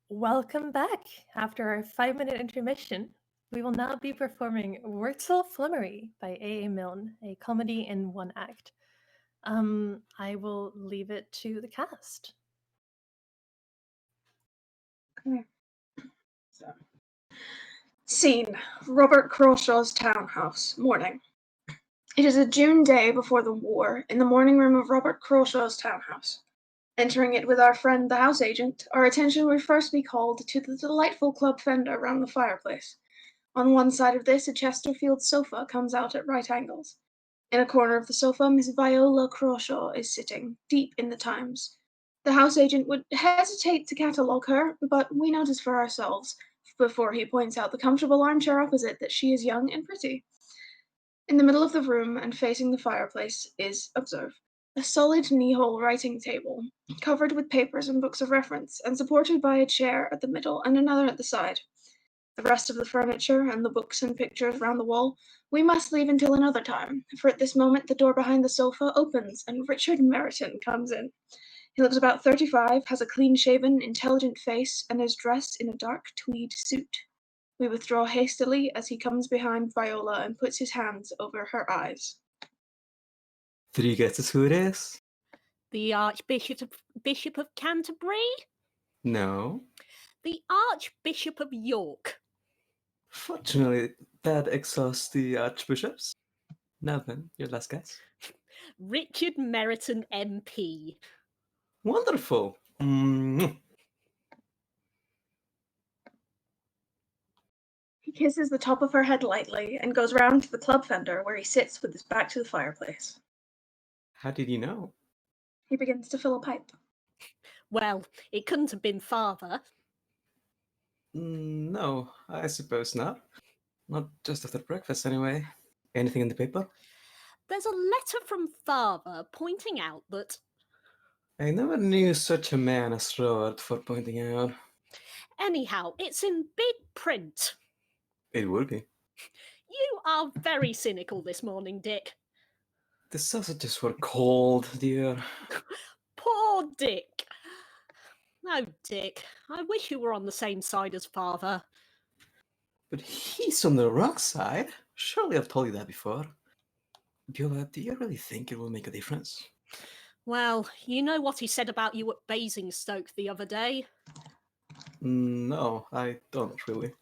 Welcome back. After our 5-minute intermission, we will now be performing Wurzel-Flummery by A. Milne, a comedy in one act. I will leave it to the cast. Okay. So. Scene: Robert Crawshaw's townhouse. Morning. It is a June day before the war, in the morning room of Robert Crawshaw's townhouse. Entering it with our friend the house agent, our attention would first be called to the delightful club fender round the fireplace. On one side of this, a Chesterfield sofa comes out at right angles. In a corner of the sofa, Miss Viola Crawshaw is sitting, deep in the Times. The house agent would hesitate to catalogue her, but we notice for ourselves, before he points out the comfortable armchair opposite, that she is young and pretty. In the middle of the room, and facing the fireplace, is, observe, a solid knee-hole writing table, covered with papers and books of reference, and supported by a chair at the middle and another at the side. The rest of the furniture, and the books and pictures round the wall, we must leave until another time, for at this moment the door behind the sofa opens, and Richard Meryton comes in. He looks about 35, has a clean-shaven, intelligent face, and is dressed in a dark tweed suit. We withdraw hastily as he comes behind Viola and puts his hands over her eyes. Did you guess who it is? The Bishop of Canterbury? No. The Archbishop of York. Fortunately, that exhausts the archbishops. Now then, your last guess. Richard Meryton MP. Wonderful. He kisses the top of her head lightly and goes round to the club fender where he sits with his back to the fireplace. How did you know? He begins to fill a pipe. Well, it couldn't have been father. No, I suppose not. Not just after breakfast, anyway. Anything in the paper? There's a letter from father pointing out that... I never knew such a man as Robert for pointing out. Anyhow, it's in big print. It would be. You are very cynical this morning, Dick. The sausages were cold, dear. Poor Dick. Oh, Dick, I wish you were on the same side as father. But he's on the wrong side. Surely I've told you that before. Viola, do you really think it will make a difference? Well, you know what he said about you at Basingstoke the other day? No, I don't really.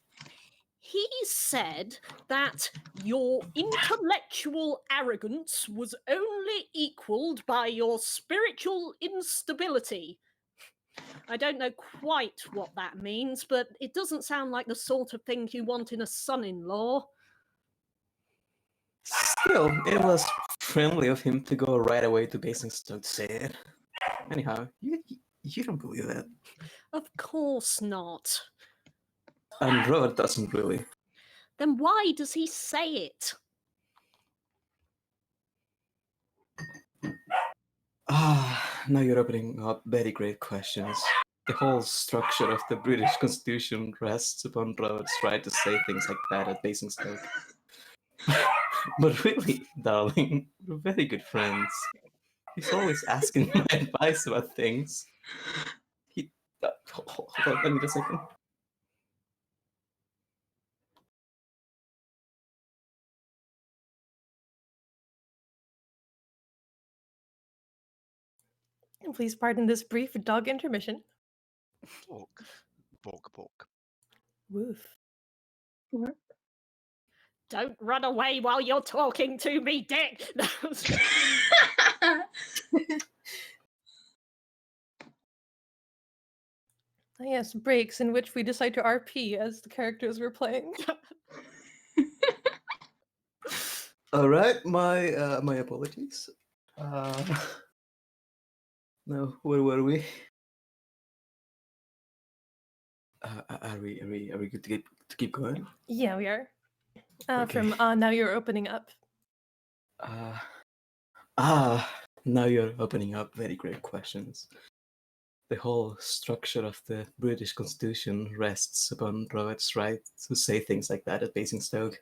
He said that your intellectual arrogance was only equalled by your spiritual instability. I don't know quite what that means, but it doesn't sound like the sort of thing you want in a son-in-law. Still, it was friendly of him to go right away to Basingstoke to say it. Anyhow, you don't believe that. Of course not. And Robert doesn't really. Then why does he say it? Now you're opening up very great questions. The whole structure of the British Constitution rests upon Robert's right to say things like that at Basingstoke. But really, darling, we're very good friends. He's always asking my advice about things. Hold on, let me just a second. And please pardon this brief dog intermission. Bork. Bork, bork. Woof. Don't run away while you're talking to me, Dick! Yes, breaks in which we decide to RP as the characters we're playing. All right, my apologies. No, where were we? Are we good to keep going? Yeah, we are. Okay. From now you're opening up. Now you're opening up very great questions. The whole structure of the British Constitution rests upon Robert's right to say things like that at Basingstoke.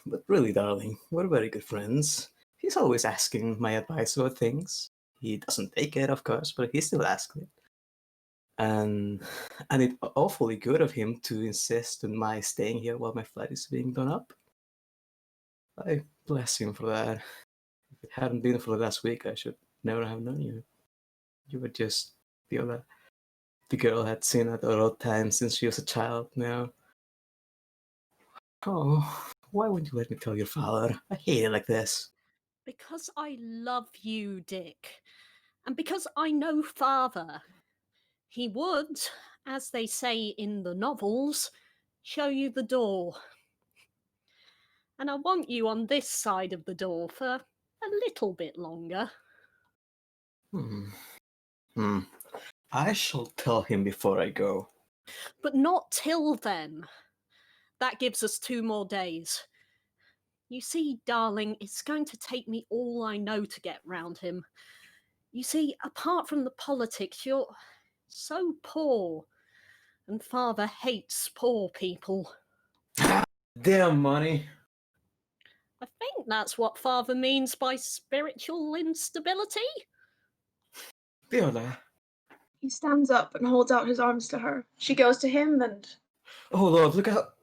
But really, darling, we're very good friends. He's always asking my advice about things. He doesn't take it, of course, but he still asks it. And it's awfully good of him to insist on my staying here while my flight is being done up. I bless him for that. If it hadn't been for the last week, I should never have known you. You were just the girl I'd seen at all times since she was a child now. Oh, why wouldn't you let me tell your father? I hate it like this. Because I love you, Dick. And because I know Father. He would, as they say in the novels, show you the door. And I want you on this side of the door for a little bit longer. I shall tell him before I go. But not till then. That gives us 2 more days. You see, darling, it's going to take me all I know to get round him. You see, apart from the politics, you're so poor. And Father hates poor people. Damn money. I think that's what Father means by spiritual instability. Viola. He stands up and holds out his arms to her. She goes to him and, Oh Lord, look out.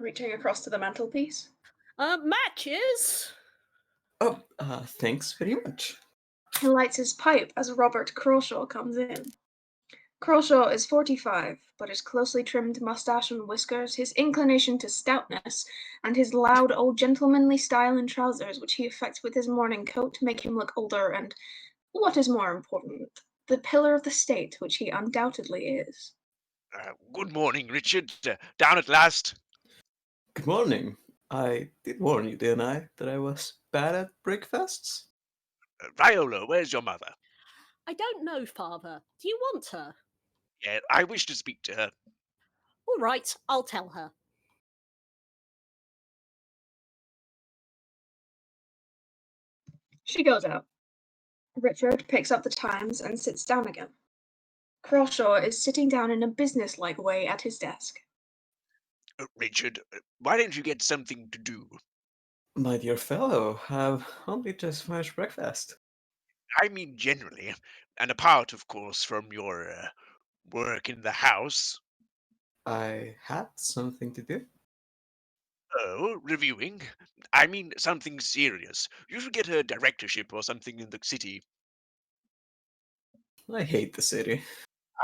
reaching across to the mantelpiece. Matches? Oh, thanks very much. He lights his pipe as Robert Crawshaw comes in. Crawshaw is 45, but his closely trimmed mustache and whiskers, his inclination to stoutness, and his loud old gentlemanly style in trousers, which he affects with his morning coat, make him look older and, what is more important, the pillar of the state, which he undoubtedly is. Good morning, Richard. Down at last. Good morning. I did warn you, didn't I, that I was bad at breakfasts? Viola, where's your mother? I don't know, Father. Do you want her? Yeah, I wish to speak to her. All right, I'll tell her. She goes out. Richard picks up the Times and sits down again. Crawshaw is sitting down in a business-like way at his desk. Richard, why don't you get something to do? My dear fellow, I've only just finished breakfast. I mean generally, and apart, of course, from your work in the house. I had something to do. Oh, reviewing? I mean something serious. You should get a directorship or something in the city. I hate the city.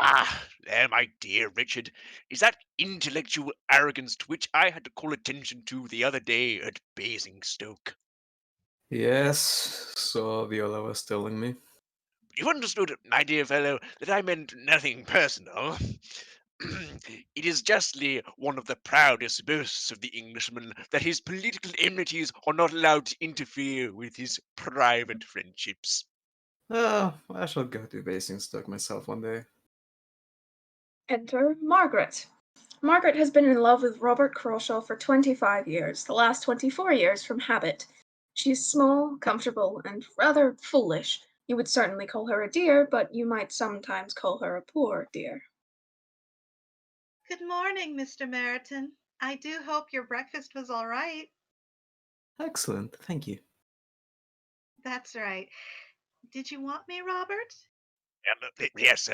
Ah, there, my dear Richard, is that intellectual arrogance to which I had to call attention to the other day at Basingstoke. Yes, so Viola was telling me. You understood, my dear fellow, that I meant nothing personal. It is justly one of the proudest boasts of the Englishman that his political enmities are not allowed to interfere with his private friendships. Oh, I shall go to Basingstoke myself one day. Enter Margaret. Margaret has been in love with Robert Crawshaw for 25 years, the last 24 years from habit. She is small, comfortable, and rather foolish. You would certainly call her a dear, but you might sometimes call her a poor dear. Good morning, Mr. Meriton. I do hope your breakfast was all right. Excellent, thank you. That's right. Did you want me, Robert? Yes,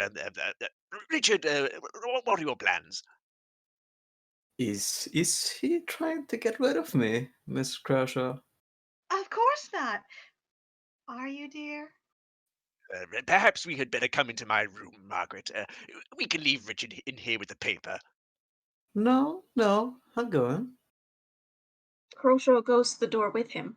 Richard, what are your plans? Is he trying to get rid of me, Miss Crawshaw? Of course not. Are you, dear? Perhaps we had better come into my room, Margaret. We can leave Richard in here with the paper. No, I'm going. Crawshaw goes to the door with him.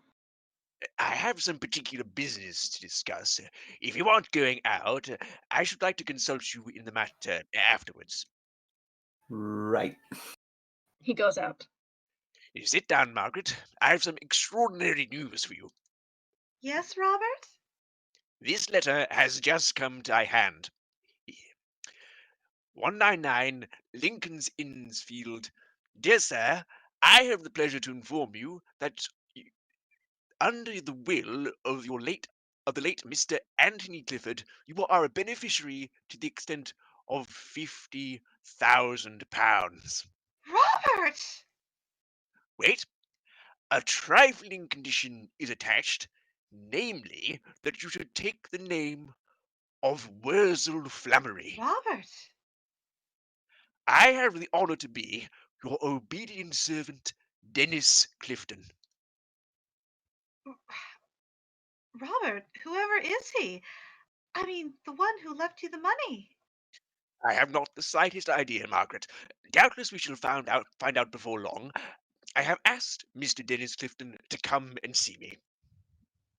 I have some particular business to discuss. If you aren't going out, I should like to consult you in the matter afterwards. Right. He goes out. Sit down, Margaret. I have some extraordinary news for you. Yes, Robert? This letter has just come to my hand. 199 Lincoln's Inn's Field. Dear Sir, I have the pleasure to inform you that under the will of the late Mr. Anthony Clifford, you are a beneficiary to the extent of £50,000. Robert! Wait, a trifling condition is attached, namely that you should take the name of Wurzel-Flummery. Robert. I have the honor to be your obedient servant, Dennis Clifton. Robert, whoever is he? I mean, the one who left you the money. I have not the slightest idea, Margaret. Doubtless we shall find out before long. I have asked Mr. Dennis Clifton to come and see me.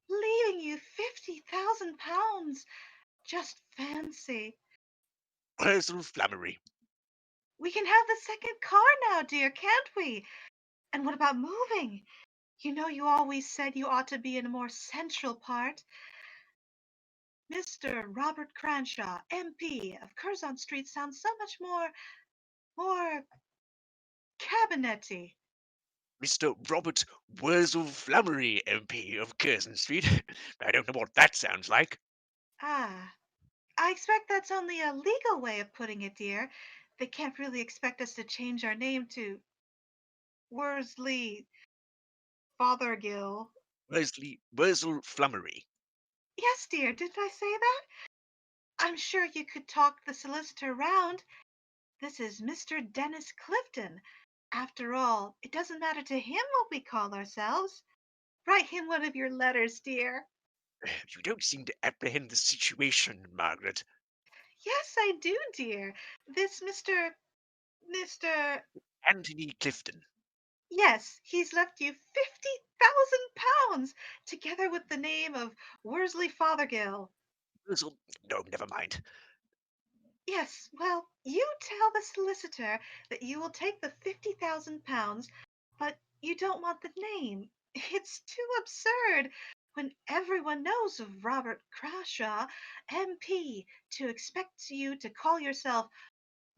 Leaving you £50,000. Just fancy. Wurzel-Flummery. We can have the second car now, dear, can't we? And what about moving? You know you always said you ought to be in a more central part. Mr. Robert Cranshaw, MP of Curzon Street sounds so much more cabinety. Mr. Robert Wurzel-Flummery, MP of Curzon Street. I don't know what that sounds like. Ah, I expect that's only a legal way of putting it, dear. They can't really expect us to change our name to Worsley Fothergill. Wurzel-Flummery. Yes, dear, didn't I say that? I'm sure you could talk the solicitor round. This is Mr. Dennis Clifton. After all, it doesn't matter to him what we call ourselves. Write him one of your letters, dear. You don't seem to apprehend the situation, Margaret. Yes, I do, dear. This Mr. Anthony Clifton. Yes, he's left you £50,000, together with the name of Worsley Fothergill. No, never mind. Yes, well, you tell the solicitor that you will take the £50,000, but you don't want the name. It's too absurd when everyone knows of Robert Crawshaw, MP, to expect you to call yourself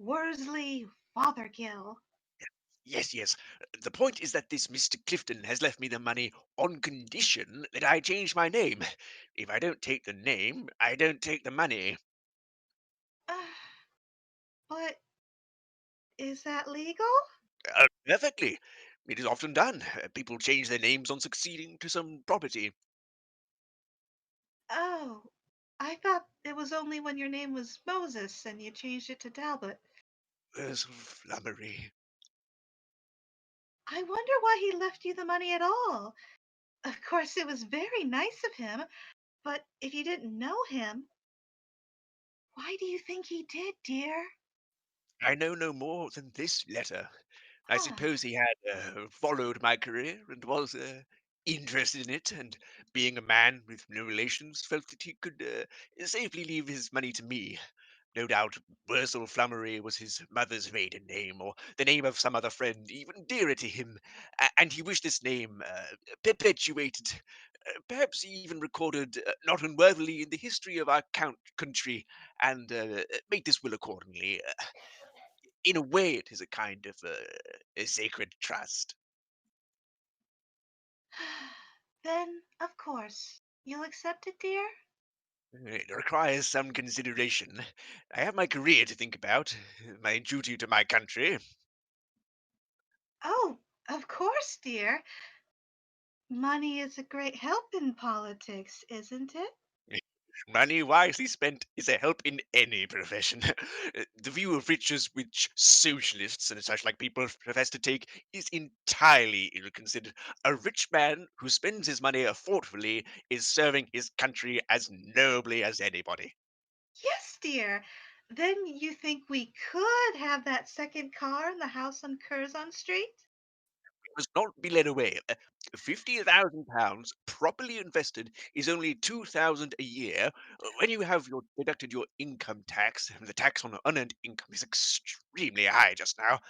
Worsley Fothergill. Yes. The point is that this Mr. Clifton has left me the money on condition that I change my name. If I don't take the name, I don't take the money. But is that legal? Perfectly. It is often done. People change their names on succeeding to some property. Oh, I thought it was only when your name was Moses and you changed it to Talbot. Wurzel-Flummery. I wonder why he left you the money at all. Of course, it was very nice of him, but if you didn't know him, why do you think he did, dear? I know no more than this letter. I Huh. suppose he had followed my career and was interested in it, and being a man with no relations, felt that he could safely leave his money to me. No doubt Wurzel-Flummery was his mother's maiden name, or the name of some other friend even dearer to him, and he wished this name perpetuated, perhaps even recorded not unworthily in the history of our country, and make this will accordingly. In a way, it is a kind of a sacred trust. Then, of course, you'll accept it, dear? It requires some consideration. I have my career to think about, my duty to my country. Oh, of course, dear. Money is a great help in politics, isn't it? Money wisely spent is a help in any profession. The view of riches which socialists and such like people profess to take is entirely ill-considered. A rich man who spends his money thoughtfully is serving his country as nobly as anybody. Yes, dear. Then you think we could have that second car in the house on Curzon Street? Must not be led away. £50,000 properly invested is only 2,000 a year. When you have deducted your income tax, the tax on unearned income is extremely high just now.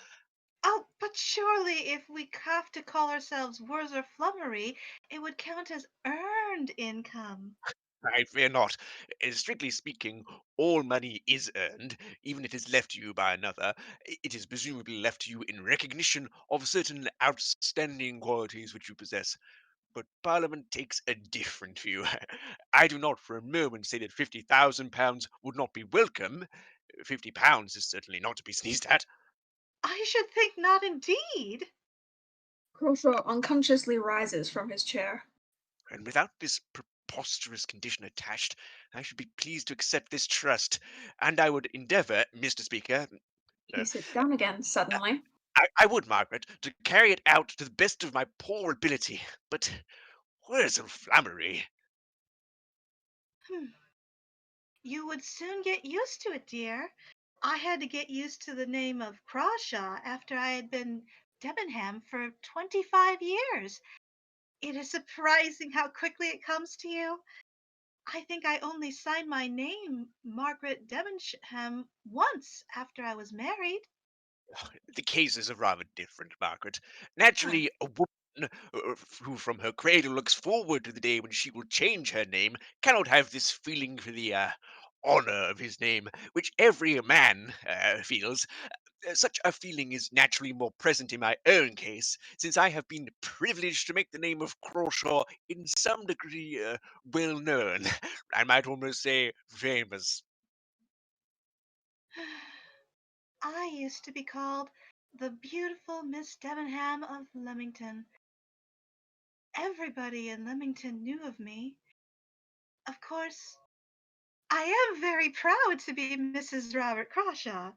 Oh, but surely if we have to call ourselves Wurzel-Flummery, it would count as earned income. I fear not. Strictly speaking, all money is earned, even if it is left to you by another. It is presumably left to you in recognition of certain outstanding qualities which you possess. But Parliament takes a different view. I do not for a moment say that £50,000 would not be welcome. £50 is certainly not to be sneezed at. I should think not indeed. Crawshaw unconsciously rises from his chair. And without this preposterous condition attached, I should be pleased to accept this trust, and I would endeavour, Mr. Speaker, He sits down again suddenly. I would, Margaret, to carry it out to the best of my poor ability. But Wurzel-Flummery. Hmm. You would soon get used to it, dear. I had to get used to the name of Crawshaw after I had been Debenham for 25 years. It is surprising how quickly it comes to you. I think I only signed my name, Margaret Debenham, once after I was married. The cases are rather different, Margaret. Oh, Naturally, a woman who from her cradle looks forward to the day when she will change her name cannot have this feeling for the honour of his name, which every man feels. Such a feeling is naturally more present in my own case, since I have been privileged to make the name of Crawshaw in some degree well known. I might almost say famous. I used to be called the beautiful Miss Debenham of Leamington. Everybody in Leamington knew of me. Of course, I am very proud to be Mrs. Robert Crawshaw.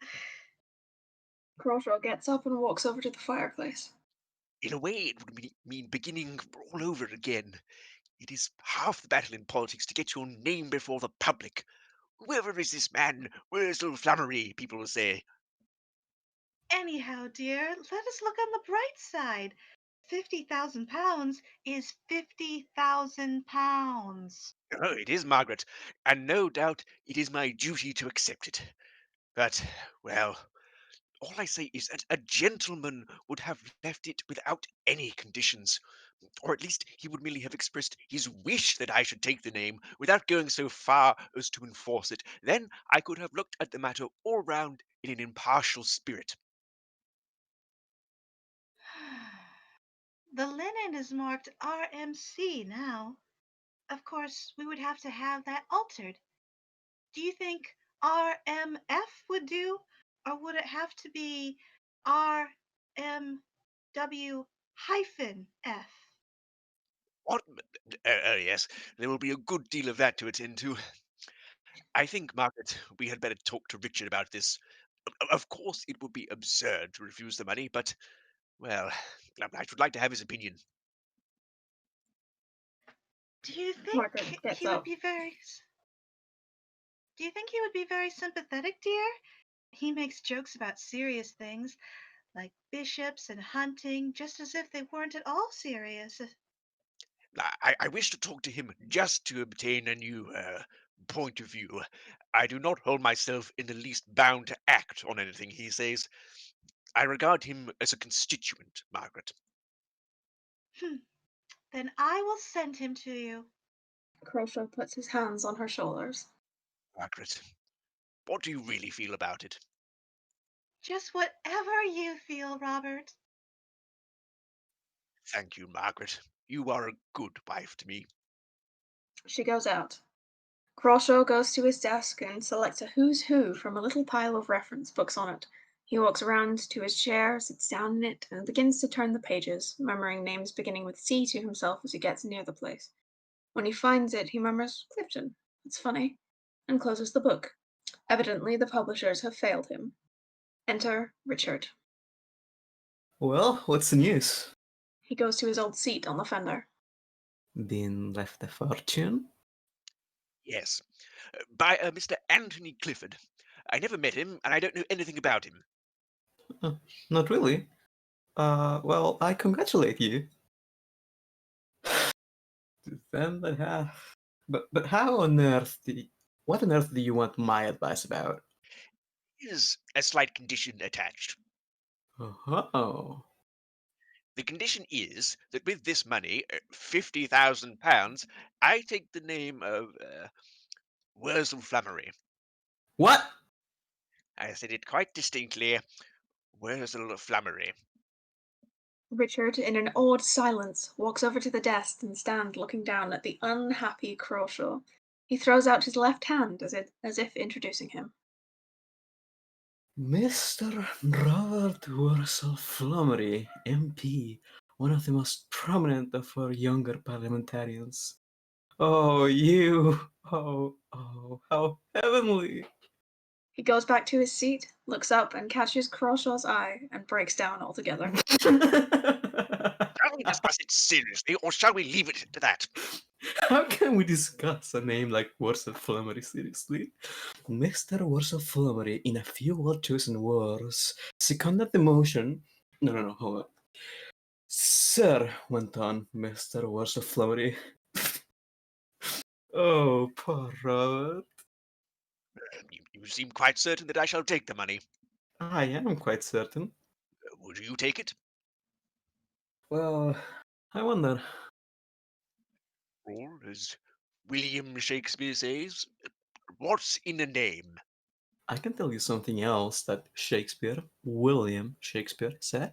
Crawshaw gets up and walks over to the fireplace. In a way, it would mean beginning all over again. It is half the battle in politics to get your name before the public. Whoever is this man, Wurzel-Flummery, people will say. Anyhow, dear, let us look on the bright side. £50,000 is £50,000. Oh, it is, Margaret, and no doubt it is my duty to accept it. But, well, all I say is that a gentleman would have left it without any conditions. Or at least he would merely have expressed his wish that I should take the name without going so far as to enforce it. Then I could have looked at the matter all round in an impartial spirit. The linen is marked RMC now. Of course, we would have to have that altered. Do you think RMF would do, or would it have to be RMW hyphen F? What? Yes, there will be a good deal of that to attend to. I think, Margaret, we had better talk to Richard about this. Of course, it would be absurd to refuse the money, but, well, I should like to have his opinion. Do you Margaret think gets he would up. be very Do you think he would be very sympathetic, dear? He makes jokes about serious things, like bishops and hunting, just as if they weren't at all serious. I wish to talk to him just to obtain a new point of view. I do not hold myself in the least bound to act on anything he says. I regard him as a constituent, Margaret. Hmm. Then I will send him to you. Crawshaw puts his hands on her shoulders. Margaret, what do you really feel about it? Just whatever you feel, Robert. Thank you, Margaret. You are a good wife to me. She goes out. Crawshaw goes to his desk and selects a who's who from a little pile of reference books on it. He walks around to his chair, sits down in it, and begins to turn the pages, murmuring names beginning with C to himself as he gets near the place. When he finds it, he murmurs, Clifton, that's funny, and closes the book. Evidently, the publishers have failed him. Enter Richard. Well, what's the news? He goes to his old seat on the fender. Been left a fortune? Yes, by Mr. Anthony Clifford. I never met him, and I don't know anything about him. Not really. Well, I congratulate you. Then that half. But how on earth what on earth do you want my advice about? Is a slight condition attached. Oh. The condition is that with this money, £50,000, I take the name of Wurzel-Flummery. What? I said it quite distinctly, Wurzel-Flummery. Richard, in an awed silence, walks over to the desk and stands looking down at the unhappy Crawshaw. He throws out his left hand as if introducing him. Mr. Robert Wurzel-Flummery, MP, one of the most prominent of our younger parliamentarians. Oh, you. Oh, how heavenly. He goes back to his seat, looks up, and catches Crawshaw's eye, and breaks down altogether. Shall we discuss it seriously, or shall we leave it to that? How can we discuss a name like Wurzel-Flummery seriously? Mr. Wurzel-Flummery, in a few well-chosen words, seconded the motion. No, hold on. Sir, went on Mr. Wurzel-Flummery. Oh, poor Robert. You seem quite certain that I shall take the money. I am quite certain. Would you take it? Well, I wonder. Or, as William Shakespeare says, what's in a name? I can tell you something else that William Shakespeare, said.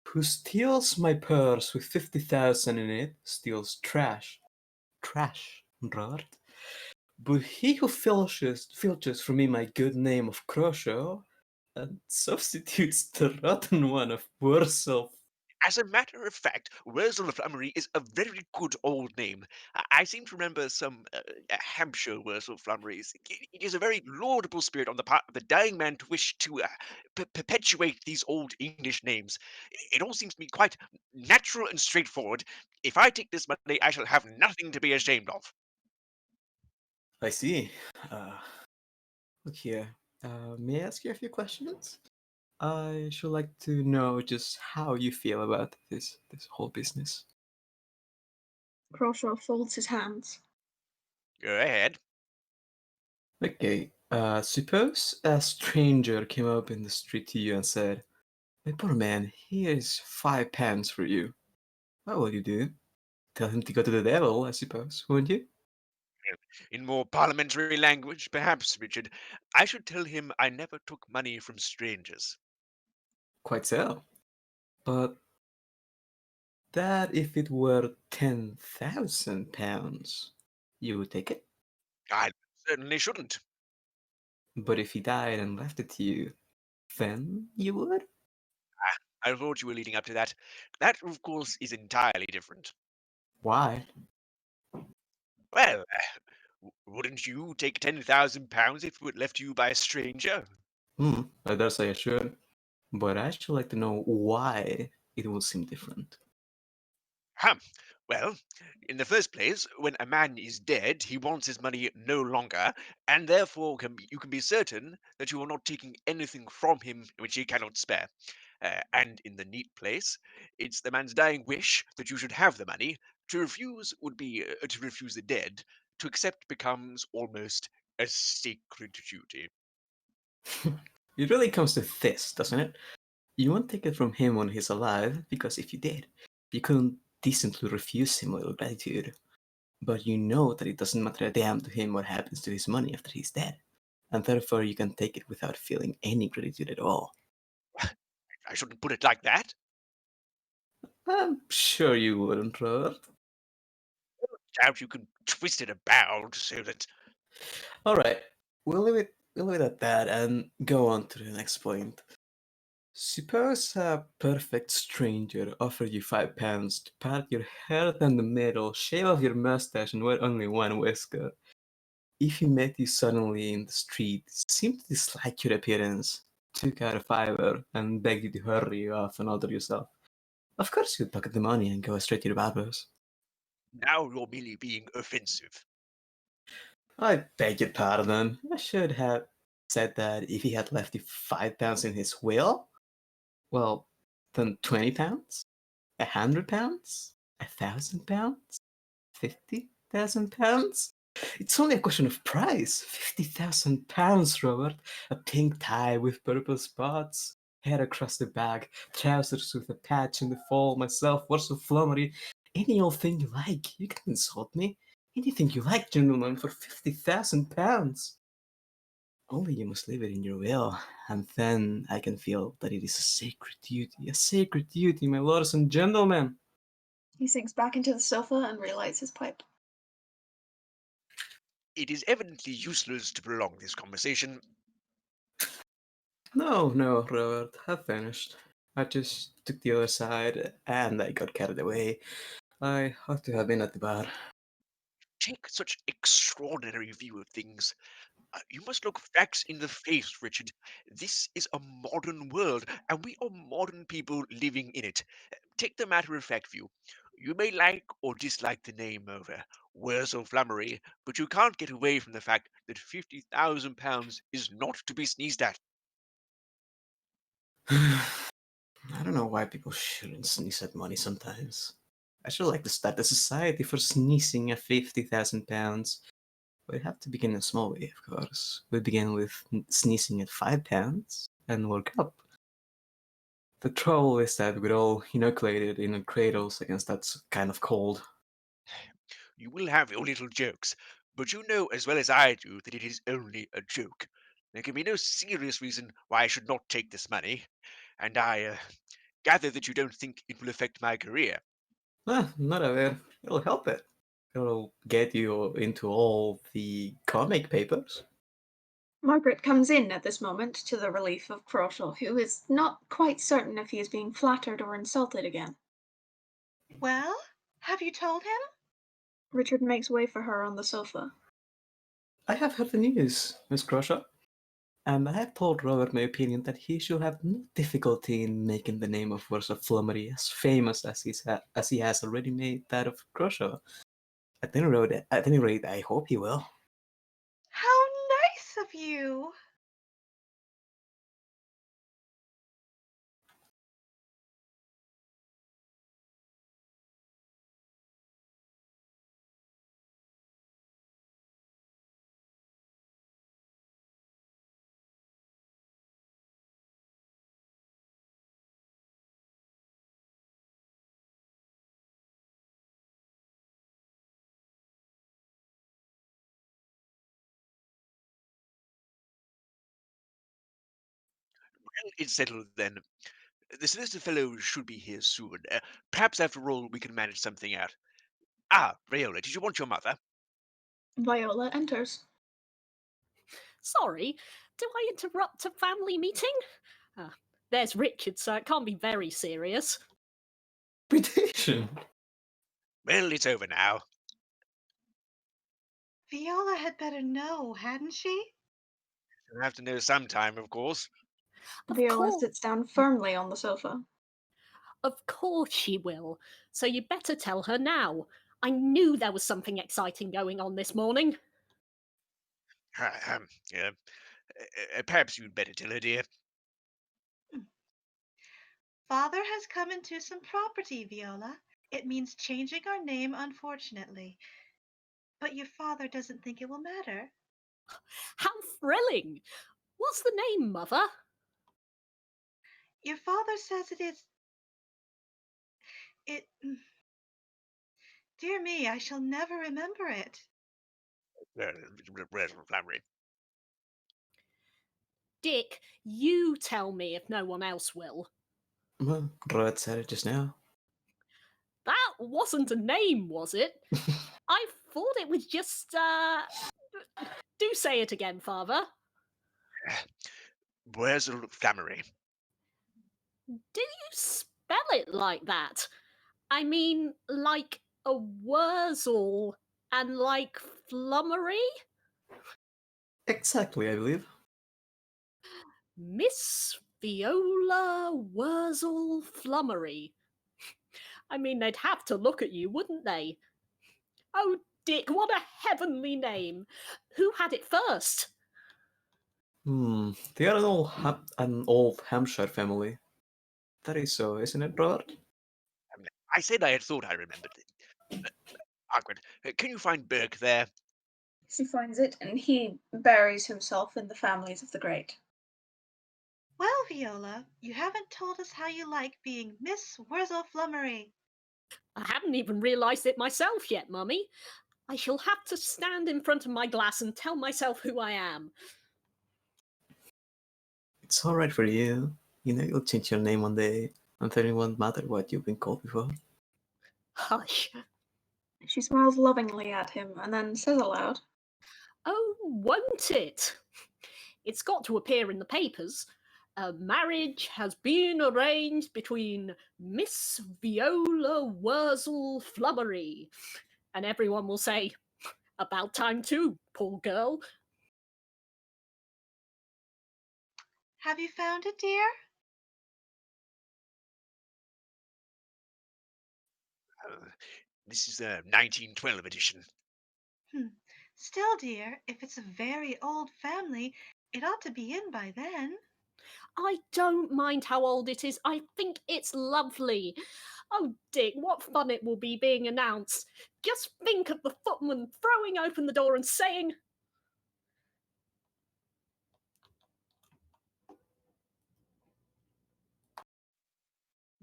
Who steals my purse with 50,000 in it steals trash. Trash, Robert. But he who filches from me my good name of Croshaw and substitutes the rotten one of Wurzel. As a matter of fact, Wurzel-Flummery is a very good old name. I seem to remember some Hampshire Wurzel-Flummerys. It is a very laudable spirit on the part of the dying man to wish to perpetuate these old English names. It all seems to me quite natural and straightforward. If I take this money, I shall have nothing to be ashamed of. I see. Look here. May I ask you a few questions? I should like to know just how you feel about this whole business. Crawshaw folds his hands. Go ahead. Okay. Suppose a stranger came up in the street to you and said, "My poor man, here's £5 for you." What will you do? Tell him to go to the devil, I suppose, wouldn't you? In more parliamentary language, perhaps, Richard, I should tell him I never took money from strangers. Quite so. But that if it were £10,000, you would take it? I certainly shouldn't. But if he died and left it to you, then you would? I thought you were leading up to that. That, of course, is entirely different. Why? Well, wouldn't you take £10,000 if it were left to you by a stranger? I dare say I should. But I should like to know why it would seem different. Well, in the first place, when a man is dead, he wants his money no longer, and therefore you can be certain that you are not taking anything from him which he cannot spare. And in the neat place, it's the man's dying wish that you should have the money. To refuse would be to refuse the dead. To accept becomes almost a sacred duty. It really comes to this, doesn't it? You won't take it from him when he's alive, because if you did, you couldn't decently refuse him little gratitude. But you know that it doesn't matter a damn to him what happens to his money after he's dead, and therefore you can take it without feeling any gratitude at all. I shouldn't put it like that. I'm sure you wouldn't, Robert. Doubt you can twist it about so that. All right, we'll leave it at that and go on to the next point. Suppose a perfect stranger offered you £5 to part your hair down the middle, shave off your mustache, and wear only one whisker. If he met you suddenly in the street, seemed to dislike your appearance, took out a fiver, and begged you to hurry off and alter yourself, of course you'd pocket the money and go straight to your barber's. Now you're merely being offensive. I beg your pardon. I should have said that if he had left you £5 in his will, well, then £20, £100, £1,000, £50,000. It's only a question of price. £50,000, Robert. A pink tie with purple spots, hair across the back, trousers with a patch in the fall, myself, Wurzel-Flummery. Any old thing you like. You can insult me. Anything you like, gentlemen, for £50,000. Only you must leave it in your will, and then I can feel that it is a sacred duty, my lords and gentlemen. He sinks back into the sofa and relights his pipe. It is evidently useless to prolong this conversation. No, Robert, I've finished. I just took the other side, and I got carried away. I ought to have been at the bar. take such extraordinary view of things. You must look facts in the face, Richard. This is a modern world, and we are modern people living in it. Take the matter-of-fact view. You may like or dislike the name of Wurzel-Flummery, but you can't get away from the fact that £50,000 is not to be sneezed at. I don't know why people shouldn't sneeze at money sometimes. I should like to start a society for sneezing at £50,000. We have to begin in a small way, of course. We begin with sneezing at £5 and work up. The trouble is that we're all inoculated in our cradles against that kind of cold. You will have your little jokes, but you know as well as I do that it is only a joke. There can be no serious reason why I should not take this money, and I gather that you don't think it will affect my career. Not a bit. It'll help it. It'll get you into all the comic papers. Margaret comes in at this moment to the relief of Crawshaw, who is not quite certain if he is being flattered or insulted again. Well, have you told him? Richard makes way for her on the sofa. I have heard the news, Miss Crawshaw, and I have told Robert my opinion that he should have no difficulty in making the name of Wurzel-Flummery as famous as he has already made that of Crawshaw. At any rate, I hope he will. How nice of you! Well, it's settled then. The solicitor fellow should be here soon. Perhaps after all we can manage something out. Ah, Viola, did you want your mother? Viola enters. Sorry, do I interrupt a family meeting? There's Richard, so it can't be very serious. Reputation. Well, it's over now. Viola had better know, hadn't she? You'll have to know sometime, of course. Of Viola course, sits down firmly on the sofa. of course she will. So you better tell her now. I knew there was something exciting going on this morning. Perhaps you'd better tell her, dear. Father has come into some property, Viola. It means changing our name, unfortunately. But your father doesn't think it will matter. How thrilling! What's the name, Mother? Your father says it is... It... Dear me, I shall never remember it. Wurzel-Flummery. Dick, you tell me if no one else will. Well, Robert said it just now. That wasn't a name, was it? I thought it was just, Do say it again, Father. Wurzel-Flummery. Do you spell it like that? I mean, like a Wurzel and like Flummery? Exactly, I believe. Miss Viola Wurzel-Flummery. I mean, they'd have to look at you, wouldn't they? Oh, Dick, what a heavenly name. Who had it first? They are an old Hampshire family. That is so, isn't it, Robert? I said I had thought I remembered it. Margaret, can you find Burke there? She finds it, and he buries himself in the families of the great. Well, Viola, you haven't told us how you like being Miss Wurzel-Flummery. I haven't even realised it myself yet, Mummy. I shall have to stand in front of my glass and tell myself who I am. It's alright for you. You know you'll change your name one day, and then it won't matter what you've been called before. Hush. She smiles lovingly at him and then says aloud, Oh, won't it? It's got to appear in the papers. A marriage has been arranged between Miss Viola Wurzel-Flummery. And everyone will say, About time too, poor girl. Have you found it, dear? This is the 1912 edition. Still, dear, if it's a very old family, it ought to be in by then. I don't mind how old it is. I think it's lovely. Oh, Dick, what fun it will be being announced. Just think of the footman throwing open the door and saying,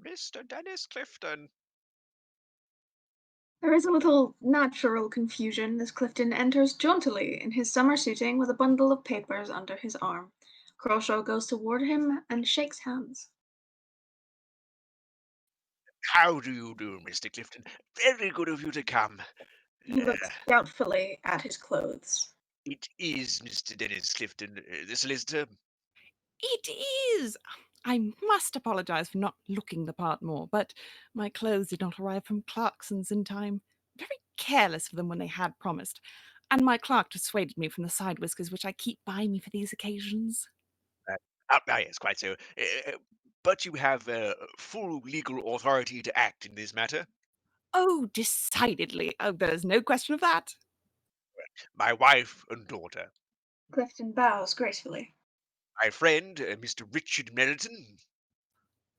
Mr. Dennis Clifton. There is a little natural confusion as Clifton enters jauntily in his summer suiting with a bundle of papers under his arm. Crawshaw goes toward him and shakes hands. How do you do, Mr. Clifton? Very good of you to come. He looks doubtfully at his clothes. It is Mr. Dennis Clifton, the solicitor. It is! I must apologise for not looking the part more, but my clothes did not arrive from Clarkson's in time. Very careless of them when they had promised. And my clerk dissuaded me from the side whiskers which I keep by me for these occasions. Yes, quite so. But you have full legal authority to act in this matter. Oh, decidedly. Oh, there's no question of that. My wife and daughter. Clifton bows gracefully. My friend, Mr. Richard Meriton.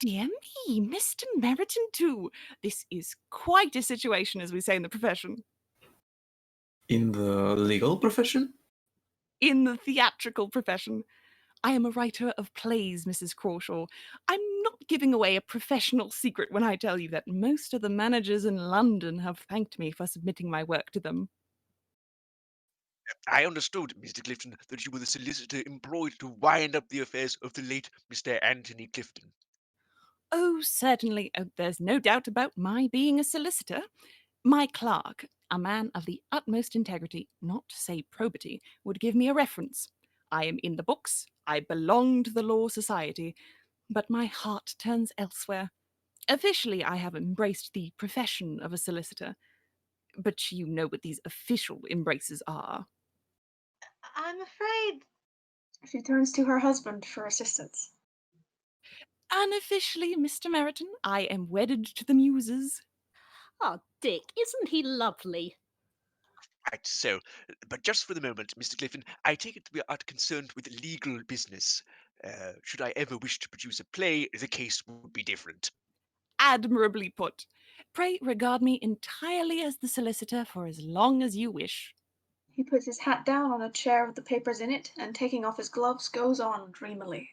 Dear me, Mr. Meriton too. This is quite a situation, as we say in the profession. In the legal profession? In the theatrical profession. I am a writer of plays, Mrs. Crawshaw. I'm not giving away a professional secret when I tell you that most of the managers in London have thanked me for submitting my work to them. I understood, Mr. Clifton, that you were the solicitor employed to wind up the affairs of the late Mr. Anthony Clifton. Oh, certainly. Oh, there's no doubt about my being a solicitor. My clerk, a man of the utmost integrity, not to say probity, would give me a reference. I am in the books, I belong to the Law Society, but my heart turns elsewhere. Officially, I have embraced the profession of a solicitor, but you know what these official embraces are. I'm afraid. She turns to her husband for assistance. Unofficially, Mr. Meriton, I am wedded to the muses. oh, Dick, isn't he lovely? Right, so, but just for the moment, Mr. Clifton, I take it we are concerned with legal business. Should I ever wish to produce a play, the case would be different. Admirably put. Pray regard me entirely as the solicitor for as long as you wish. He puts his hat down on a chair with the papers in it, and taking off his gloves, goes on dreamily.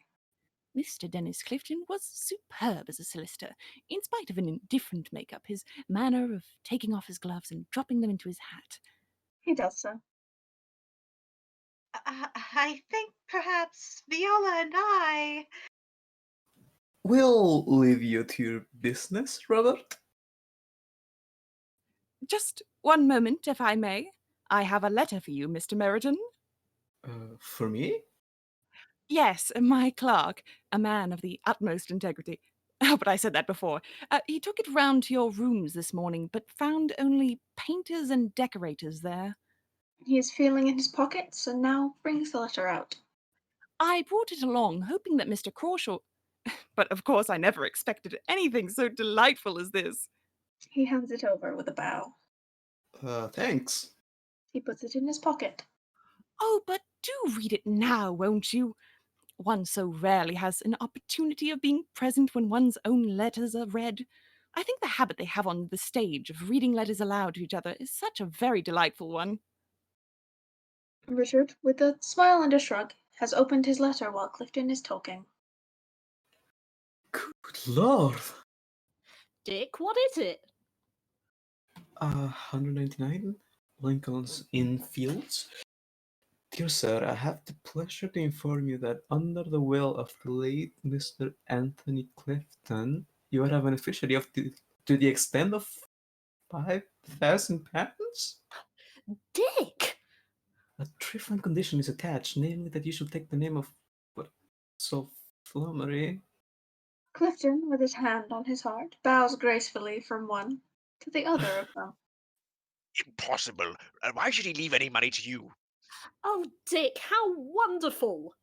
Mr. Dennis Clifton was superb as a solicitor, in spite of an indifferent make-up, his manner of taking off his gloves and dropping them into his hat. He does so. I think perhaps Viola and I. We'll leave you to your business, Robert. Just one moment, if I may. I have a letter for you, Mr. Meriton. For me? Yes, my clerk, a man of the utmost integrity. Oh, but I said that before. He took it round to your rooms this morning, but found only painters and decorators there. He is feeling in his pockets, and now brings the letter out. I brought it along, hoping that Mr. Crawshaw... But of course I never expected anything so delightful as this. He hands it over with a bow. Thanks. He puts it in his pocket. Oh, but do read it now, won't you? One so rarely has an opportunity of being present when one's own letters are read. I think the habit they have on the stage of reading letters aloud to each other is such a very delightful one. Richard, with a smile and a shrug, has opened his letter while Clifton is talking. Good Lord. Dick, what is it? 199 Lincoln's Inn Fields. Dear sir, I have the pleasure to inform you that under the will of the late Mr. Anthony Clifton, you are a beneficiary to the extent of £5,000. Dick! A trifling condition is attached, namely that you should take the name of Wurzel-Flummery. Clifton, with his hand on his heart, bows gracefully from one to the other of them. Impossible. Why should he leave any money to you? Oh, Dick, how wonderful!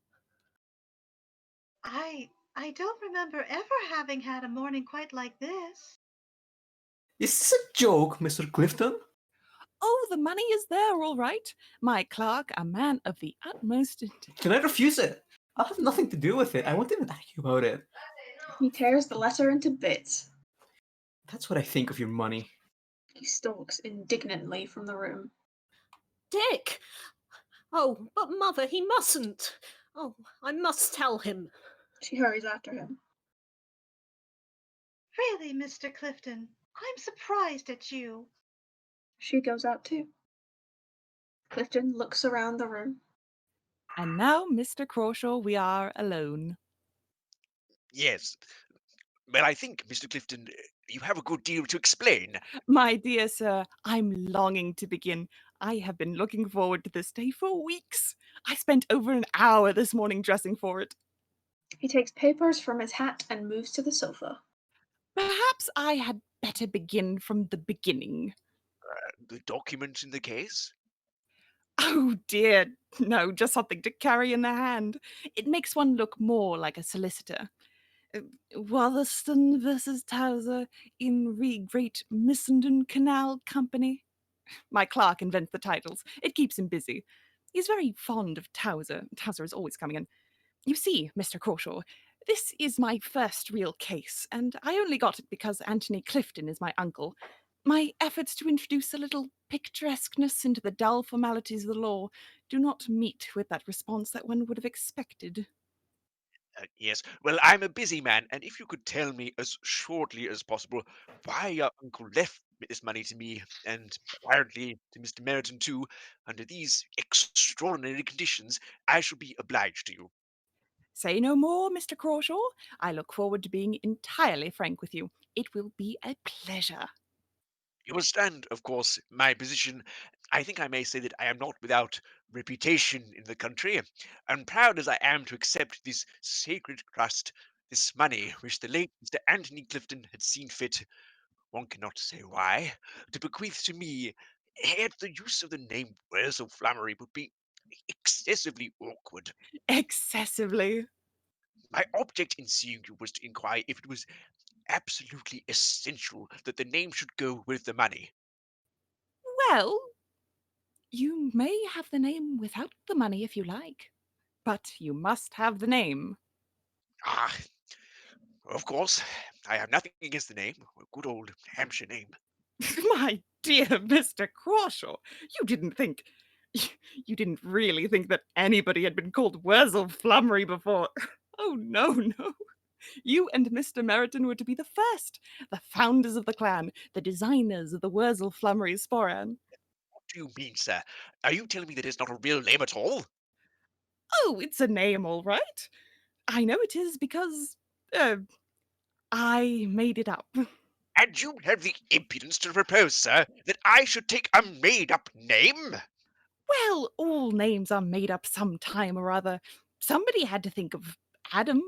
I don't remember ever having had a morning quite like this. Is this a joke, Mr. Clifton? Oh, the money is there, all right. My clerk, a man of the utmost Can I refuse it? I'll have nothing to do with it. I won't even argue about it. He tears the letter into bits. That's what I think of your money. He stalks indignantly from the room. Dick! Oh, but Mother, he mustn't. Oh, I must tell him. She hurries after him. Really, Mr. Clifton, I'm surprised at you. She goes out too. Clifton looks around the room. And now, Mr. Crawshaw, we are alone. Yes. Well, I think, Mr. Clifton, you have a good deal to explain. My dear sir, I'm longing to begin. I have been looking forward to this day for weeks. I spent over an hour this morning dressing for it. He takes papers from his hat and moves to the sofa. Perhaps I had better begin from the beginning. The documents in the case? Oh dear, no, just something to carry in the hand. It makes one look more like a solicitor. Watherston versus Towser in Re Great Missenden Canal Company. My clerk invents the titles. It keeps him busy. He's very fond of Towser. Towser is always coming in. You see, Mr. Crawshaw, this is my first real case, and I only got it because Anthony Clifton is my uncle. My efforts to introduce a little picturesqueness into the dull formalities of the law do not meet with that response that one would have expected. Yes. Well, I'm a busy man, and if you could tell me as shortly as possible why your uncle left this money to me, and apparently to Mr. Merriton too, under these extraordinary conditions, I shall be obliged to you. Say no more, Mr. Crawshaw. I look forward to being entirely frank with you. It will be a pleasure. You understand, of course, my position. I think I may say that I am not without reputation in the country, and proud as I am to accept this sacred trust, this money which the late Mr. Anthony Clifton had seen fit, one cannot say why, to bequeath to me, yet the use of the name Wurzel-Flummery would be excessively awkward. Excessively. My object in seeing you was to inquire if it was absolutely essential that the name should go with the money. Well, you may have the name without the money if you like, but you must have the name. Ah, of course, I have nothing against the name, a good old Hampshire name. My dear Mr. Crawshaw, you didn't think. You didn't really think that anybody had been called Wurzel-Flummery before. Oh, no, no. You and Mr. Merriton were to be the first, the founders of the clan, the designers of the Wurzel-Flummery sporan. What do you mean, sir? Are you telling me that it's not a real name at all? Oh, it's a name, all right. I know it is because, I made it up. And you have the impudence to propose, sir, that I should take a made-up name? Well, all names are made up some time or other. Somebody had to think of Adam.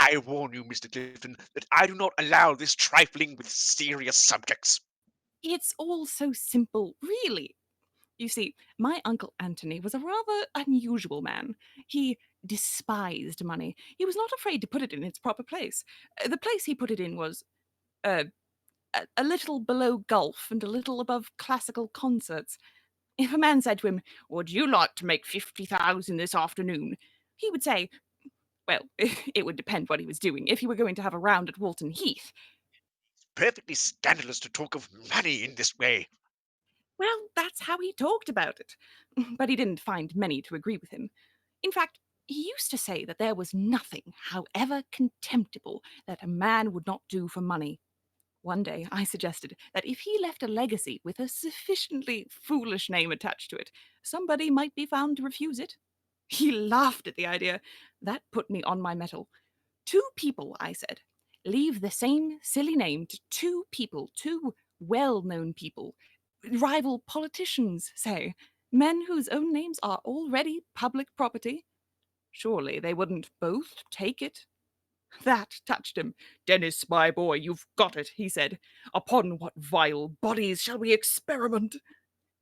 I warn you, Mr. Clifton, that I do not allow this trifling with serious subjects. It's all so simple, really. You see, my Uncle Anthony was a rather unusual man. He despised money. He was not afraid to put it in its proper place. The place he put it in was a little below golf and a little above classical concerts. If a man said to him, "Would you like to make 50,000 this afternoon?" he would say, well, it would depend what he was doing. If he were going to have a round at Walton Heath, Perfectly scandalous to talk of money in this way. well, that's how he talked about it. But he didn't find many to agree with him. In fact, he used to say that there was nothing, however contemptible, that a man would not do for money. One day I suggested that if he left a legacy with a sufficiently foolish name attached to it, somebody might be found to refuse it. He laughed at the idea. That put me on my mettle. 2 people, I said. Leave the same silly name to 2 people, 2 well-known people. Rival politicians, say. Men whose own names are already public property. Surely they wouldn't both take it. That touched him. "Dennis, my boy, you've got it," he said. "Upon what vile bodies shall we experiment?"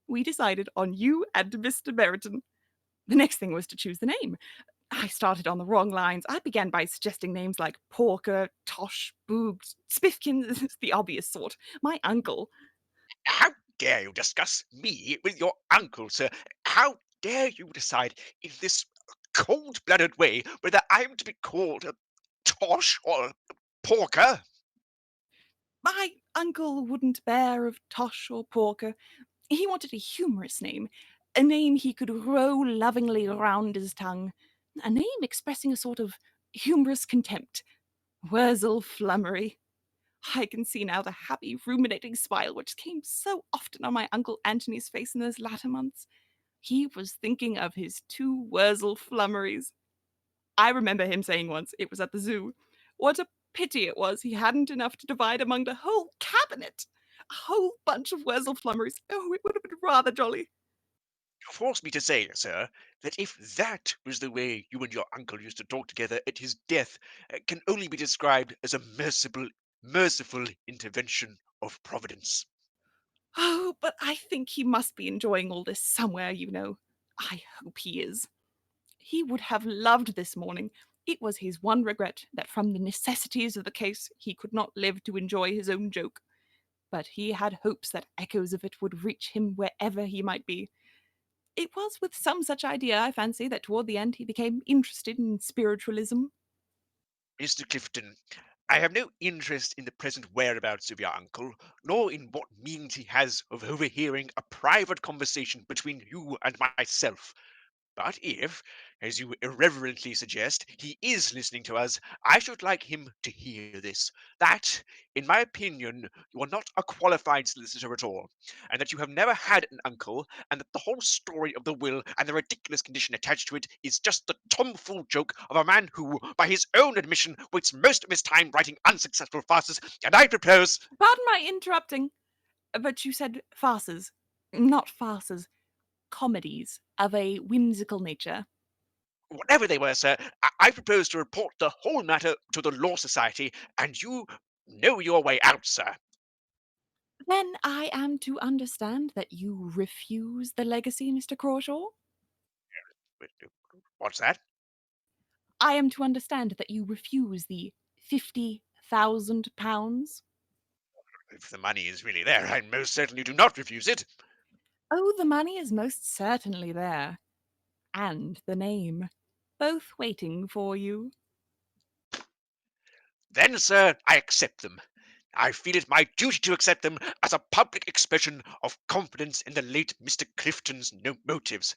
We decided on you and Mr. Meriton. The next thing was to choose the name. I started on the wrong lines. I began by suggesting names like Porker, Tosh, Boogs, Spiffkin, the obvious sort. My uncle. How dare you discuss me with your uncle, sir? How dare you decide in this cold-blooded way whether I'm to be called a Tosh or a Porker? My uncle wouldn't bear of Tosh or Porker. He wanted a humorous name, a name he could row lovingly round his tongue, a name expressing a sort of humorous contempt. Wurzel-Flummery. I can see now the happy, ruminating smile which came so often on my Uncle Antony's face in those latter months. He was thinking of his 2 Wurzel-Flummeries. I remember him saying once, it was at the zoo, what a pity it was he hadn't enough to divide among the whole cabinet. A whole bunch of Wurzel-Flummeries. Oh, it would have been rather jolly. You force me to say, sir, that if that was the way you and your uncle used to talk together at his death, it can only be described as a merciful intervention of Providence. Oh, but I think he must be enjoying all this somewhere, you know. I hope he is. He would have loved this morning. It was his one regret that from the necessities of the case he could not live to enjoy his own joke. But he had hopes that echoes of it would reach him wherever he might be. It was with some such idea, I fancy, that toward the end he became interested in spiritualism. Mr. Clifton, I have no interest in the present whereabouts of your uncle, nor in what means he has of overhearing a private conversation between you and myself. But if, as you irreverently suggest, he is listening to us, I should like him to hear this. That, in my opinion, you are not a qualified solicitor at all, and that you have never had an uncle, and that the whole story of the will and the ridiculous condition attached to it is just the tomfool joke of a man who, by his own admission, wastes most of his time writing unsuccessful farces, and I propose— Pardon my interrupting, but you said farces, not farces, comedies of a whimsical nature. whatever they were, sir, I propose to report the whole matter to the Law Society, and you know your way out, sir. Then I am to understand that you refuse the legacy, Mr. Crawshaw? What's that? I am to understand that you refuse the £50,000? If the money is really there, I most certainly do not refuse it. Oh, the money is most certainly there. And the name. Both waiting for you. Then, sir, I accept them. I feel it my duty to accept them as a public expression of confidence in the late Mr. Clifton's motives.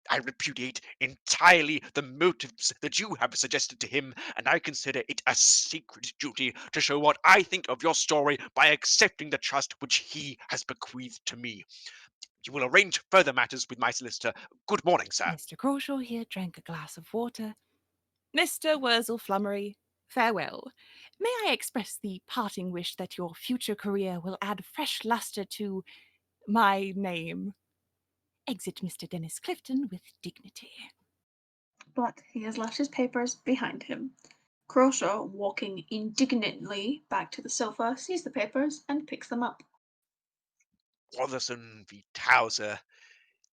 I repudiate entirely the motives that you have suggested to him, and I consider it a sacred duty to show what I think of your story by accepting the trust which he has bequeathed to me. You will arrange further matters with my solicitor. Good morning, sir. Mr. Crawshaw here drank a glass of water. Mr. Wurzel-Flummery, farewell. May I express the parting wish that your future career will add fresh lustre to my name? Exit Mr. Dennis Clifton with dignity. But he has left his papers behind him. Crawshaw, walking indignantly back to the sofa, sees the papers and picks them up. Watherson v. Towser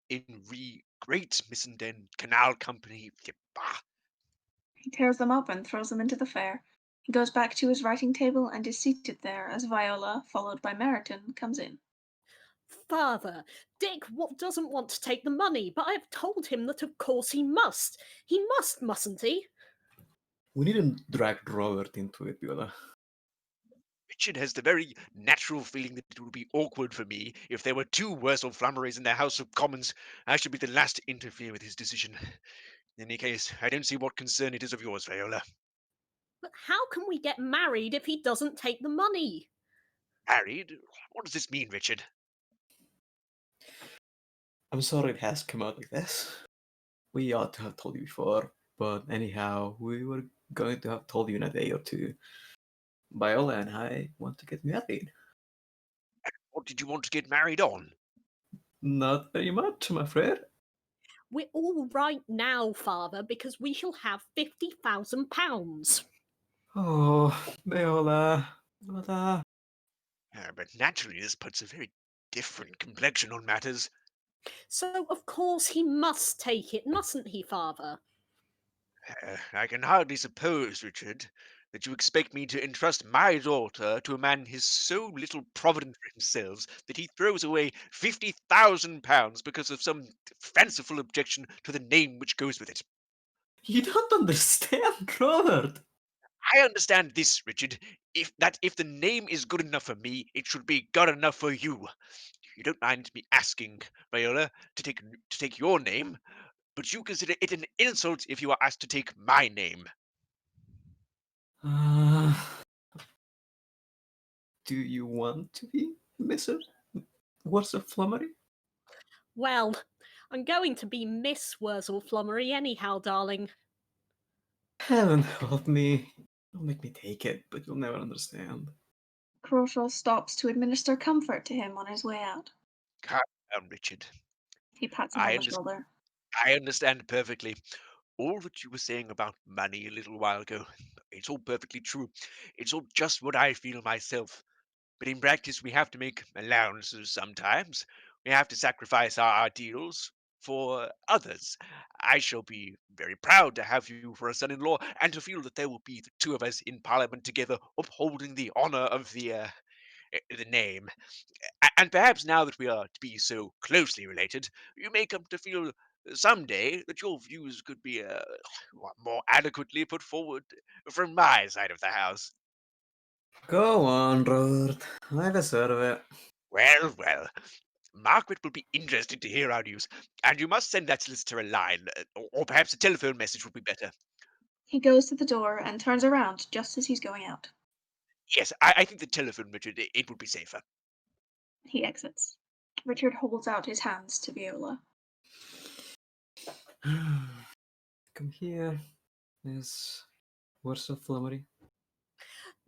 in re Great Missenden Canal Company. Bah. He tears them up and throws them into the fire. He goes back to his writing table and is seated there as Viola, followed by Meriton, comes in. Father, Dick doesn't want to take the money, but I've told him that of course he must. He must, mustn't he? We needn't drag Robert into it, Viola. Richard has the very natural feeling that it would be awkward for me if there were 2 Wurzel-Flummeries in the House of Commons. I should be the last to interfere with his decision. In any case, I don't see what concern it is of yours, Viola. But how can we get married if he doesn't take the money? Married? What does this mean, Richard? I'm sorry it has come out like this. We ought to have told you before, but anyhow, we were going to have told you in a day or two. Viola and I want to get married. What did you want to get married on? Not very much, I'm afraid. We're all right now, Father, because we shall have £50,000. Oh, Viola. But naturally, this puts a very different complexion on matters. So, of course, he must take it, mustn't he, Father? I can hardly suppose, Richard, that you expect me to entrust my daughter to a man who's so little provident for himself that he throws away £50,000 because of some fanciful objection to the name which goes with it. You don't understand, Robert. I understand this, Richard, if the name is good enough for me, it should be good enough for you. You don't mind me asking, Viola, to take your name, but you consider it an insult if you are asked to take my name. Do you want to be Mr. Wurzel-Flummery? Well, I'm going to be Miss Wurzel-Flummery anyhow, darling. Heaven help me. Don't make me take it, but you'll never understand. Crawshaw stops to administer comfort to him on his way out. Calm down, Richard. He pats him on the shoulder. I understand perfectly. All that you were saying about money a little while ago, it's all perfectly true. It's all just what I feel myself. But in practice, we have to make allowances sometimes. We have to sacrifice our ideals for others. I shall be very proud to have you for a son-in-law, and to feel that there will be the two of us in Parliament together, upholding the honour of the name. And perhaps now that we are to be so closely related, you may come to feel someday that your views could be more adequately put forward from my side of the house. Go on, Robert. I deserve it. Well, Margaret will be interested to hear our news, and you must send that solicitor a line, or perhaps a telephone message would be better. He goes to the door and turns around just as he's going out. Yes, I think the telephone, Richard, it would be safer. He exits. Richard holds out his hands to Viola. Come here, Miss Wurzel-Flummery.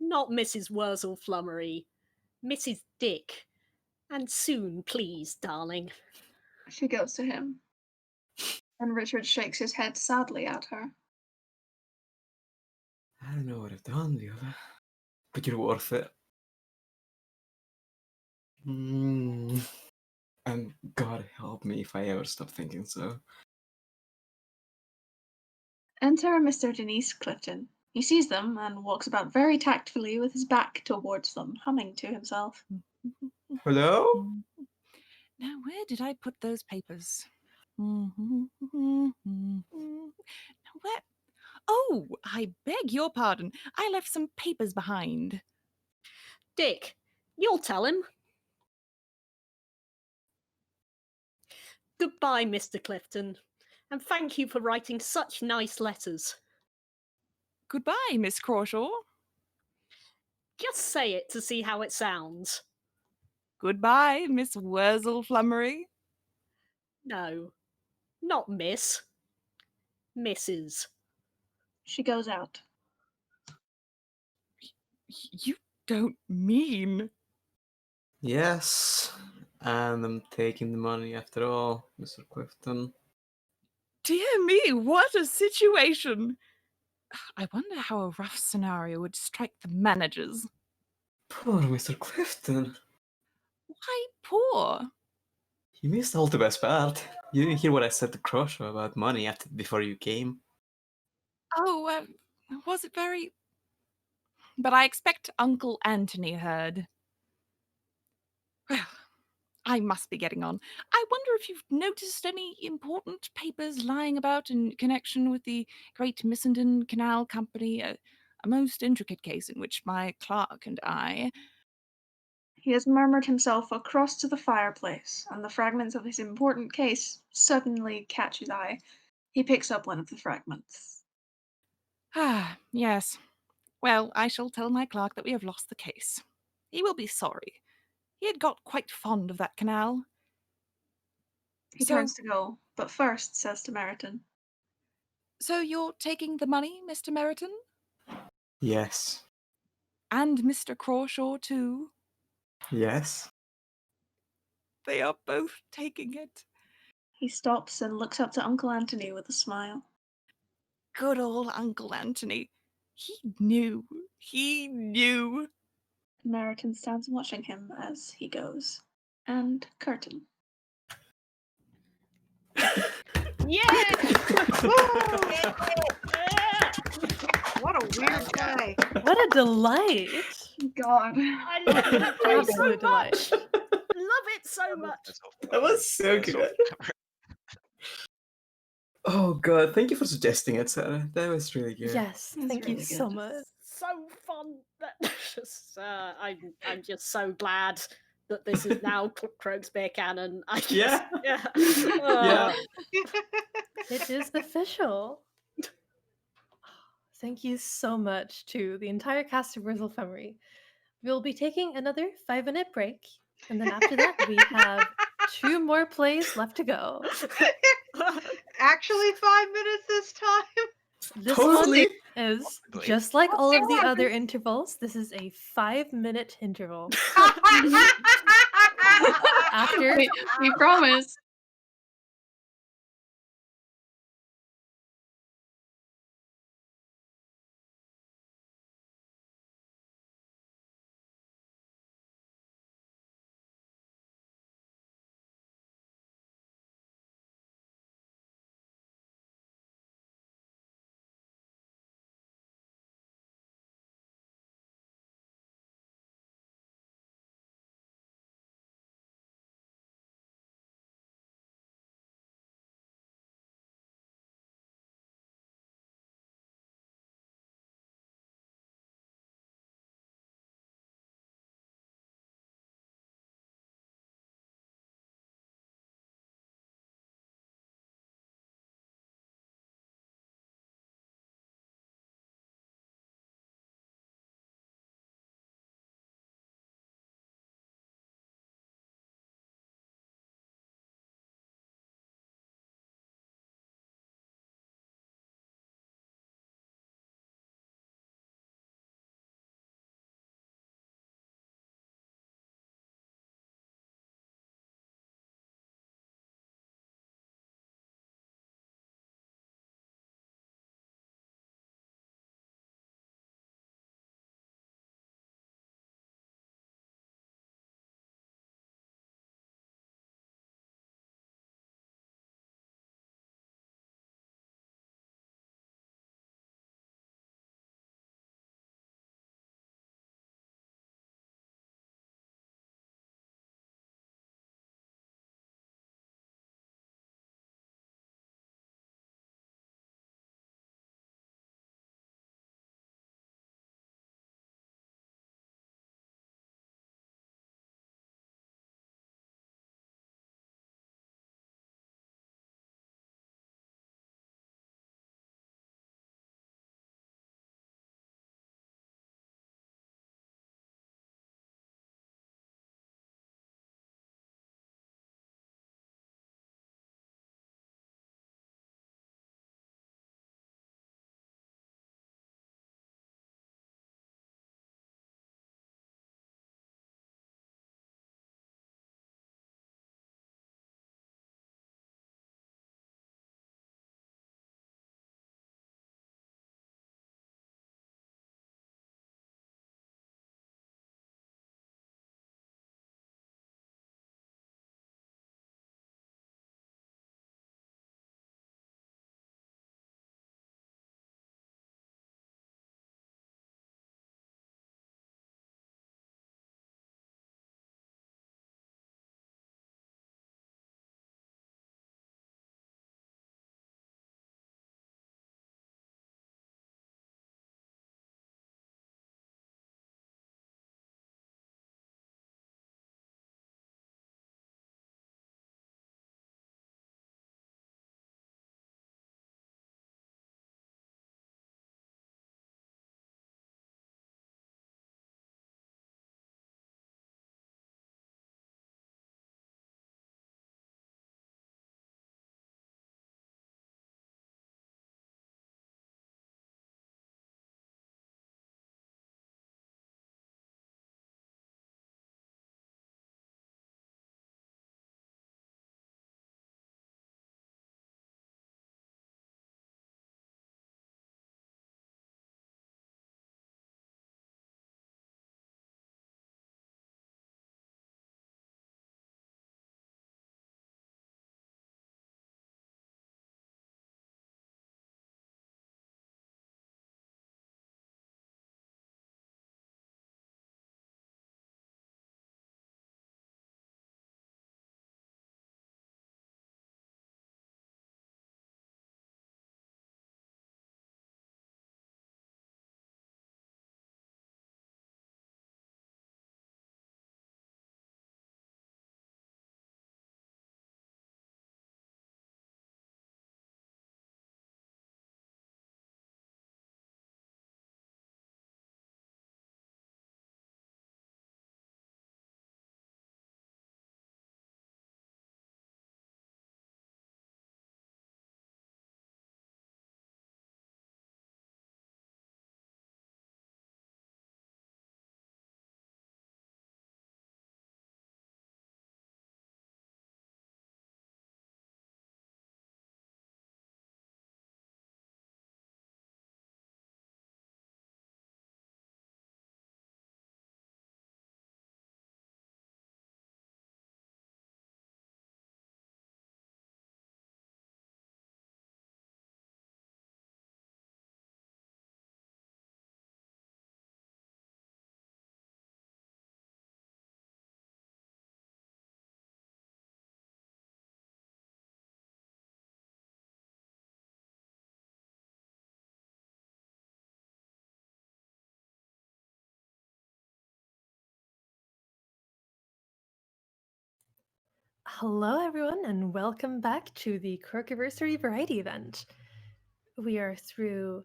Not Mrs. Wurzel-Flummery, Mrs. Dick. And soon, please, darling. She goes to him, and Richard shakes his head sadly at her. I don't know what I've done, Viola, but you're worth it. And God help me if I ever stop thinking so. Enter Mr. Denise Clifton. He sees them and walks about very tactfully with his back towards them, humming to himself. Hello? Now, where did I put those papers? Where? Oh, I beg your pardon. I left some papers behind. Dick, you'll tell him. Goodbye, Mr. Clifton, and thank you for writing such nice letters. Goodbye, Miss Crawshaw. Just say it to see how it sounds. Goodbye, Miss Wurzel-Flummery. No, not Miss. Mrs. She goes out. You don't mean... Yes, and I'm taking the money after all, Mr. Clifton. Dear me, what a situation! I wonder how a rough scenario would strike the managers. Poor Mr. Clifton. Why poor? You missed all the best part. You didn't hear what I said to Crawshaw about money before you came. Oh, was it very... But I expect Uncle Anthony heard. Well, I must be getting on. I wonder if you've noticed any important papers lying about in connection with the Great Missenden Canal Company, a most intricate case in which my clerk and I... He has murmured himself across to the fireplace, and the fragments of his important case suddenly catch his eye. He picks up one of the fragments. Ah, yes. Well, I shall tell my clerk that we have lost the case. He will be sorry. He had got quite fond of that canal. He turns to go, but first says to Meryton, So you're taking the money, Mr. Meryton? Yes. And Mr. Crawshaw too? Yes. They are both taking it. He stops and looks up to Uncle Anthony with a smile. Good old Uncle Anthony. He knew. He knew. American stands watching him as he goes. And curtain. Yeah! What a weird play. What a delight! God. I love that play so Absolute delight. much. Love it so much. That was so good. Oh god, thank you for suggesting it, Sarah. That was really good. Yes, That's thank you really so good. much. So fun. I'm just so glad that this is now Croak's Bear canon. Yeah. Yeah. Yeah. It is official. Thank you so much to the entire cast of Wurzel-Flummery. We'll be taking another 5-minute break, and then after that, we have 2 more plays left to go. Actually, 5 minutes this time. This Totally. one is Possibly. just like all of the Possibly. other intervals. This is a 5-minute interval. After We promise. Hello, everyone, and welcome back to the CROAKIVERSARY variety event. We are through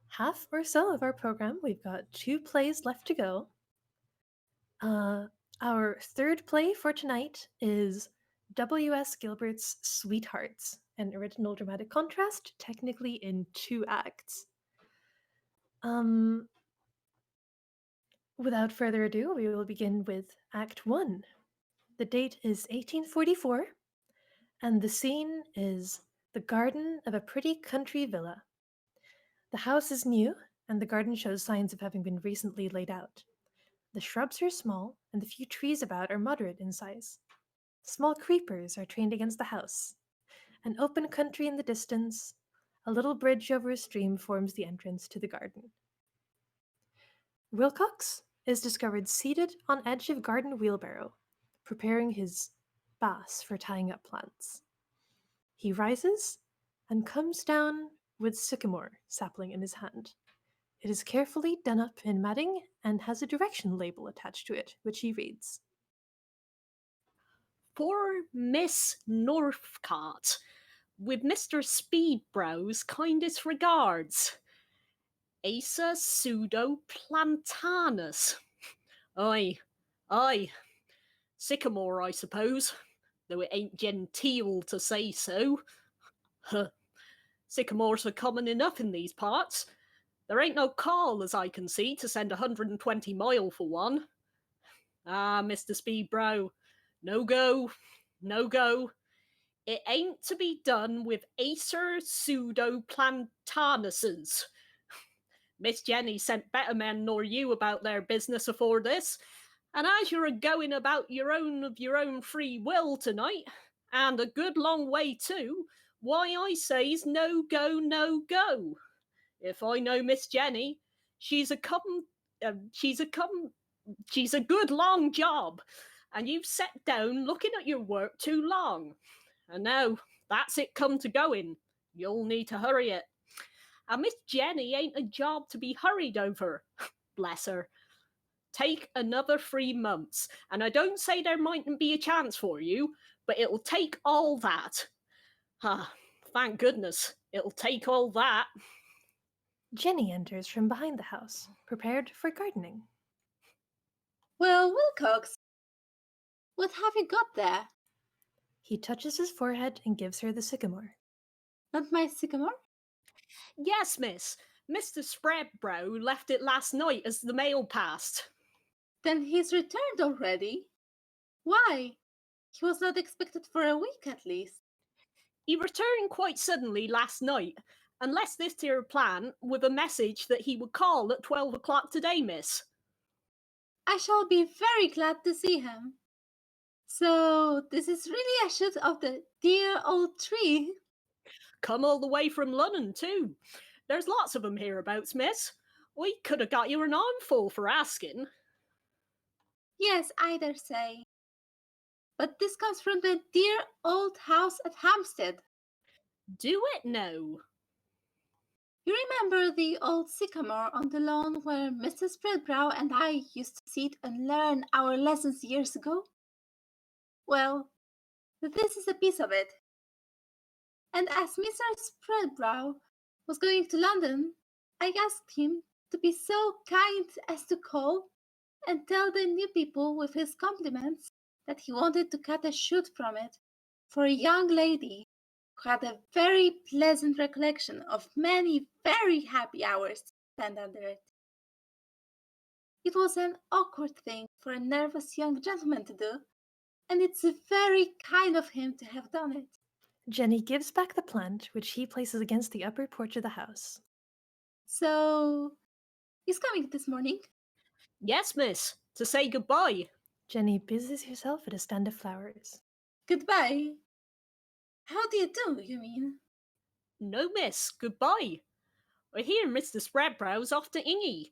half or so of our program. We've got 2 plays left to go. Our third play for tonight is W.S. Gilbert's Sweethearts, an original dramatic contrast, technically in 2 acts. Without further ado, we will begin with Act 1. The date is 1844, and the scene is the garden of a pretty country villa. The house is new, and the garden shows signs of having been recently laid out. The shrubs are small, and the few trees about are moderate in size. Small creepers are trained against the house. An open country in the distance, a little bridge over a stream forms the entrance to the garden. Wilcox is discovered seated on edge of garden wheelbarrow, preparing his bass for tying up plants. He rises and comes down with sycamore sapling in his hand. It is carefully done up in matting and has a direction label attached to it, which he reads. For Miss Northcott, with Mr. Speedbrow's kindest regards. Asa pseudoplantanus. Aye, sycamore, I suppose, though it ain't genteel to say so. Huh. Sycamores are common enough in these parts. There ain't no call, as I can see, to send 120 mile for one. Ah, Mr. Speedbrow, no go. It ain't to be done with Acer pseudoplantanuses. Miss Jenny sent better men nor you about their business afore this, and as you're a-going about your own free will tonight, and a good long way too, why I says no go. If I know Miss Jenny, she's a good long job, and you've set down looking at your work too long. And now, that's it come to going. You'll need to hurry it. And Miss Jenny ain't a job to be hurried over. Bless her. Take another 3 months, and I don't say there mightn't be a chance for you, but it'll take all that. Thank goodness, it'll take all that. Jenny enters from behind the house, prepared for gardening. Well, Wilcox, what have you got there? He touches his forehead and gives her the sycamore. Not my sycamore? Yes, miss. Mr. Spreadbrow left it last night as the mail passed. Then he's returned already? Why? He was not expected for a week at least. He returned quite suddenly last night, and left this here plan with a message that he would call at 12 o'clock today, miss. I shall be very glad to see him. So, this is really a shoot of the dear old tree. Come all the way from London, too. There's lots of 'em hereabouts, miss. We could have got you an armful for asking. Yes, I dare say. But this comes from the dear old house at Hampstead. Do it now. You remember the old sycamore on the lawn where Mr. Spreadbrow and I used to sit and learn our lessons years ago? Well, this is a piece of it. And as Mr. Spreadbrow was going to London, I asked him to be so kind as to call and tell the new people with his compliments that he wanted to cut a shoot from it for a young lady who had a very pleasant recollection of many very happy hours spent under it. It was an awkward thing for a nervous young gentleman to do, and it's very kind of him to have done it. Jenny gives back the plant, which he places against the upper porch of the house. So, he's coming this morning? Yes, miss, to say goodbye. Jenny busies herself at a stand of flowers. Goodbye. How do you do, you mean? No, miss, goodbye. I hear Mr. Spreadbrow's off to Ingy.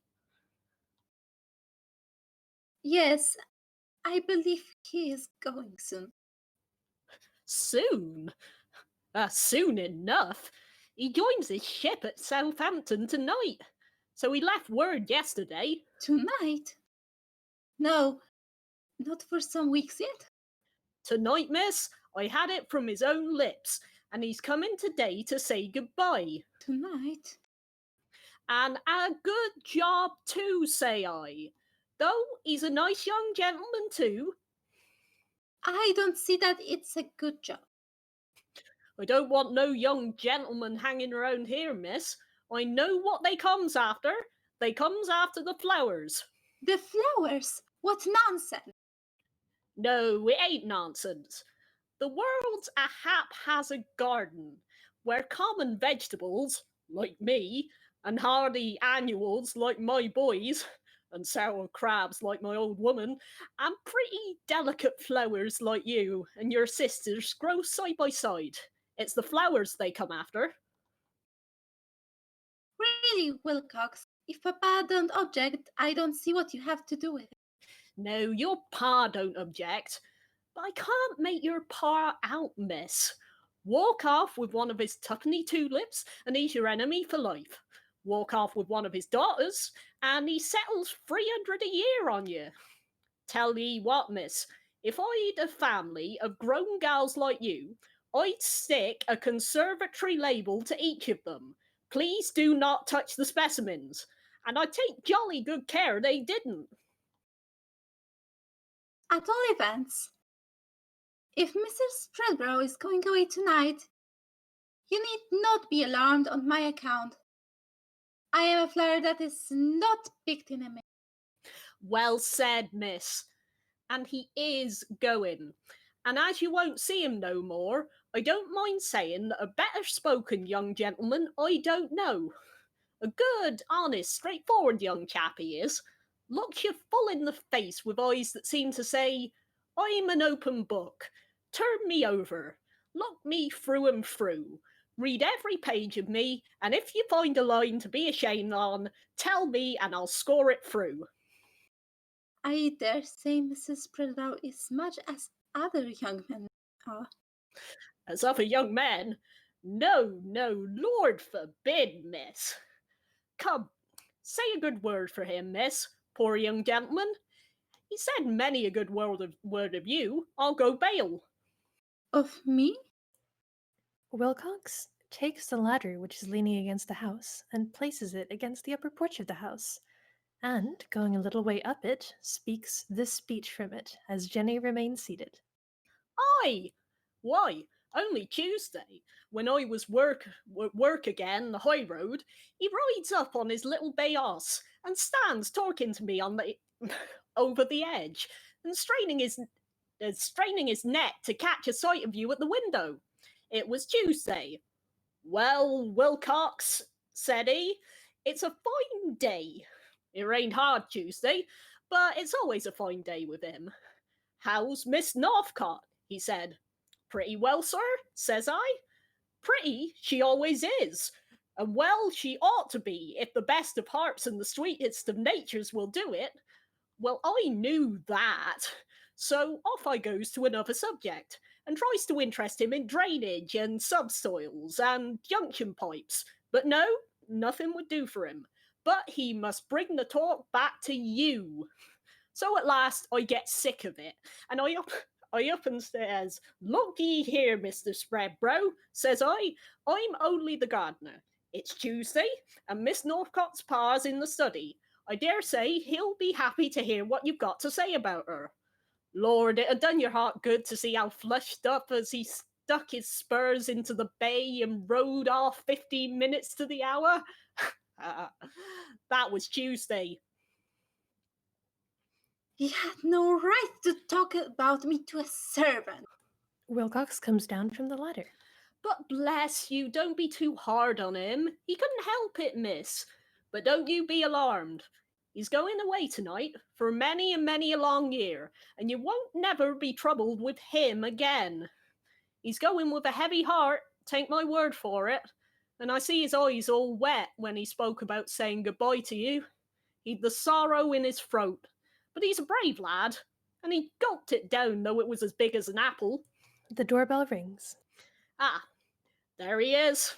Yes, I believe he is going soon. Soon? Soon enough. He joins his ship at Southampton tonight. So he left word yesterday. Tonight? No, not for some weeks yet. Tonight, miss, I had it from his own lips, and he's coming today to say goodbye. Tonight? And a good job too, say I. Though he's a nice young gentleman too. I don't see that it's a good job. I don't want no young gentleman hanging around here, miss. I know what they comes after. They comes after the flowers. The flowers? What nonsense! No, it ain't nonsense. The world's a haphazard garden, where common vegetables, like me, and hardy annuals like my boys, and sour crabs like my old woman, and pretty delicate flowers like you and your sisters grow side by side. It's the flowers they come after. Really, Wilcox, if Papa don't object, I don't see what you have to do with it. No, your pa don't object, but I can't make your pa out, miss. Walk off with one of his tuppenny tulips, and he's your enemy for life. Walk off with one of his daughters, and he settles 300 a year on you. Tell ye what, miss, if I'd a family of grown gals like you, I'd stick a conservatory label to each of them. Please do not touch the specimens. And I'd take jolly good care they didn't. At all events, if Mrs. Spreadbrow is going away tonight, you need not be alarmed on my account. I am a flower that is not picked in a May. Well said, miss. And he is going. And as you won't see him no more, I don't mind saying that a better spoken young gentleman I don't know. A good, honest, straightforward young chap he is. Looks you full in the face with eyes that seem to say, I'm an open book. Turn me over. Look me through and through. Read every page of me, and if you find a line to be ashamed on, tell me and I'll score it through. I dare say Mrs. Spreadbrow is much as other young men are. As other young men? No, no, Lord forbid, miss. Come, say a good word for him, miss, poor young gentleman. He said many a good word of you, I'll go bail. Of me? Wilcox takes the ladder which is leaning against the house and places it against the upper porch of the house, and, going a little way up it, speaks this speech from it as Jenny remains seated. Aye! Why, only Tuesday, when I was work again, the high road, he rides up on his little bay horse and stands talking to me on the over the edge and straining his neck to catch a sight of you at the window. It was Tuesday. Well, Wilcox, said he, it's a fine day. It rained hard Tuesday, but it's always a fine day with him. How's Miss Northcott? He said. Pretty well, sir, says I. Pretty she always is, and well she ought to be if the best of hearts and the sweetest of natures will do it. Well, I knew that, so off I goes to another subject, and tries to interest him in drainage and subsoils and junction pipes, but no, nothing would do for him. But he must bring the talk back to you. So at last I get sick of it, and I up and says, look ye here, Mr. Spreadbrow, says I'm only the gardener. It's Tuesday, and Miss Northcott's pa's in the study. I dare say he'll be happy to hear what you've got to say about her. Lord, it had done your heart good to see how flushed up as he stuck his spurs into the bay and rode off 15 minutes to the hour. That was Tuesday. He had no right to talk about me to a servant. Wilcox comes down from the ladder. But bless you, don't be too hard on him. He couldn't help it, miss. But don't you be alarmed. He's going away tonight for many and many a long year, and you won't never be troubled with him again. He's going with a heavy heart, take my word for it, and I see his eyes all wet when he spoke about saying goodbye to you. He'd the sorrow in his throat, but he's a brave lad, and he gulped it down though it was as big as an apple. The doorbell rings. Ah, there he is.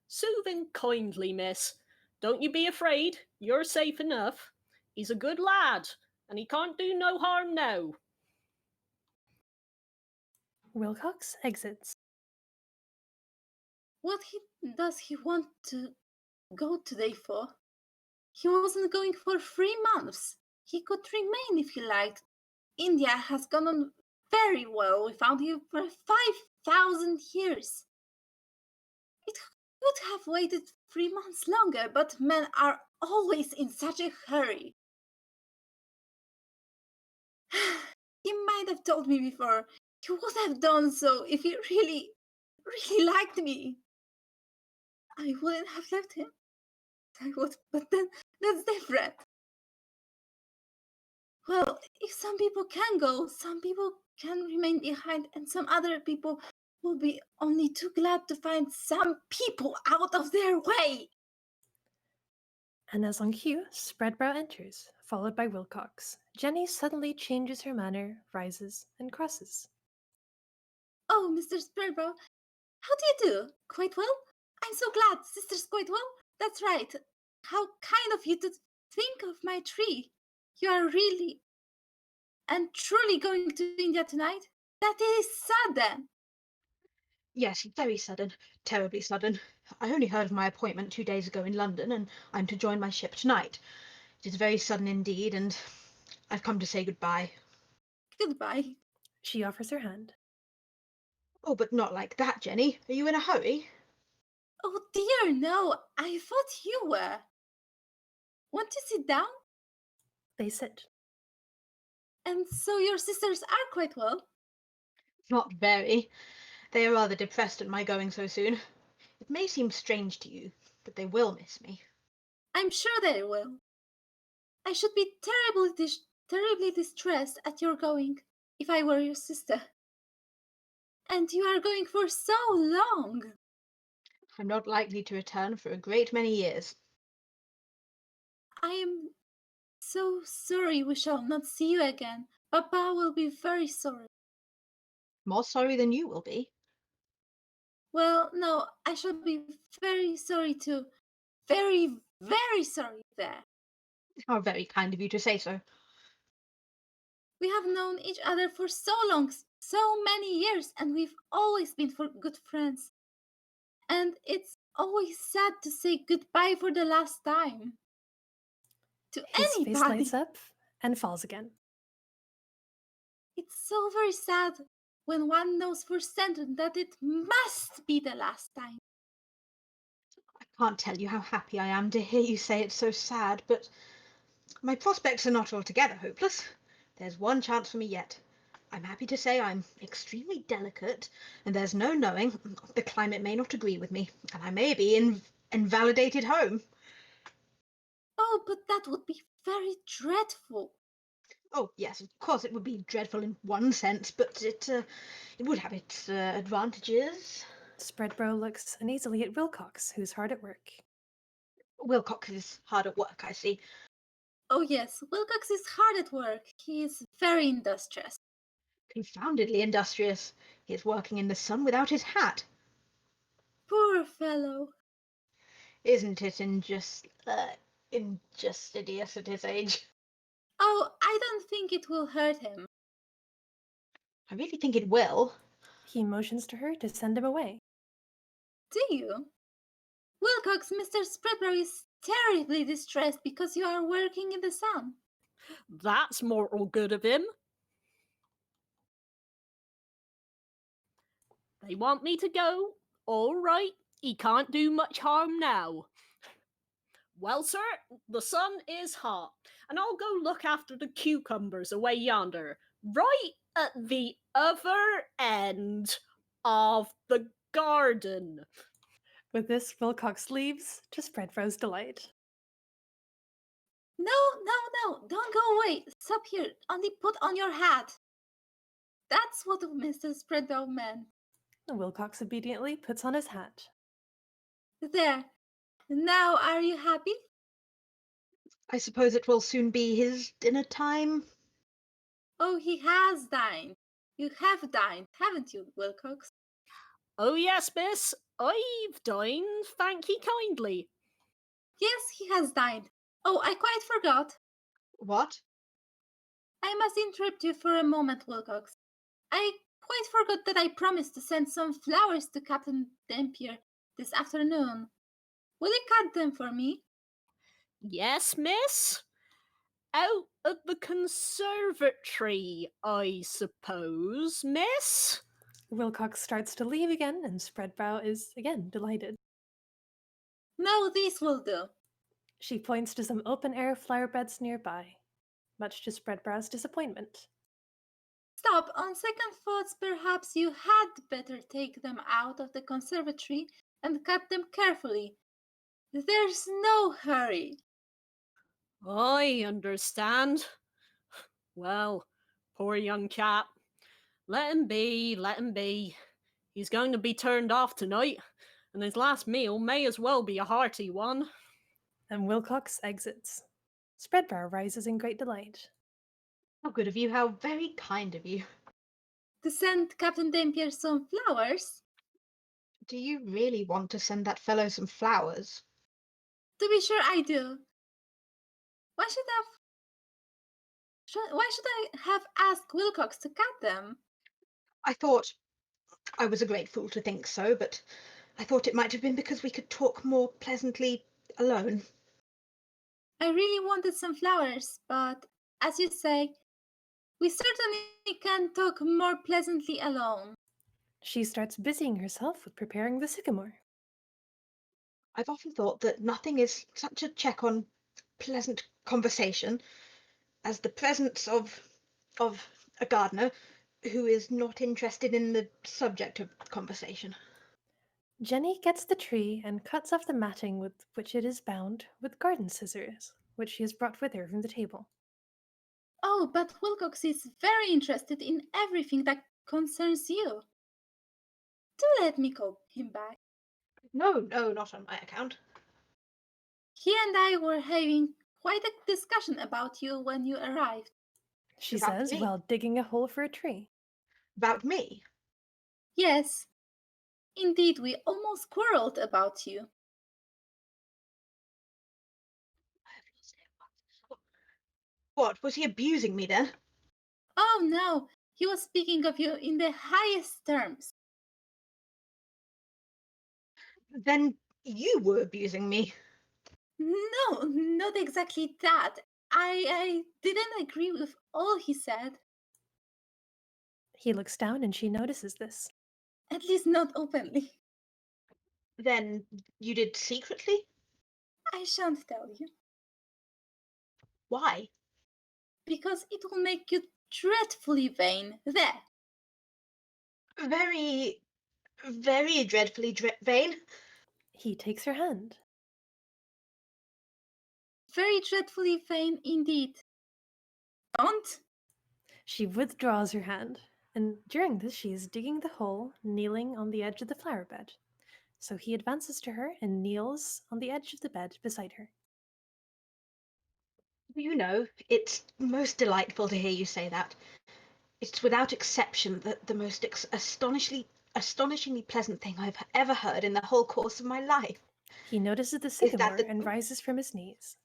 Soothing kindly, miss. Don't you be afraid, you're safe enough. He's a good lad, and he can't do no harm now. Wilcox exits. What does he want to go today for? He wasn't going for 3 months. He could remain if he liked. India has gone on very well without him for 5,000 years. It could have waited 3 months longer, but men are always in such a hurry. He might have told me before. He would have done so if he really liked me. I wouldn't have left him. I would, but then that's different. Well, if some people can go, some people can remain behind, and some other people will be only too glad to find some people out of their way. And as on cue, Spreadbrow enters, followed by Wilcox. Jenny suddenly changes her manner, rises, and crosses. Oh, Mr. Spreadbrow, how do you do? Quite well? I'm so glad sister's quite well. That's right. How kind of you to think of my tree. You are really and truly going to India tonight? That is sudden. Yes, very sudden. Terribly sudden. I only heard of my appointment 2 days ago in London, and I'm to join my ship tonight. It is very sudden indeed, and I've come to say goodbye. Goodbye. She offers her hand. Oh, but not like that, Jenny. Are you in a hurry? Oh dear, no. I thought you were. Want to sit down? They sit. And so your sisters are quite well? Not very. They are rather depressed at my going so soon. It may seem strange to you, but they will miss me. I'm sure they will. I should be terribly distressed at your going, if I were your sister. And you are going for so long. I'm not likely to return for a great many years. I am so sorry we shall not see you again. Papa will be very sorry. More sorry than you will be. Well, no, I shall be very sorry too. Very, very sorry there. How very kind of you to say so. We have known each other for so long, so many years, and we've always been good friends. And it's always sad to say goodbye for the last time. To His anybody. face lights up and falls again. It's so very sad when one knows for certain that it must be the last time. I can't tell you how happy I am to hear you say it's so sad, but my prospects are not altogether hopeless. There's one chance for me yet. I'm happy to say I'm extremely delicate, and there's no knowing, the climate may not agree with me, and I may be invalidated home. Oh, but that would be very dreadful. Oh, yes, of course it would be dreadful in one sense, but it would have its advantages. Spreadbrow looks uneasily at Wilcox, who's hard at work. Wilcox is hard at work, I see. Oh yes, Wilcox is hard at work. He is very industrious. Confoundedly industrious. He is working in the sun without his hat. Poor fellow. Isn't it injustice at his age? Oh, I don't think it will hurt him. I really think it will. He motions to her to send him away. Do you? Wilcox, Mr. Spreadbrow is terribly distressed because you are working in the sun. That's mortal good of him. They want me to go. All right, he can't do much harm now. Well, sir, the sun is hot, and I'll go look after the cucumbers away yonder, right at the other end of the garden. With this, Wilcox leaves to Spreadbrow's delight. No, don't go away. Stop here. Only put on your hat. That's what Mr. Spreadbrow meant. Wilcox obediently puts on his hat. There. Now are you happy? I suppose it will soon be his dinner time. Oh, he has dined. You have dined, haven't you, Wilcox? Oh, yes, miss. I've dined, thank ye kindly. Yes, he has dined. Oh, I quite forgot. What? I must interrupt you for a moment, Wilcox. I quite forgot that I promised to send some flowers to Captain Dampier this afternoon. Will you cut them for me? Yes, miss? Out of the conservatory, I suppose, miss? Wilcox starts to leave again, and Spreadbrow is again delighted. No, these will do. She points to some open-air flower beds nearby, much to Spreadbrow's disappointment. Stop, on second thoughts, perhaps you had better take them out of the conservatory and cut them carefully. There's no hurry. I understand. Well, poor young chap. Let him be, let him be. He's going to be turned off tonight, and his last meal may as well be a hearty one. And Wilcox exits. Spreadbrow rises in great delight. How good of you, how very kind of you. To send Captain Dampier some flowers? Do you really want to send that fellow some flowers? To be sure I do. Why should I have asked Wilcox to cut them? I thought I was a great fool to think so, but I thought it might have been because we could talk more pleasantly alone. I really wanted some flowers, but as you say, we certainly can talk more pleasantly alone. She starts busying herself with preparing the sycamore. I've often thought that nothing is such a check on pleasant conversation as the presence of a gardener who is not interested in the subject of conversation. Jenny gets the tree and cuts off the matting with which it is bound with garden scissors, which she has brought with her from the table. Oh, but Wilcox is very interested in everything that concerns you. Do let me call him back. No, not on my account. He and I were having quite a discussion about you when you arrived. She About says me? while digging a hole for a tree. About me? Yes, indeed, we almost quarreled about you. What, was he abusing me then? Oh no, he was speaking of you in the highest terms. Then you were abusing me. No, not exactly that. I didn't agree with all he said. He looks down and she notices this. At least not openly. Then you did secretly? I shan't tell you. Why? Because it will make you dreadfully vain. There. Very, very dreadfully vain. He takes her hand. Very dreadfully vain indeed. Don't. She withdraws her hand, and during this she is digging the hole, kneeling on the edge of the flower bed. So he advances to her and kneels on the edge of the bed beside her. You know, it's most delightful to hear you say that. It's without exception the most astonishingly pleasant thing I've ever heard in the whole course of my life. He notices the Is that sycamore the- and rises from his knees.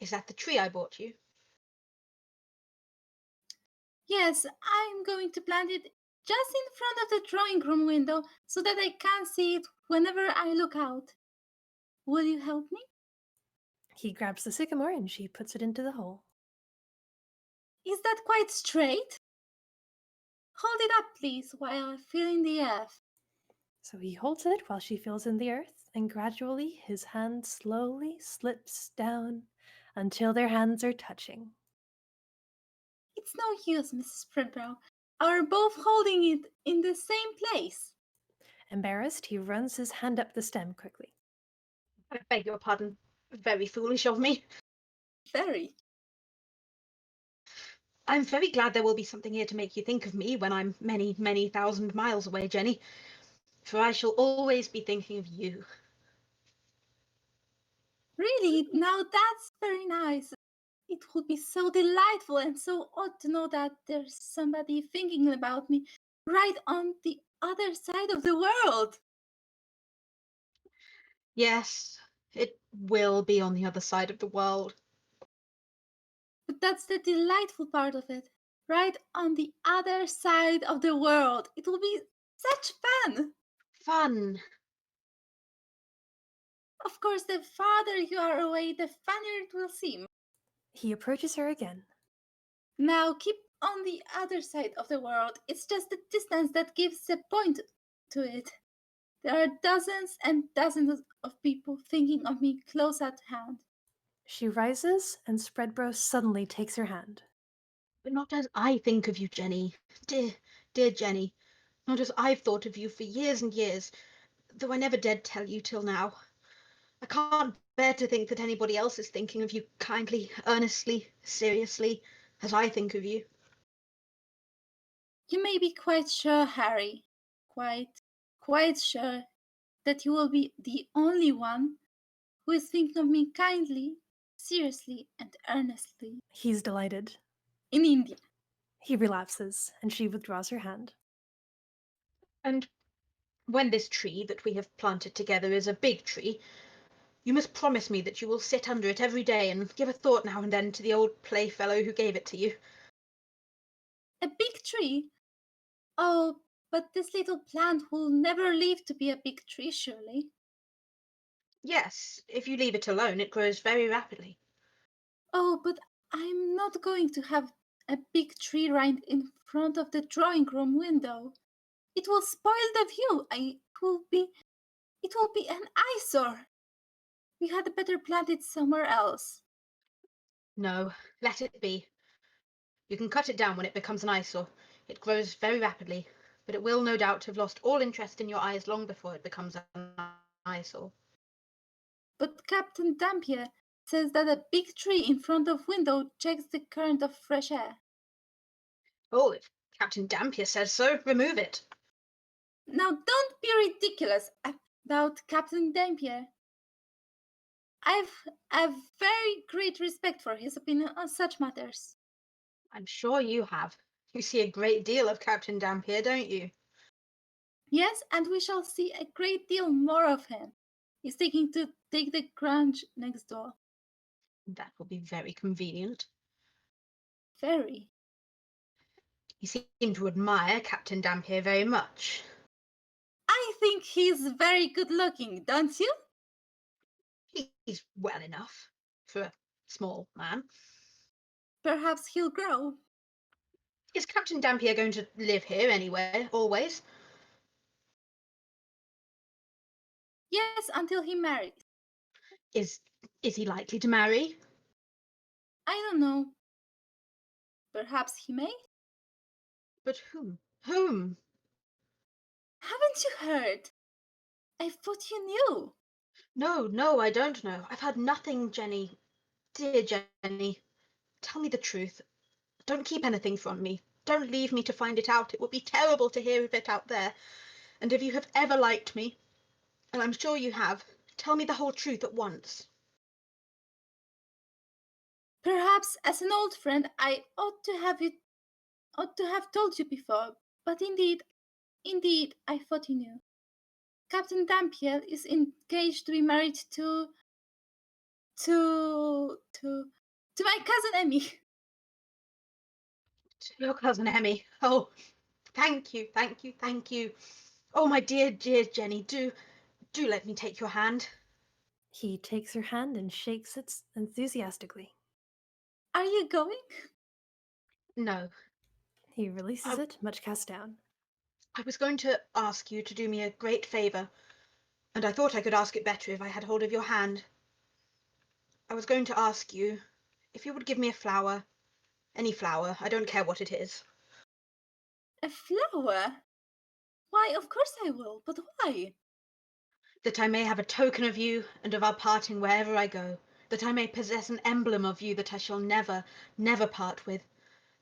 Is that the tree I bought you? Yes, I'm going to plant it just in front of the drawing room window so that I can see it whenever I look out. Will you help me? He grabs the sycamore and she puts it into the hole. Is that quite straight? Hold it up, please, while I fill in the earth. So he holds it while she fills in the earth, and gradually his hand slowly slips down until their hands are touching. It's no use, Mrs. Spreadbrow. Are both holding it in the same place. Embarrassed, he runs his hand up the stem quickly. I beg your pardon. Very foolish of me. Very. I'm very glad there will be something here to make you think of me when I'm many, many thousand miles away, Jenny. For I shall always be thinking of you. Really, now that's very nice. It would be so delightful and so odd to know that there's somebody thinking about me right on the other side of the world. Yes, it will be on the other side of the world. But that's the delightful part of it. right on the other side of the world. It will be such fun. Fun. Of course, the farther you are away, the funnier it will seem. He approaches her again. Now keep on the other side of the world. It's just the distance that gives a point to it. There are dozens and dozens of people thinking of me close at hand. She rises, and Spreadbro suddenly takes her hand. But not as I think of you, Jenny. Dear, dear Jenny. Not as I've thought of you for years and years, though I never dared tell you till now. I can't bear to think that anybody else is thinking of you kindly, earnestly, seriously, as I think of you. You may be quite sure, Harry, quite sure that you will be the only one who is thinking of me kindly, seriously, and earnestly. He's delighted. In India. He relapses, and she withdraws her hand. And when this tree that we have planted together is a big tree, you must promise me that you will sit under it every day and give a thought now and then to the old playfellow who gave it to you. A big tree? Oh, but this little plant will never live to be a big tree, surely. Yes, if you leave it alone, it grows very rapidly. Oh, but I'm not going to have a big tree right in front of the drawing room window. It will spoil the view. It will be an eyesore. We had better plant it somewhere else. No, let it be. You can cut it down when it becomes an eyesore. It grows very rapidly, but it will no doubt have lost all interest in your eyes long before it becomes an eyesore. But Captain Dampier says that a big tree in front of window checks the current of fresh air. Oh, if Captain Dampier says so, remove it. Now don't be ridiculous about Captain Dampier. I've a very great respect for his opinion on such matters. I'm sure you have. You see a great deal of Captain Dampier, don't you? Yes, and we shall see a great deal more of him. He's taking to take the grunge next door. That will be very convenient. Very. You seem to admire Captain Dampier very much. I think he's very good looking, don't you? He's well enough for a small man. Perhaps he'll grow. Is Captain Dampier going to live here anywhere, always? Yes, until he marries. Is he likely to marry? I don't know. Perhaps he may? But whom? Whom? Haven't you heard? I thought you knew. No, I don't know. I've heard nothing, Jenny. Dear Jenny, tell me the truth. Don't keep anything from me. Don't leave me to find it out. It would be terrible to hear of it out there. And if you have ever liked me, and I'm sure you have, tell me the whole truth at once. Perhaps as an old friend I ought to have told you before, but indeed, I thought you knew. Captain Dampier is engaged to be married to my cousin Emmy. To your cousin Emmy. Oh, thank you, thank you, thank you. Oh, my dear, dear Jenny, do let me take your hand. He takes her hand and shakes it enthusiastically. Are you going? No. He releases it, much cast down. I was going to ask you to do me a great favour, and I thought I could ask it better if I had hold of your hand. I was going to ask you if you would give me a flower. Any flower, I don't care what it is. A flower? Why, of course I will, but why? That I may have a token of you and of our parting wherever I go. That I may possess an emblem of you that I shall never, never part with.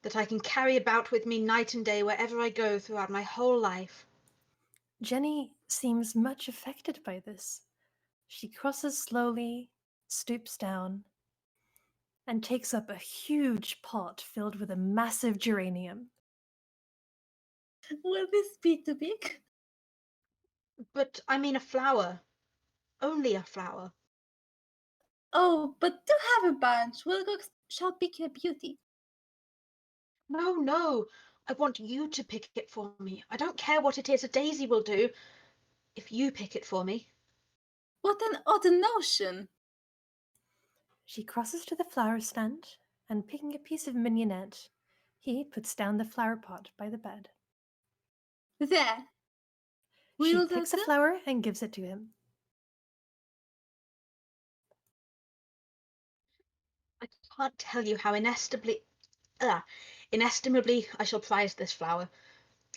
That I can carry about with me night and day wherever I go throughout my whole life. Jenny seems much affected by this. She crosses slowly, stoops down, and takes up a huge pot filled with a massive geranium. Will this be too big? But I mean a flower. Only a flower. Oh, but do have a bunch. Wilcox shall pick a beauty. No, no. I want you to pick it for me. I don't care what it is. A daisy will do. If you pick it for me. What an odd notion! She crosses to the flower stand, and picking a piece of mignonette, he puts down the flower pot by the bed. There. She Will that picks a do? flower and gives it to him. I can't tell you how inestimably I shall prize this flower.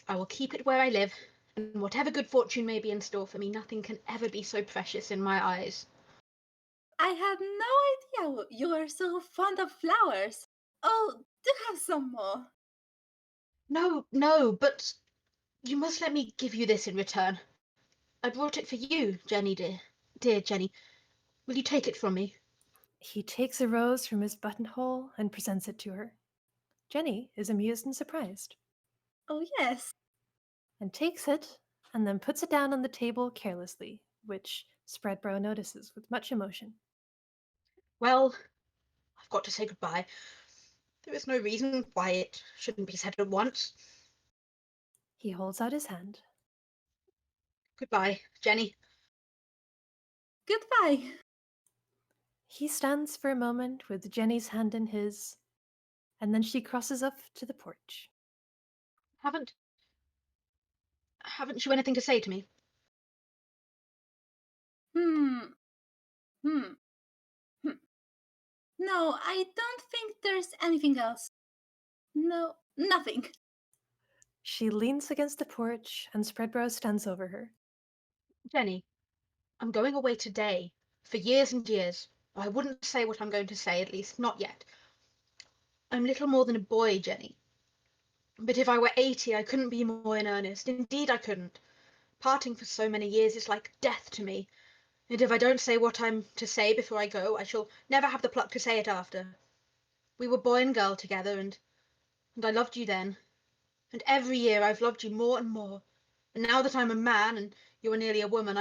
I will keep it where I live, and whatever good fortune may be in store for me, nothing can ever be so precious in my eyes. I had no idea you were so fond of flowers. Oh, do have some more. No, no, but you must let me give you this in return. I brought it for you, Jenny dear. Dear Jenny, will you take it from me? He takes a rose from his buttonhole and presents it to her. Jenny is amused and surprised, Oh, yes. and takes it, and then puts it down on the table carelessly, which Spreadbrow notices with much emotion. Well, I've got to say goodbye. There is no reason why it shouldn't be said at once. He holds out his hand. Goodbye, Jenny. Goodbye. He stands for a moment with Jenny's hand in his, and then she crosses up to the porch. Haven't you anything to say to me? Hmm. Hmm. Hmm. No, I don't think there's anything else. No, nothing. She leans against the porch, and Spreadbrow stands over her. Jenny, I'm going away today, for years and years. I wouldn't say what I'm going to say, at least not yet. I'm little more than a boy, Jenny. But if I were 80, I couldn't be more in earnest. Indeed, I couldn't. Parting for so many years is like death to me. And if I don't say what I'm to say before I go, I shall never have the pluck to say it after. We were boy and girl together, and I loved you then. And every year I've loved you more and more. And now that I'm a man and you are nearly a woman,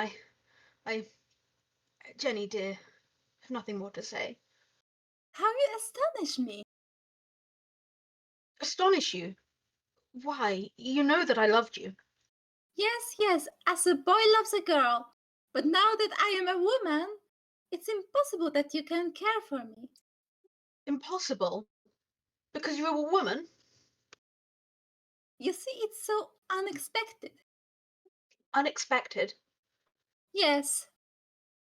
Jenny dear, I've nothing more to say. How you astonish me. Astonish you? Why, you know that I loved you. Yes, yes, as a boy loves a girl. But now that I am a woman, it's impossible that you can care for me. Impossible? Because you're a woman? You see, it's so unexpected. Unexpected? Yes.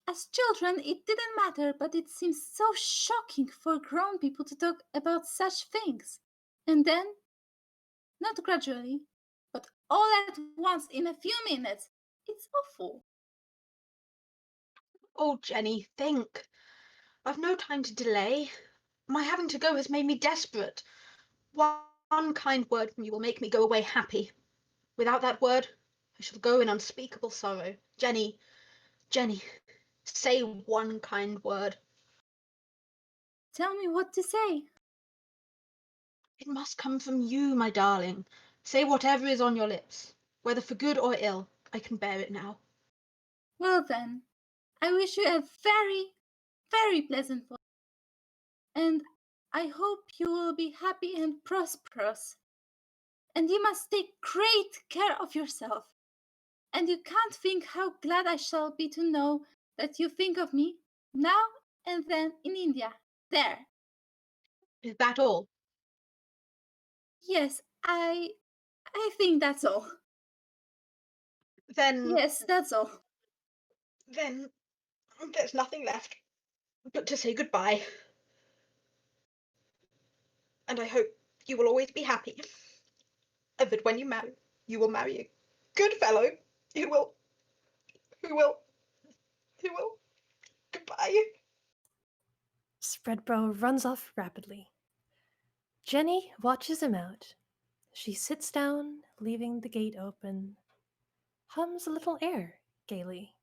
As children, it didn't matter, but it seems so shocking for grown people to talk about such things. And then, not gradually, but all at once in a few minutes, it's awful. Oh, Jenny, think. I've no time to delay. My having to go has made me desperate. One kind word from you will make me go away happy. Without that word, I shall go in unspeakable sorrow. Jenny, Jenny, say one kind word. Tell me what to say. It must come from you, my darling. Say whatever is on your lips. Whether for good or ill, I can bear it now. Well then, I wish you a very, very pleasant one. And I hope you will be happy and prosperous. And you must take great care of yourself. And you can't think how glad I shall be to know that you think of me now and then in India. There. Is that all? Yes, I think that's all. Then Yes, that's all. Then there's nothing left but to say goodbye. And I hope you will always be happy. And that when you will marry a good fellow who will, who will, who will. Goodbye. Spreadbrow runs off rapidly. Jenny watches him out. She sits down, leaving the gate open, hums a little air gaily,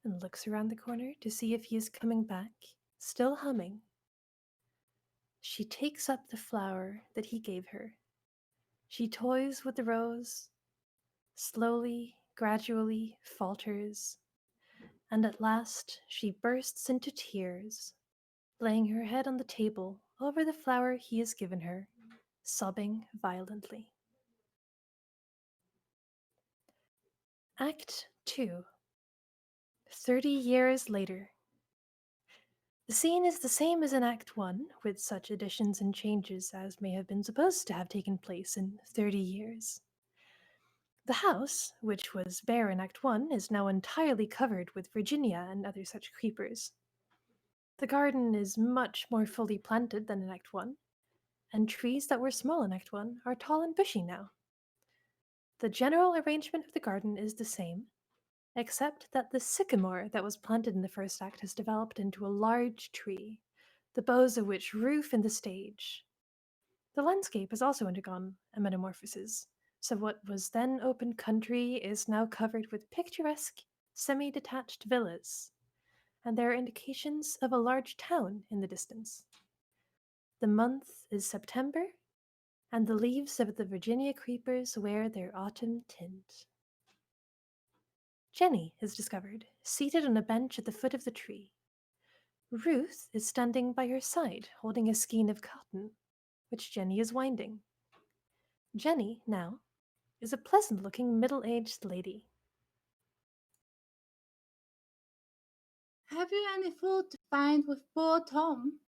and looks around the corner to see if he is coming back, still humming. She takes up the flower that he gave her. She toys with the rose, slowly, gradually falters, and at last she bursts into tears, laying her head on the table over the flower he has given her, sobbing violently. Act 2. 30 years later. The scene is the same as in Act 1, with such additions and changes as may have been supposed to have taken place in 30 years. The house, which was bare in Act 1, is now entirely covered with Virginia and other such creepers. The garden is much more fully planted than in Act 1, and trees that were small in Act 1 are tall and bushy now. The general arrangement of the garden is the same, except that the sycamore that was planted in the first act has developed into a large tree, the boughs of which roof in the stage. The landscape has also undergone a metamorphosis, so what was then open country is now covered with picturesque, semi-detached villas, and there are indications of a large town in the distance. The month is September, and the leaves of the Virginia creepers wear their autumn tint. Jenny is discovered, seated on a bench at the foot of the tree. Ruth is standing by her side, holding a skein of cotton, which Jenny is winding. Jenny, now, is a pleasant-looking middle-aged lady. Have you any fault to find with poor Tom?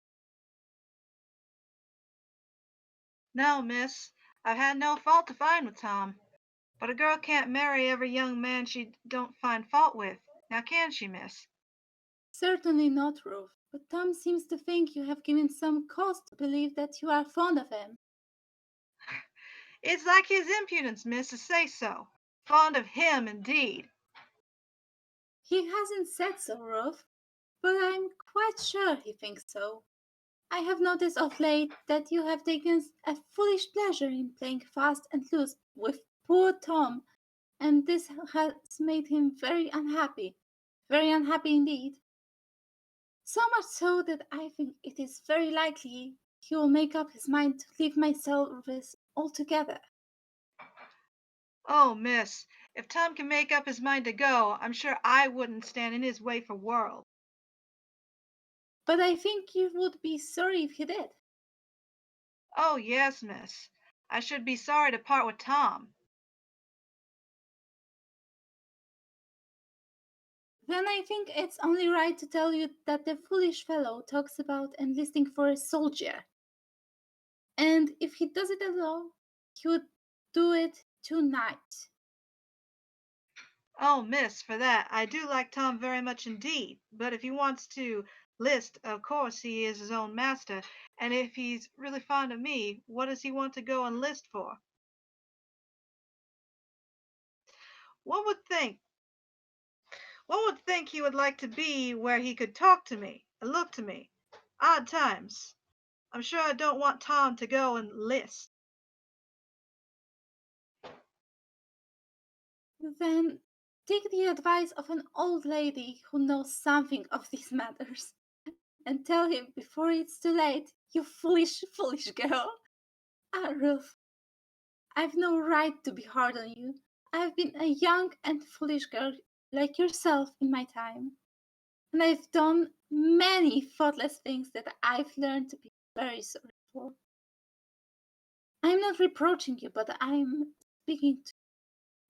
No, miss, I've had no fault to find with Tom. But a girl can't marry every young man she don't find fault with. Now can she, miss? Certainly not, Ruth, but Tom seems to think you have given some cause to believe that you are fond of him. It's like his impudence, miss, to say so. Fond of him, indeed. He hasn't said so, Ruth, but I'm quite sure he thinks so. I have noticed of late that you have taken a foolish pleasure in playing fast and loose with poor Tom, and this has made him very unhappy indeed. So much so that I think it is very likely he will make up his mind to leave my service altogether. Oh, miss, if Tom can make up his mind to go, I'm sure I wouldn't stand in his way for worlds. But I think you would be sorry if he did. Oh, yes, miss. I should be sorry to part with Tom. Then I think it's only right to tell you that the foolish fellow talks about enlisting for a soldier. And if he does it at all, he would do it tonight. Oh, miss, for that, I do like Tom very much indeed. But if he wants to list, of course he is his own master. And if he's really fond of me, what does he want to go and list for? One would think he would like to be where he could talk to me and look to me. Odd times. I'm sure I don't want Tom to go and list. Then take the advice of an old lady who knows something of these matters and tell him before it's too late, you foolish, foolish girl. Ah, Ruth, I've no right to be hard on you. I've been a young and foolish girl like yourself in my time, and I've done many thoughtless things that I've learned to be very sorry for. I'm not reproaching you, but I'm speaking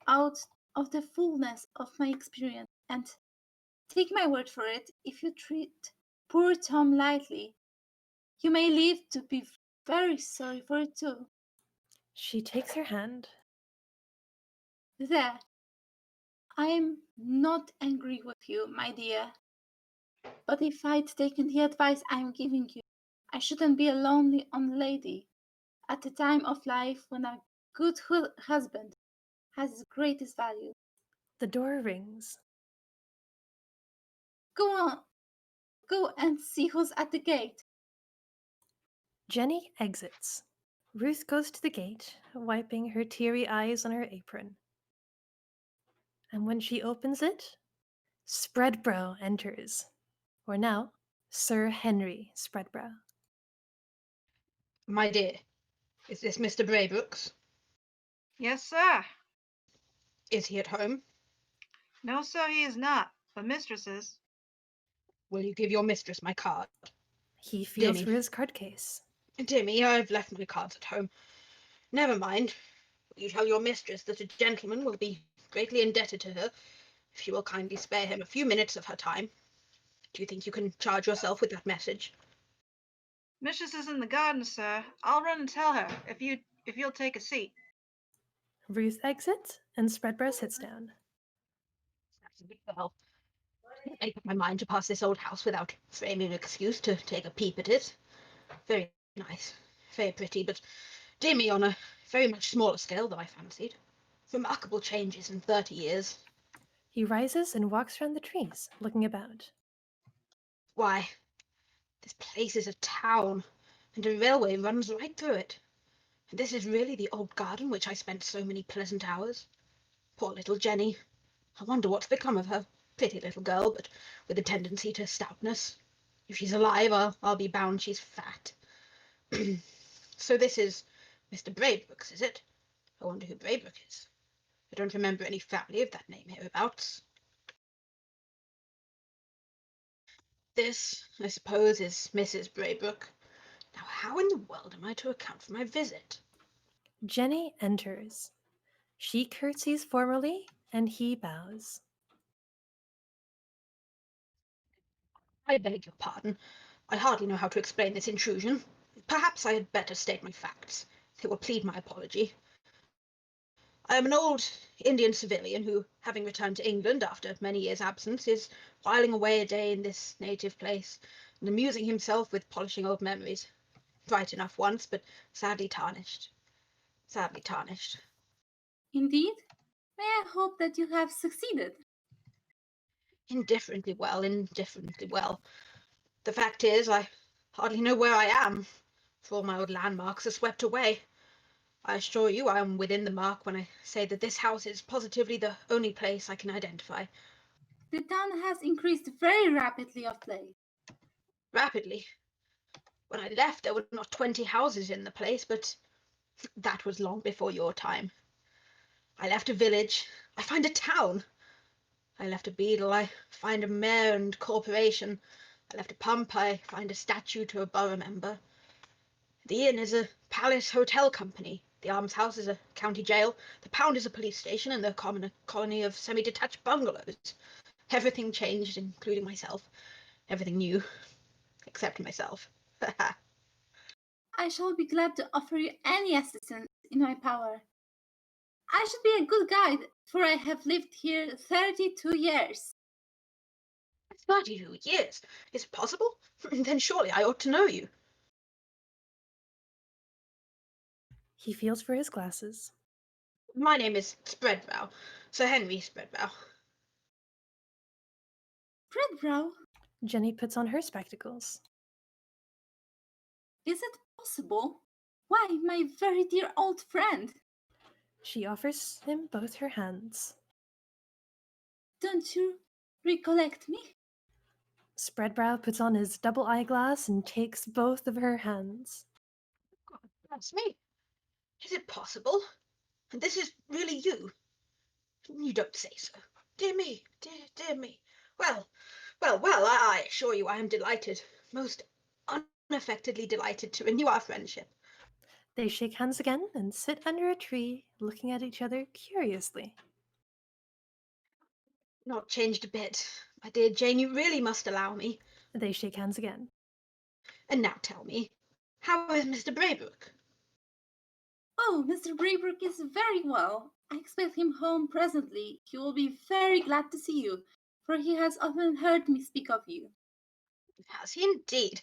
out of the fullness of my experience, and take my word for it, if you treat poor Tom lightly, you may live to be very sorry for it too. She takes her hand. There, I am not angry with you, my dear. But if I'd taken the advice I'm giving you, I shouldn't be a lonely lady at a time of life when a good husband has its greatest value. The door rings. Go on, go and see who's at the gate. Jenny exits. Ruth goes to the gate, wiping her teary eyes on her apron. And when she opens it, Spreadbrow enters, or now Sir Henry Spreadbrow. My dear, is this Mr. Braybrookes? Yes, sir. Is he at home? No, sir, he is not. But mistress is. Will you give your mistress my card? He feels Dear for me. his card case. Dear me, I've left my cards at home. Never mind. You tell your mistress that a gentleman will be greatly indebted to her if she will kindly spare him a few minutes of her time. Do you think you can charge yourself with that message? Mistress is in the garden, sir. I'll run and tell her if you'll take a seat. Ruth exits, and Spreadbrow sits down. Well, I didn't make up my mind to pass this old house without framing an excuse to take a peep at it. Very nice, very pretty, but dear me, on a very much smaller scale than I fancied. Remarkable changes in 30 years. He rises and walks around the trees, looking about. Why, this place is a town, and a railway runs right through it. And this is really the old garden which I spent so many pleasant hours. Poor little Jenny. I wonder what's become of her. Pretty little girl, but with a tendency to stoutness. If she's alive, I'll be bound she's fat. So this is Mr. Braybrook's, is it? I wonder who Braybrook is. I don't remember any family of that name hereabouts. This, I suppose, is Mrs. Braybrook. Now, how in the world am I to account for my visit? Jenny enters. She curtsies formally, and he bows. I beg your pardon. I hardly know how to explain this intrusion. Perhaps I had better state my facts. They will plead my apology. I am an old Indian civilian who, having returned to England after many years' absence, is whiling away a day in this native place and amusing himself with polishing old memories. Bright enough once, but sadly tarnished. Sadly tarnished. Indeed? May I hope that you have succeeded? Indifferently well, indifferently well. The fact is, I hardly know where I am, for all my old landmarks are swept away. I assure you I am within the mark when I say that this house is positively the only place I can identify. The town has increased very rapidly of late. Rapidly. When I left, there were not 20 houses in the place, but that was long before your time. I left a village, I find a town. I left a beadle, I find a mayor and corporation. I left a pump, I find a statue to a borough member. The inn is a palace hotel company. The almshouse is a county jail. The pound is a police station, and the common a colony of semi-detached bungalows. Everything changed, including myself. Everything new, except myself. I shall be glad to offer you any assistance in my power. I should be a good guide, for I have lived here 32 years. 32 years? Is it possible? Then surely I ought to know you. He feels for his glasses. My name is Spreadbrow, Sir Henry Spreadbrow. Spreadbrow? Jenny puts on her spectacles. Is it possible? Why, my very dear old friend. She offers him both her hands. Don't you recollect me? Spreadbrow puts on his double eyeglass and takes both of her hands. God bless me. Is it possible? And this is really you? You don't say so. Dear me, dear me. Well, I assure you I am delighted, most unaffectedly delighted to renew our friendship. They shake hands again and sit under a tree, looking at each other curiously. Not changed a bit. My dear Jane, you really must allow me. They shake hands again. And now tell me, how is Mr. Braybrook? Oh, Mr. Braybrook is very well. I expect him home presently. He will be very glad to see you, for he has often heard me speak of you. Has he indeed?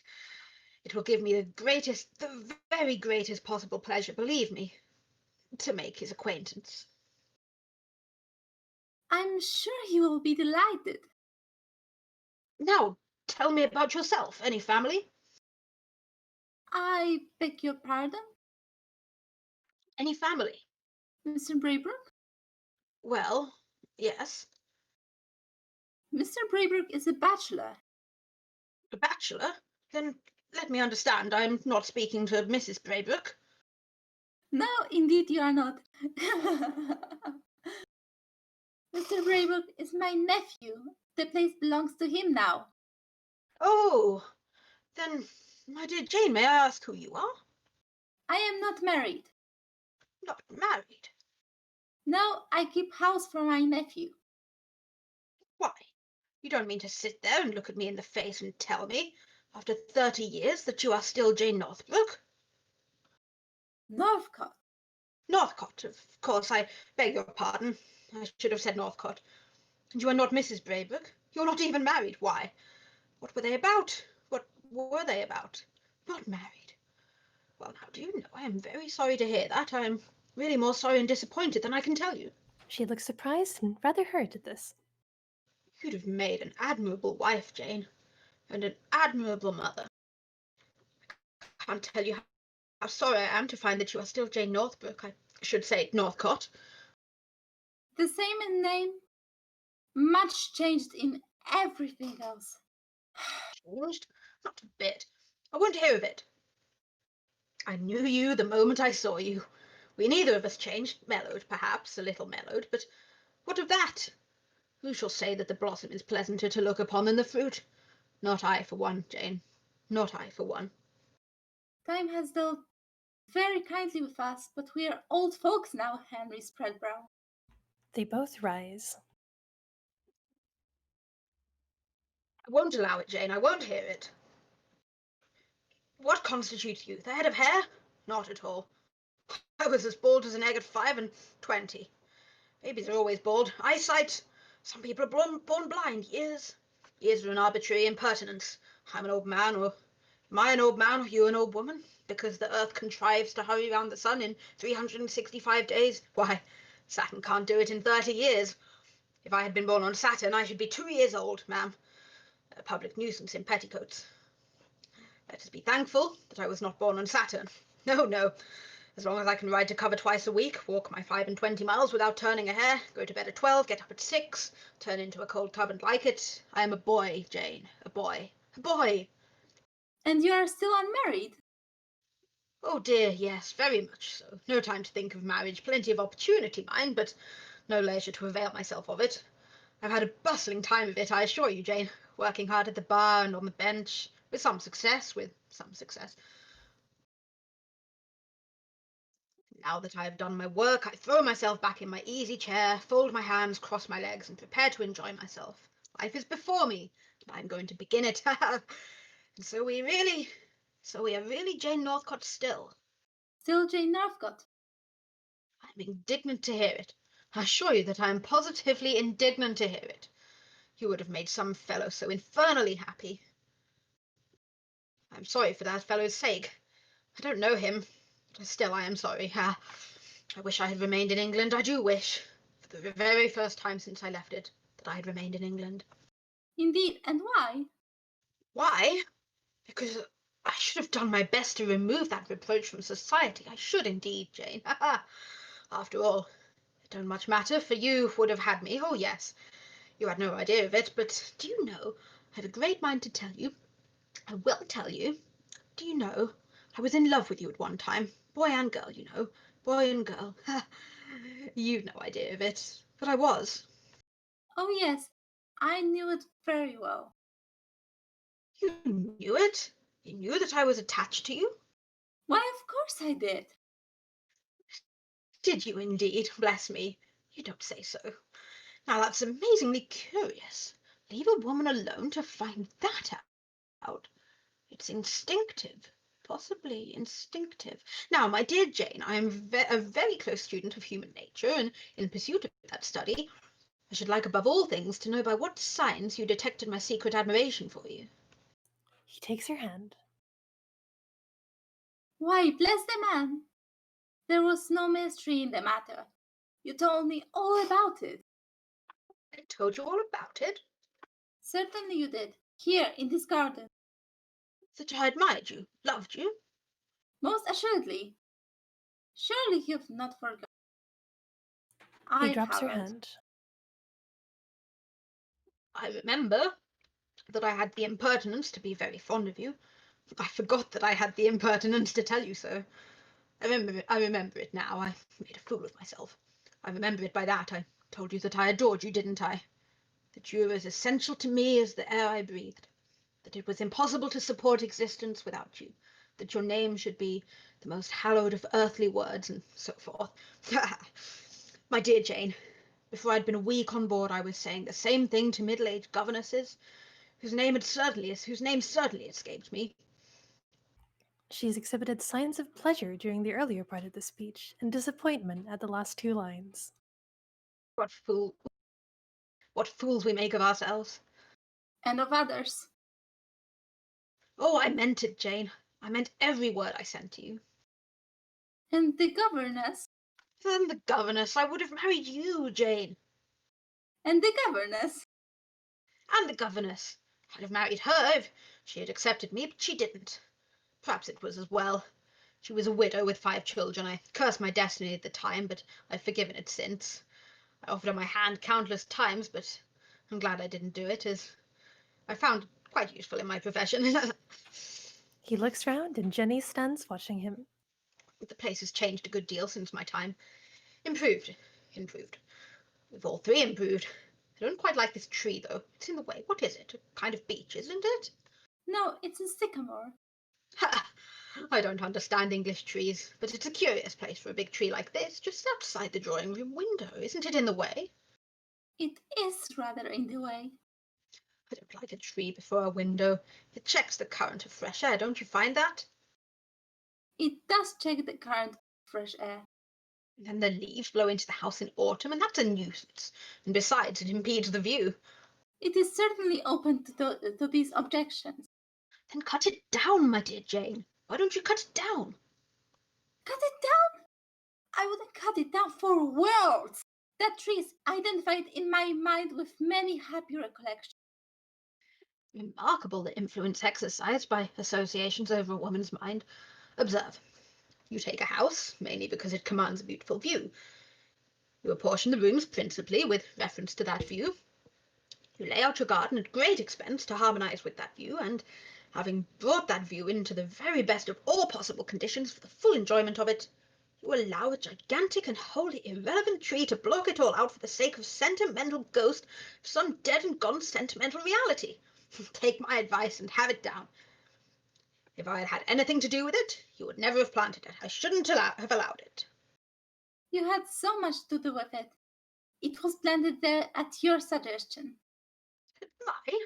It will give me the very greatest possible pleasure, believe me, to make his acquaintance. I'm sure he will be delighted. Now, tell me about yourself. Any family? I beg your pardon, Any family? Mr. Braybrook? Well, yes. Mr. Braybrook is a bachelor. A bachelor? Then let me understand, I'm not speaking to Mrs. Braybrook. No, indeed you are not. Mr. Braybrook is my nephew. The place belongs to him now. Oh, then, my dear Jane, may I ask who you are? I am not married. Not married? No, I keep house for my nephew. Why? You don't mean to sit there and look at me in the face and tell me, after 30 years, that you are still Jane Northbrook? Northcott. Northcott, of course, I beg your pardon. I should have said Northcott. And you are not Mrs. Braybrooke? You're not even married? Why? What were they about? What were they about? Not married? Well, now, do you know, I am very sorry to hear that. I am really more sorry and disappointed than I can tell you. She looked surprised and rather hurt at this. You'd have made an admirable wife, Jane, and an admirable mother. I can't tell you how sorry I am to find that you are still Jane Northbrook. I should say Northcott. The same in name, much changed in everything else. Changed? Not a bit. I won't hear of it. I knew you the moment I saw you. We neither of us changed, mellowed, perhaps, a little mellowed, but what of that? Who shall say that the blossom is pleasanter to look upon than the fruit? Not I, for one, Jane. Not I, for one. Time has dealt very kindly with us, but we are old folks now, Henry Spreadbrow. They both rise. I won't allow it, Jane. I won't hear it. What constitutes youth? A head of hair? Not at all. I was as bald as an egg at 5 and 20. Babies are always bald. Eyesight? Some people are born blind. Years are an arbitrary impertinence. I'm an old man, or am I an old man, or you an old woman? Because the earth contrives to hurry round the sun in 365 days? Why, Saturn can't do it in 30 years. If I had been born on Saturn, I should be 2 years old, ma'am. A public nuisance in petticoats. Let us be thankful that I was not born on Saturn. No, no. As long as I can ride to cover twice a week, walk my 5 and 20 miles without turning a hair, go to bed at 12, get up at 6, turn into a cold tub and like it, I am a boy, Jane. A boy. A boy. And you are still unmarried? Oh dear, yes, very much so. No time to think of marriage. Plenty of opportunity, mind, but no leisure to avail myself of it. I've had a bustling time of it, I assure you, Jane. Working hard at the bar and on the bench, with some success. Now that I have done my work, I throw myself back in my easy chair, fold my hands, cross my legs, and prepare to enjoy myself. Life is before me, and I'm going to begin it. And so we are really Jane Northcott still. Still Jane Northcott? I'm indignant to hear it. I assure you that I am positively indignant to hear it. You would have made some fellow so infernally happy. I'm sorry for that fellow's sake. I don't know him, but still I am sorry. I wish I had remained in England. I do wish, for the very first time since I left it, that I had remained in England. Indeed, and why? Why? Because I should have done my best to remove that reproach from society. I should indeed, Jane. After all, it don't much matter, for you would have had me. Oh, yes. You had no idea of it, but do you know, I have a great mind to tell you. I will tell you. Do you know, I was in love with you at one time. Boy and girl, you know. Boy and girl. You've no idea of it, but I was. Oh, yes. I knew it very well. You knew it? You knew that I was attached to you? Why, of course I did. Did you indeed? Bless me. You don't say so. Now that's amazingly curious. Leave a woman alone to find that out. It's instinctive. Possibly instinctive. Now, my dear Jane, I am a very close student of human nature, and in pursuit of that study, I should like above all things to know by what signs you detected my secret admiration for you. He takes her hand. Why, bless the man. There was no mystery in the matter. You told me all about it. I told you all about it? Certainly you did. Here, in this garden. That I admired you, loved you? Most assuredly. Surely you've not forgotten. He drops her hand. I remember that I had the impertinence to be very fond of you. I forgot that I had the impertinence to tell you so. I remember it now. I made a fool of myself. I remember it by that. I told you that I adored you, didn't I? That you were as essential to me as the air I breathed. That it was impossible to support existence without you. that your name should be the most hallowed of earthly words, and so forth. My dear Jane, before I'd been a week on board, I was saying the same thing to middle-aged governesses, whose name certainly escaped me. She's exhibited signs of pleasure during the earlier part of the speech and disappointment at the last 2 lines. What fools we make of ourselves. And of others. Oh, I meant it, Jane. I meant every word I sent to you. And the governess. And the governess. I would have married you, Jane. And the governess. And the governess. I'd have married her if she had accepted me, but she didn't. Perhaps it was as well. She was a widow with 5 children. I cursed my destiny at the time, but I've forgiven it since. I offered her my hand countless times, but I'm glad I didn't do it, as I found it quite useful in my profession. He looks round and Jenny stands watching him. The place has changed a good deal since my time. Improved. We've all 3 improved. I don't quite like this tree, though. It's in the way. What is it? A kind of beech, isn't it? No, it's a sycamore. Ha! I don't understand English trees, but it's a curious place for a big tree like this, just outside the drawing-room window. Isn't it in the way? It is rather in the way. I don't like a tree before a window. It checks the current of fresh air, don't you find that? It does check the current of fresh air. And then the leaves blow into the house in autumn, and that's a nuisance. And besides, it impedes the view. It is certainly open to these objections. Then cut it down, my dear Jane. Why don't you cut it down? Cut it down? I wouldn't cut it down for worlds. That tree is identified in my mind with many happy recollections. Remarkable the influence exercised by associations over a woman's mind. Observe. You take a house, mainly because it commands a beautiful view. You apportion the rooms principally with reference to that view. You lay out your garden at great expense to harmonize with that view, and having brought that view into the very best of all possible conditions for the full enjoyment of it, you allow a gigantic and wholly irrelevant tree to block it all out for the sake of sentimental ghost of some dead and gone sentimental reality. Take my advice and have it down. If I had had anything to do with it, you would never have planted it. I shouldn't have allowed it. You had so much to do with it. It was planted there at your suggestion. Mine?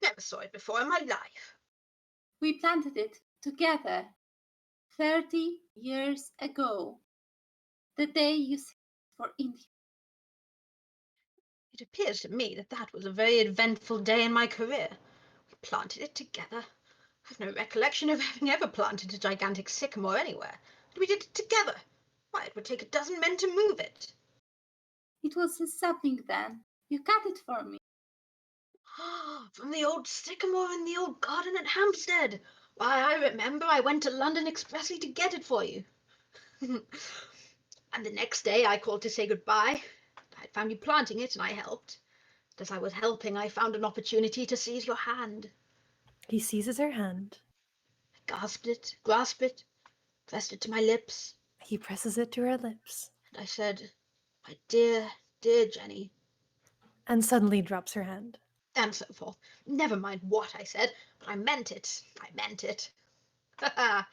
Never saw it before in my life. We planted it together 30 years ago, the day you sailed for India. It appears to me that that was a very eventful day in my career. We planted it together. I've no recollection of having ever planted a gigantic sycamore anywhere. But we did it together. Why, it would take a dozen men to move it. It was a sapling then. You cut it for me. From the old sycamore in the old garden at Hampstead. Why, I remember I went to London expressly to get it for you. And the next day I called to say goodbye. I found you planting it, and I helped. And as I was helping, I found an opportunity to seize your hand. He seizes her hand. I grasped it, pressed it to my lips. He presses it to her lips. And I said, my dear, dear Jenny. And suddenly drops her hand. And so forth. Never mind what I said, but I meant it. I meant it. Ha ha!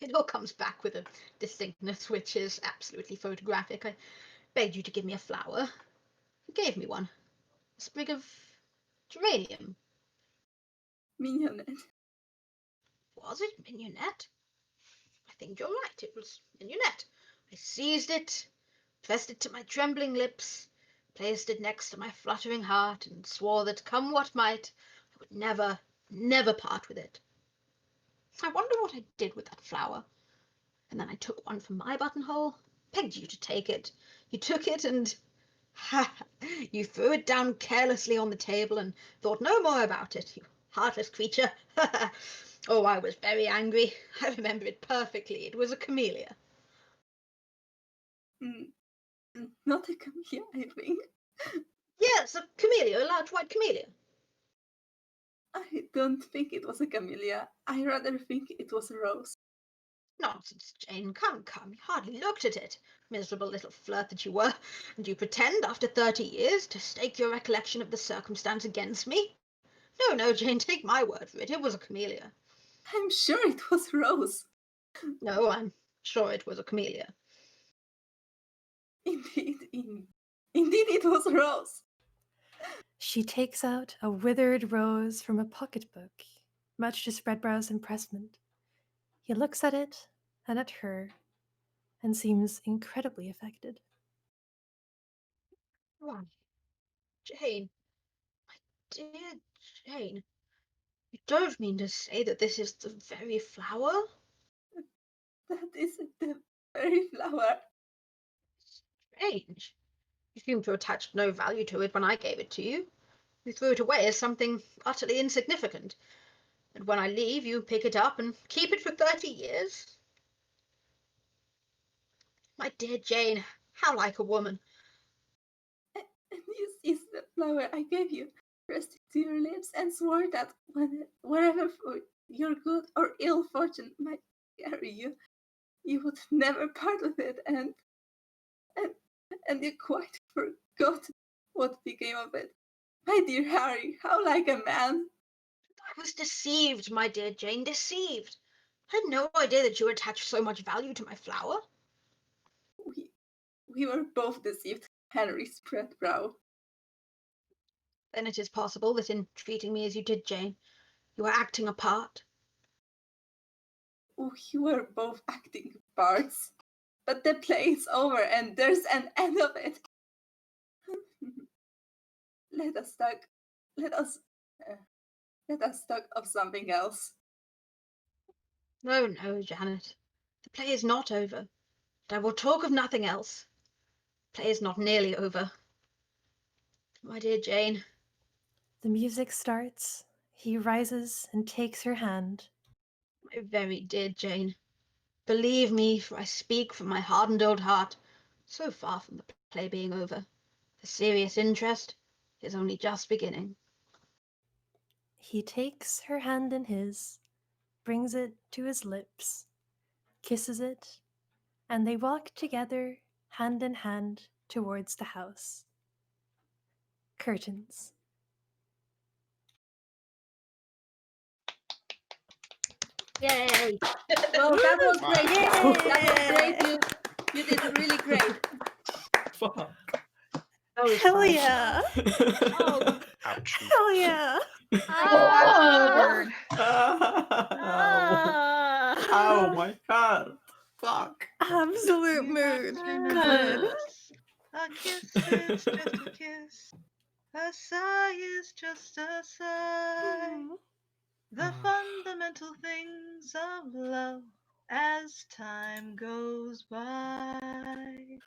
It all comes back with a distinctness which is absolutely photographic. I begged you to give me a flower. You gave me one. A sprig of geranium. Mignonette. Was it mignonette? I think you're right. It was mignonette. I seized it, pressed it to my trembling lips, placed it next to my fluttering heart, and swore that, come what might, I would never, never part with it. I wonder what I did with that flower. And then I took one from my buttonhole, begged you to take it. You took it, and you threw it down carelessly on the table and thought no more about it, you heartless creature. Oh, I was very angry. I remember it perfectly. It was a camellia. Not a camellia, I think. Yes, a camellia, a large white camellia. I don't think it was a camellia. I rather think it was a rose. Nonsense, Jane. Come, come. You hardly looked at it. Miserable little flirt that you were. And you pretend, after 30 years, to stake your recollection of the circumstance against me? No, no, Jane, take my word for it. It was a camellia. I'm sure it was Rose. No, I'm sure it was a camellia. Indeed, indeed it was Rose. She takes out a withered rose from a pocketbook, much to Spreadbrow's impressment. He looks at it and at her and seems incredibly affected. Why, Jane, my dear Jane, you don't mean to say that this is the very flower? That is the very flower. Strange. You seem to attach no value to it when I gave it to you. You threw it away as something utterly insignificant. And when I leave, you pick it up and keep it for 30 years? My dear Jane, how like a woman. And this is the flower I gave you, pressed it to your lips, and swore that wherever for your good or ill fortune might carry you, you would never part with it, and you quite forgot what became of it. My dear Harry, how like a man! I was deceived, my dear Jane, deceived. I had no idea that you attached so much value to my flower. We were both deceived, Henry Spreadbrow. Then it is possible that in treating me as you did, Jane, you were acting a part. We were both acting parts. But the play is over and there's an end of it. Let us talk of something else. No, no, Janet. The play is not over. But I will talk of nothing else. The play is not nearly over. My dear Jane. The music starts. He rises and takes her hand. My very dear Jane. Believe me, for I speak from my hardened old heart, so far from the play being over, the serious interest is only just beginning. He takes her hand in his, brings it to his lips, kisses it, and they walk together, hand in hand, towards the house. Curtains. Yay! Well, that was great. Yay! That was great. You did really great. Fuck. That was Hell fun. yeah! Oh, Ouch. Hell yeah! Awkward. Ow. Ow, my heart. Fuck. Absolute You mood. must remember Good. this. A kiss is just a kiss. A sigh is just a sigh. The fundamental things of love as time goes by.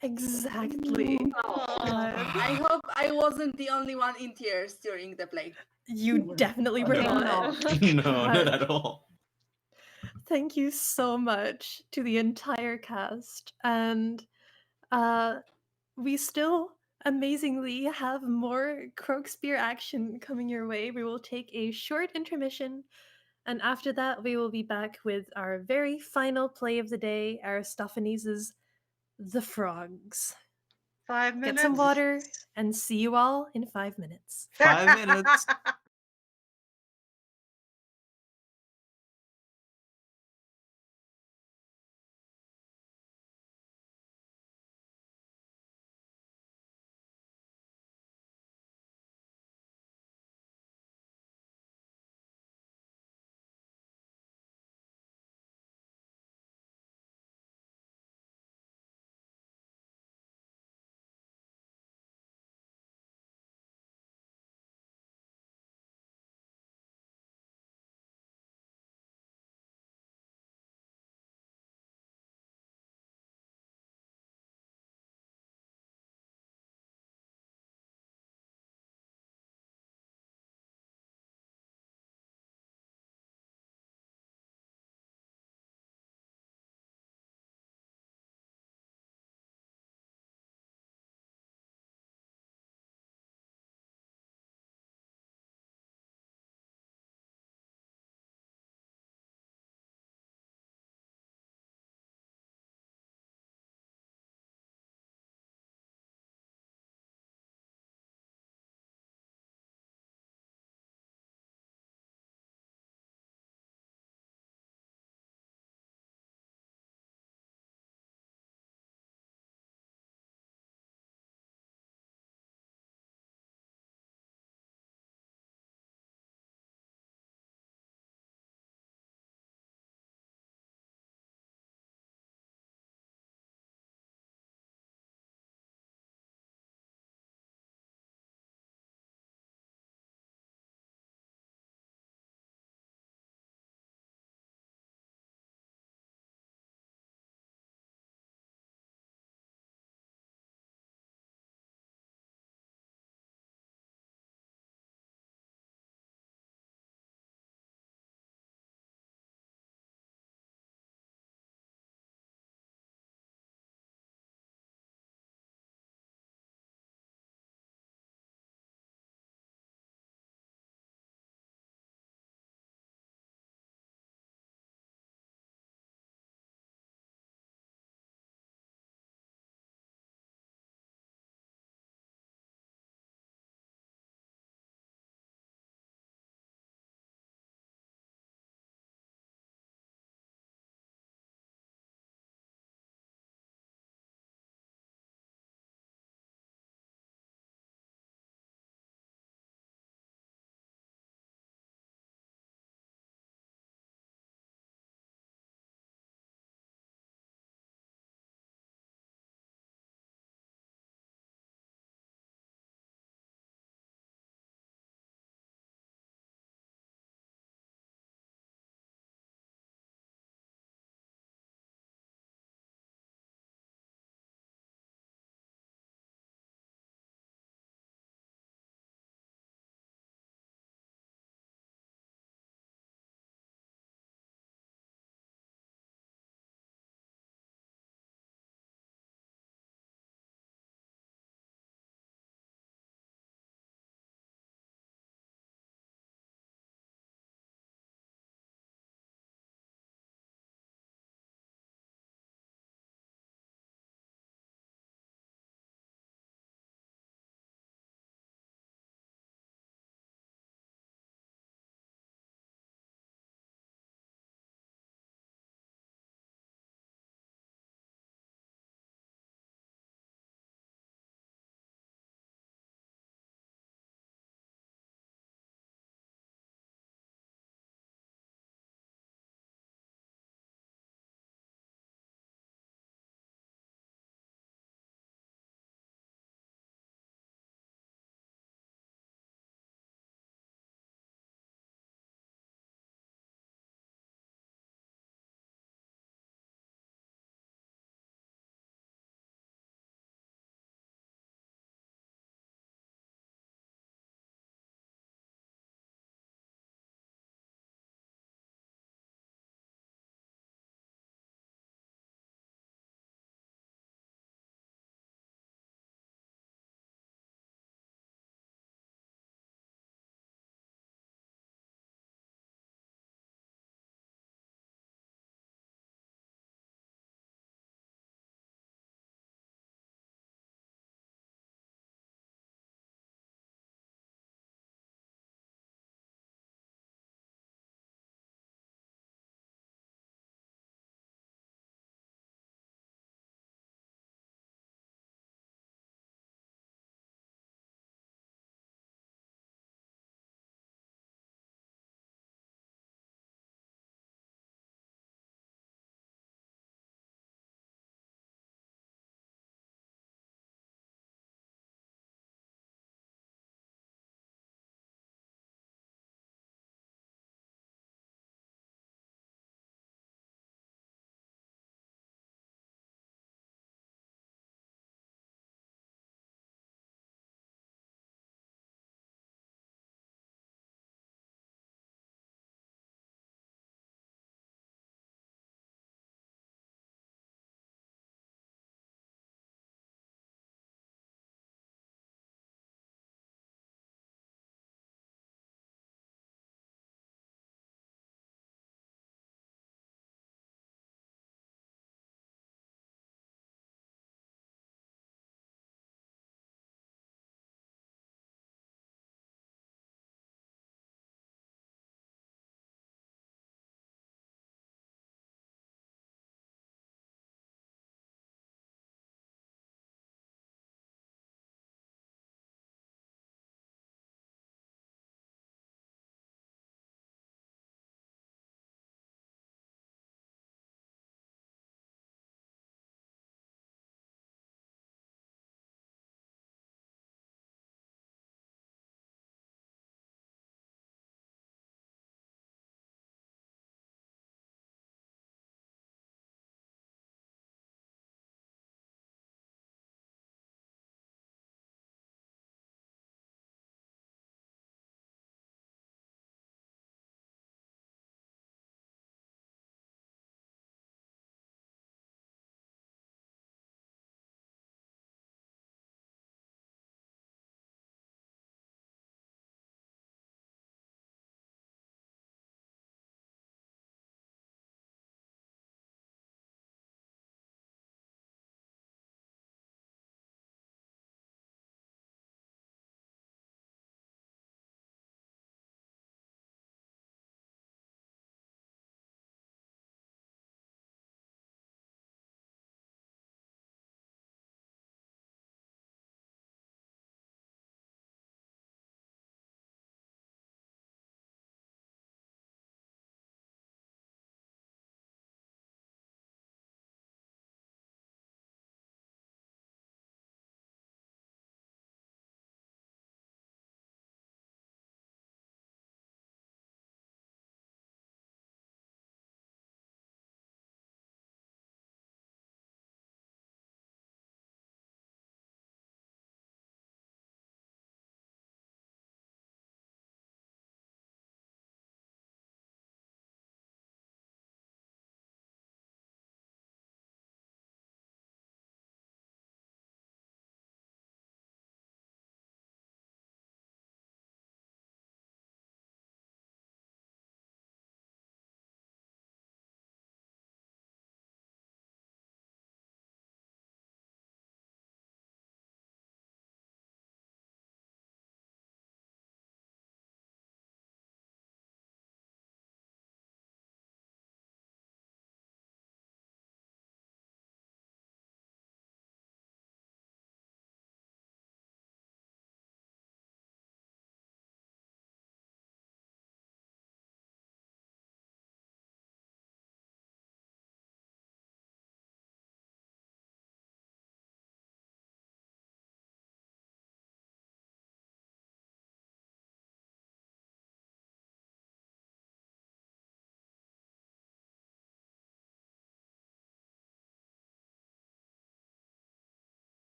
Exactly. God. I hope I wasn't the only one in tears during the play. You definitely were No. not. No, not at all. Thank you so much to the entire cast. And we still amazingly have more Croakspear action coming your way. We will take a short intermission, and after that, we will be back with our very final play of the day, Aristophanes' The Frogs. 5 minutes. Get some water, and see you all in 5 minutes. 5 minutes.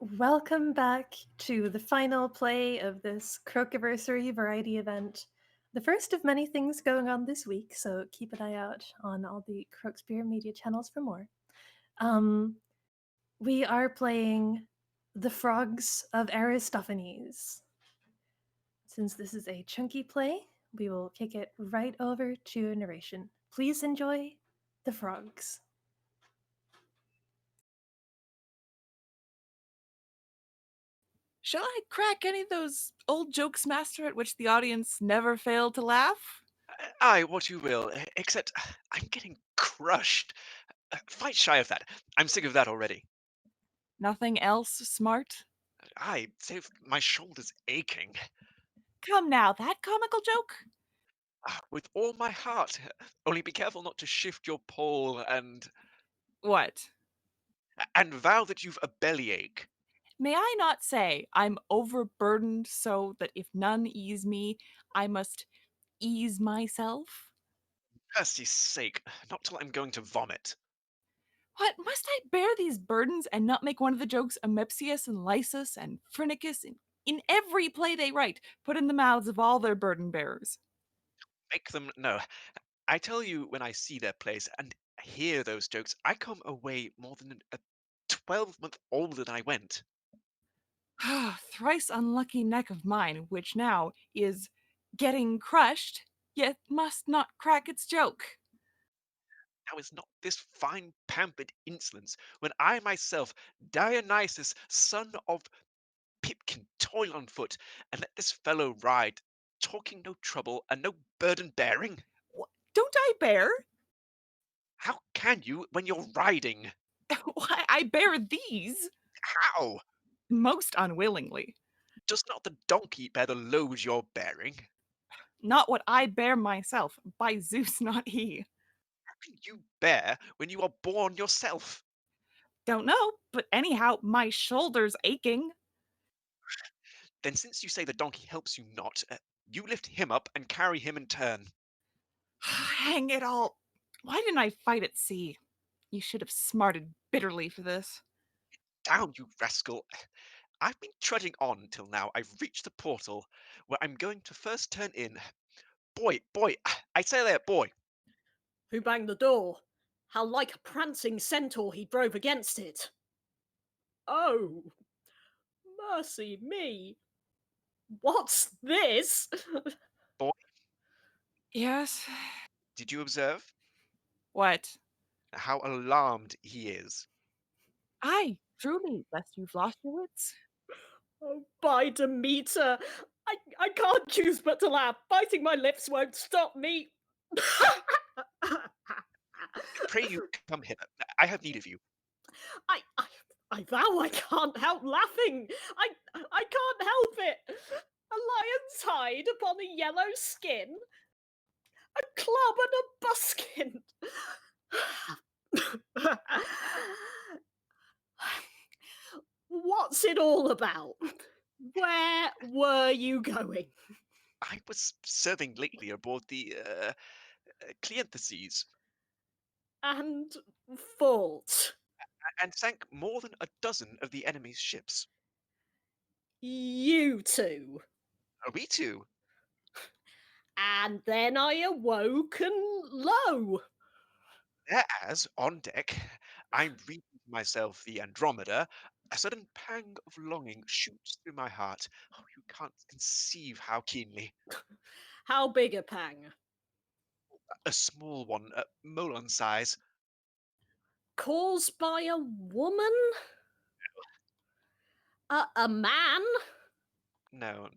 Welcome back to the final play of this CROAKIVERSARY variety event. The first of many things going on this week, so keep an eye out on all the Crookspear media channels for more. We are playing The Frogs of Aristophanes. Since this is a chunky play, we will kick it right over to narration. Please enjoy The Frogs. Shall I crack any of those old jokes, Master, at which the audience never failed to laugh? Aye, what you will, except I'm getting crushed. Fight shy of that. I'm sick of that already. Nothing else smart? Aye, save my shoulder's aching. Come now, that comical joke? With all my heart. Only be careful not to shift your pole and What? vow that you've a bellyache. May I not say I'm overburdened so that if none ease me, I must ease myself? Mercy's sake, not till I'm going to vomit. What, must I bear these burdens and not make one of the jokes Amipsius and Lysis and Phrynicus in every play they write, put in the mouths of all their burden bearers? Make them no. I tell you, when I see their plays and hear those jokes, I come away more than a 12-month older than I went. Thrice unlucky neck of mine, which now is getting crushed, yet must not crack its joke. Now is not this fine pampered insolence, when I myself, Dionysus, son of Pipkin, toil on foot, and let this fellow ride, talking no trouble and no burden bearing? Don't I bear? How can you when you're riding? Why, I bear these How? most unwillingly. Does not the donkey bear the load you're bearing? Not what I bear myself, by Zeus, not he. How can you bear when you are born yourself? Don't know, but anyhow, my shoulder's aching. Then since you say the donkey helps you not, you lift him up and carry him in turn. Hang it all. Why didn't I fight at sea? You should have smarted bitterly for this. Down, you rascal! I've been trudging on till now I've reached the portal, where I'm going to first turn in. Boy, I say there, boy! Who banged the door? How like a prancing centaur he drove against it. Oh, mercy me. What's this? Boy, Yes? did you observe What? how alarmed he is? Aye, truly, lest you've lost your wits. Oh, by Demeter! I can't choose but to laugh. Biting my lips won't stop me. Pray you come hither. I have need of you. I vow I can't help laughing. I can't help it. A lion's hide upon a yellow skin, a club and a buskin. What's it all about? Where were you going? I was serving lately aboard the Cleantheses, And fought. and sank more than a dozen of the enemy's ships. You two. Are we two? And then I awoke and lo! Thereas, on deck, I'm reading to myself the Andromeda, a sudden pang of longing shoots through my heart. Oh, you can't conceive how keenly. How big a pang? A small one, Molon size. Caused by a woman? A man? No.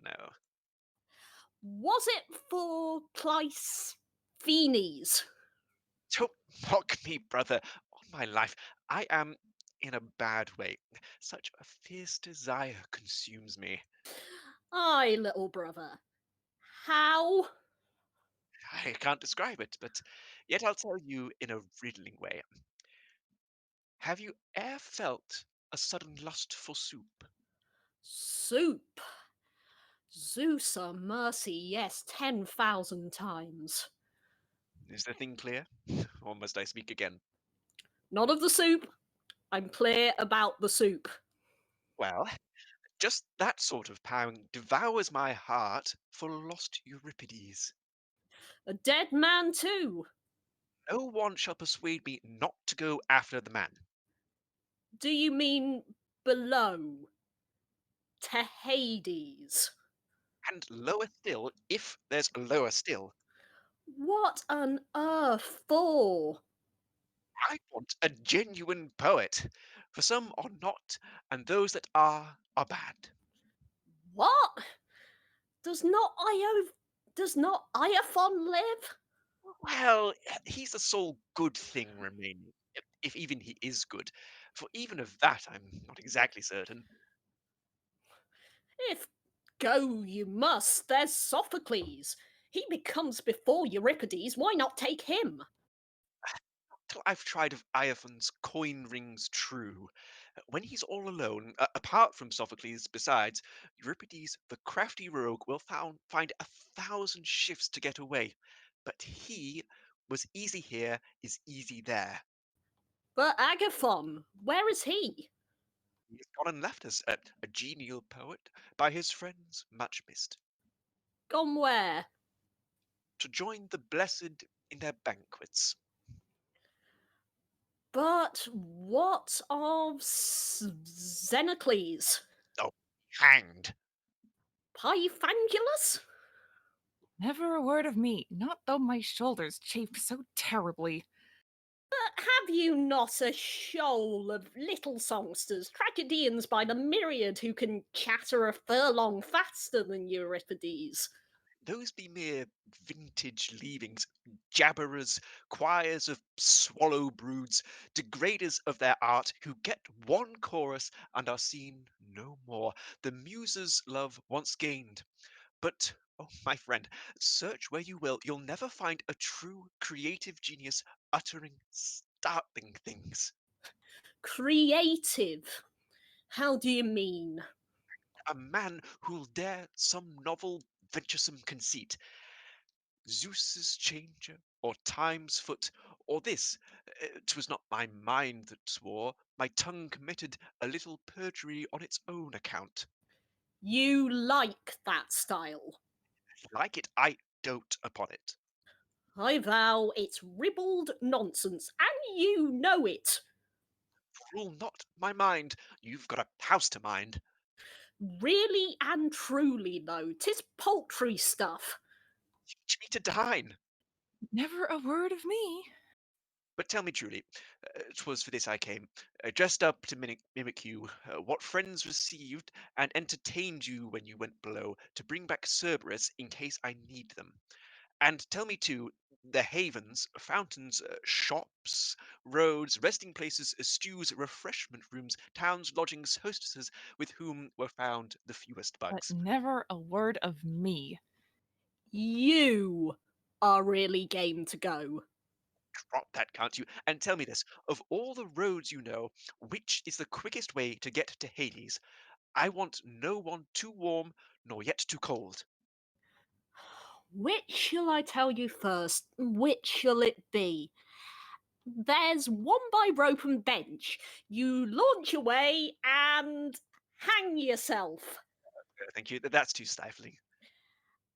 Was it for Cleisthenes? Don't mock me, brother. On my life, I am in a bad way. Such a fierce desire consumes me. Aye, little brother. How? I can't describe it, but yet I'll tell you in a riddling way. Have you e'er felt a sudden lust for soup? Soup. Zeus a mercy, yes, 10,000 times. Is the thing clear? Or must I speak again? Not of the soup. I'm clear about the soup. Well, just that sort of pang devours my heart for lost Euripides. A dead man too. No one shall persuade me not to go after the man. Do you mean below? To Hades? And lower still, if there's a lower still. What on earth for? I want a genuine poet. For some are not, and those that are bad. What? Does not Iophon live? Well, he's the sole good thing remaining, if even he is good. For even of that I'm not exactly certain. If go you must, there's Sophocles. He becomes before Euripides, why not take him? Till I've tried of Iophon's coin rings true. When he's all alone, apart from Sophocles, besides, Euripides, the crafty rogue, will find 1,000 shifts to get away. But he was easy here, is easy there. But Agathon, where is he? He's gone and left us, a genial poet, by his friends much missed, Gone where? to join the blessed in their banquets. But what of Xenocles? Oh, hanged. Pythangulus? Never a word of me, not though my shoulders chafe so terribly. But have you not a shoal of little songsters, tragedians by the myriad, who can chatter a furlong faster than Euripides? Those be mere vintage leavings, jabberers, choirs of swallow broods, degraders of their art, who get one chorus and are seen no more, the muses' love once gained. But, oh, my friend, search where you will, you'll never find a true creative genius uttering startling things. Creative? How do you mean? A man who'll dare some novel, venturesome conceit, Zeus's changer, or time's foot, or this, 'twas not my mind that swore, my tongue committed a little perjury on its own account. You like that style? Like it, I dote upon it. I vow it's ribald nonsense, and you know it. Rule not my mind, you've got a house to mind. Really and truly, though, 'tis paltry stuff. Teach me to dine. Never a word of me. But tell me truly, 'twas for this I came, dressed up to mimic you, what friends received and entertained you when you went below, to bring back Cerberus in case I need them. And tell me too, the havens, fountains, shops, roads, resting places, stews, refreshment rooms, towns, lodgings, hostesses, with whom were found the fewest But bugs. never a word of me. You are really game to go. Drop that, can't you? And tell me this, of all the roads you know, which is the quickest way to get to Hades? I want no one too warm, nor yet too cold. Which shall I tell you first? Which shall it be? There's one by rope and bench. You launch away and hang yourself. Thank you, that's too stifling.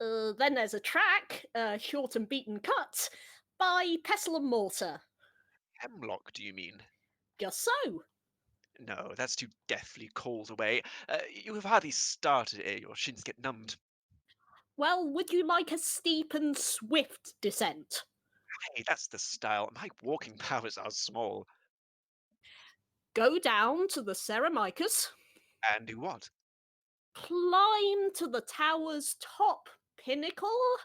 Then there's a track, short and beaten cut, by pestle and mortar. Hemlock, do you mean? Just so. No, that's too deathly cold away. You have hardly started ere your shins get numbed. Well, would you like a steep and swift descent? Hey, that's the style. My walking powers are small. Go down to the Ceramicus, And do what? climb to the tower's top pinnacle,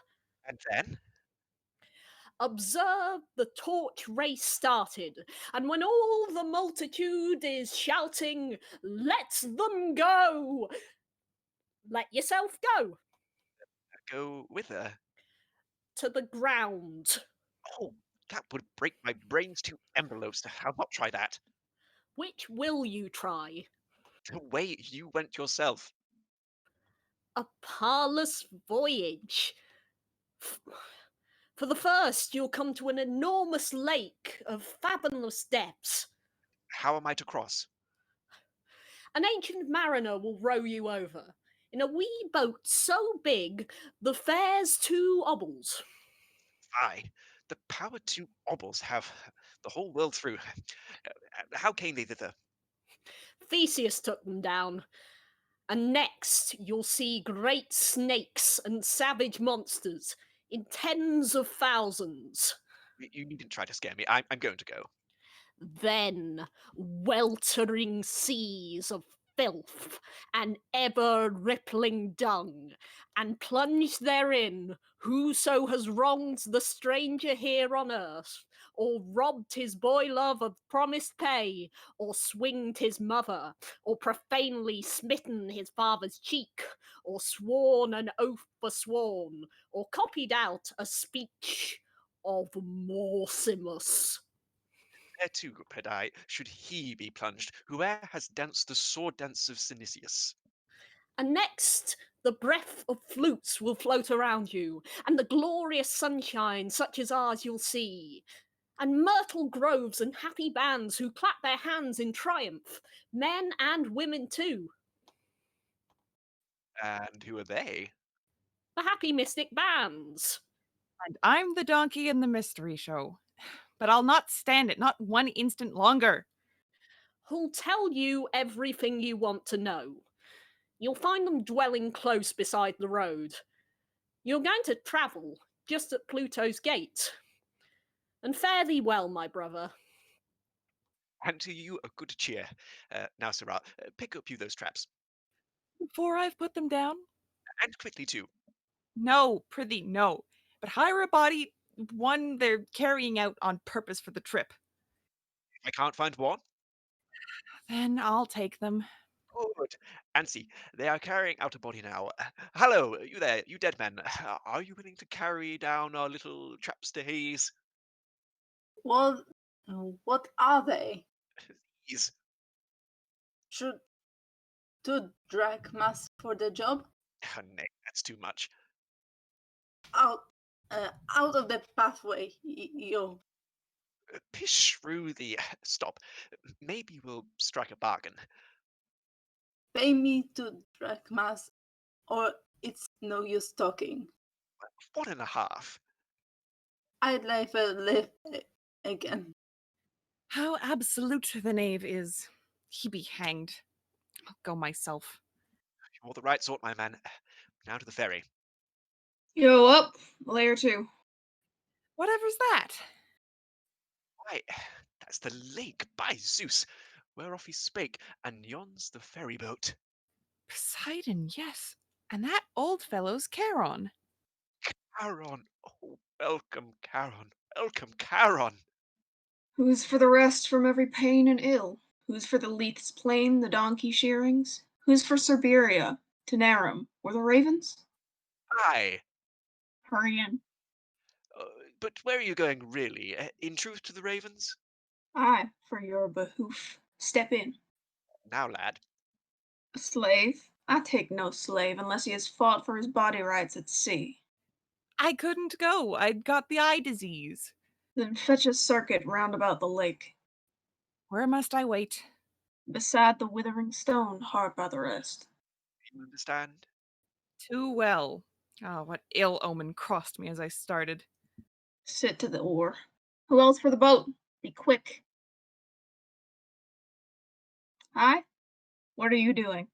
And then? observe the torch race started, and when all the multitude is shouting, "Let them go!" let yourself go Go with her. to the ground. Oh, that would break my brains to envelopes. I'll not try that. Which will you try? The way you went yourself. A parlous voyage. For the first, you'll come to an enormous lake of fathomless depths. How am I to cross? An ancient mariner will row you over, in a wee boat so big the fare's 2 obbles. Aye, the power 2 obbles have the whole world through. How came they thither? Theseus took them down. And next you'll see great snakes and savage monsters in tens of thousands. You needn't try to scare me. I'm going to go. Then weltering seas of filth and ever rippling dung, and plunge therein whoso has wronged the stranger here on earth, or robbed his boy love of promised pay, or swinged his mother, or profanely smitten his father's cheek, or sworn an oath forsworn, or copied out a speech of Morsimus. There too, Pedai, should he be plunged, whoe'er has danced the sword dance of Synesius. And next, the breath of flutes will float around you, and the glorious sunshine such as ours you'll see. And myrtle groves and happy bands who clap their hands in triumph, men and women too. And who are they? The happy mystic bands. And I'm the donkey in the mystery show. But I'll not stand it, not 1 instant longer. Who'll tell you everything you want to know. You'll find them dwelling close beside the road. You're going to travel just at Pluto's gate. And fare thee well, my brother. And to you a good cheer. Now, Sirrah, pick up you those traps. Before I've put them down? And quickly too. No, prithee, no. But hire a body, one they're carrying out on purpose for the trip. I can't find one. Then I'll take them. Good. Ansi, they are carrying out a body now. Hello, you there, you dead men. Are you willing to carry down our little traps to Hades? What are they? These. Should 2 drachmas for the job? Oh, nay, that's too much. Out of the pathway, yo. Pishrew the. Stop. Maybe we'll strike a bargain. Pay me 2 drachmas, or it's no use talking. 1.5. I'd never live again. How absolute the knave is. He be hanged. I'll go myself. You're the right sort, my man. Now to the ferry. Yo up, layer 2. Whatever's that? Why, that's the lake, by Zeus, whereof he spake, and yon's the ferry boat. Poseidon, yes. And that old fellow's Charon. Charon, oh, welcome, Charon, welcome, Charon. Who's for the rest from every pain and ill? Who's for the Leith's plain, the donkey shearings? Who's for Siberia, Taenarum, or the ravens? Aye. Hurry in. But where are you going, really? In truth to the ravens? Aye, for your behoof. Step in. Now, lad. A slave? I take no slave unless he has fought for his body rights at sea. I couldn't go. I'd got the eye disease. Then fetch a circuit round about the lake. Where must I wait? Beside the withering stone, hard by the rest. You understand? Too well. Oh, what ill omen crossed me as I started. Sit to the oar. Who else for the boat? Be quick. Aye? What are you doing?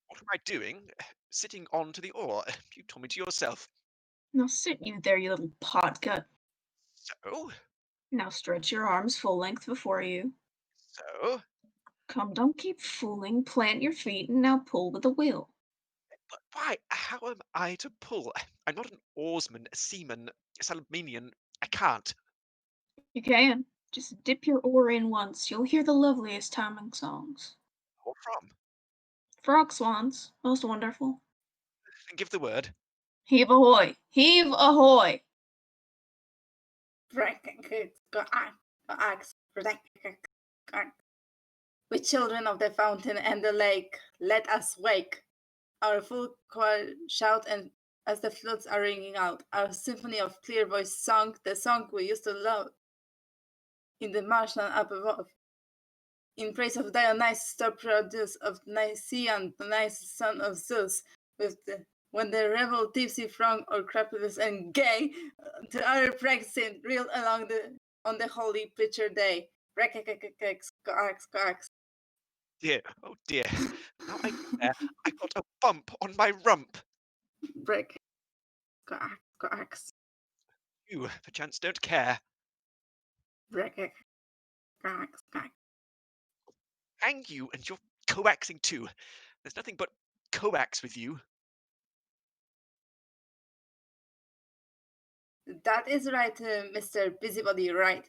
What am I doing? Sitting on to the oar. You told me to yourself. Now sit you there, you little podgut. So? Now stretch your arms full length before you. So? Come, don't keep fooling. Plant your feet and now pull with a will. But why? How am I to pull? I'm not an oarsman, a seaman, a Salaminian. I can't. You can. Just dip your oar in once. You'll hear the loveliest timing songs. What from? Frog swans, most wonderful. Give the word. Heave ahoy! Heave ahoy! We children of the fountain and the lake, let us wake. Our full choir shout, and as the flutes are ringing out, our symphony of clear voice song, the song we used to love in the marshland up above. in praise of Dionysus, Prodeus of Nicaea, the nice son of Zeus, when the rebel tipsy, throng, or crapulous and gay, the other practicing reeled along on the holy preacher day. Coax. Dear, oh dear. Now I got a bump on my rump. Break. Coax. You, perchance, don't care. Break. Coax. Hang you and your coaxing too. There's nothing but coax with you. That is right, Mr. Busybody, right.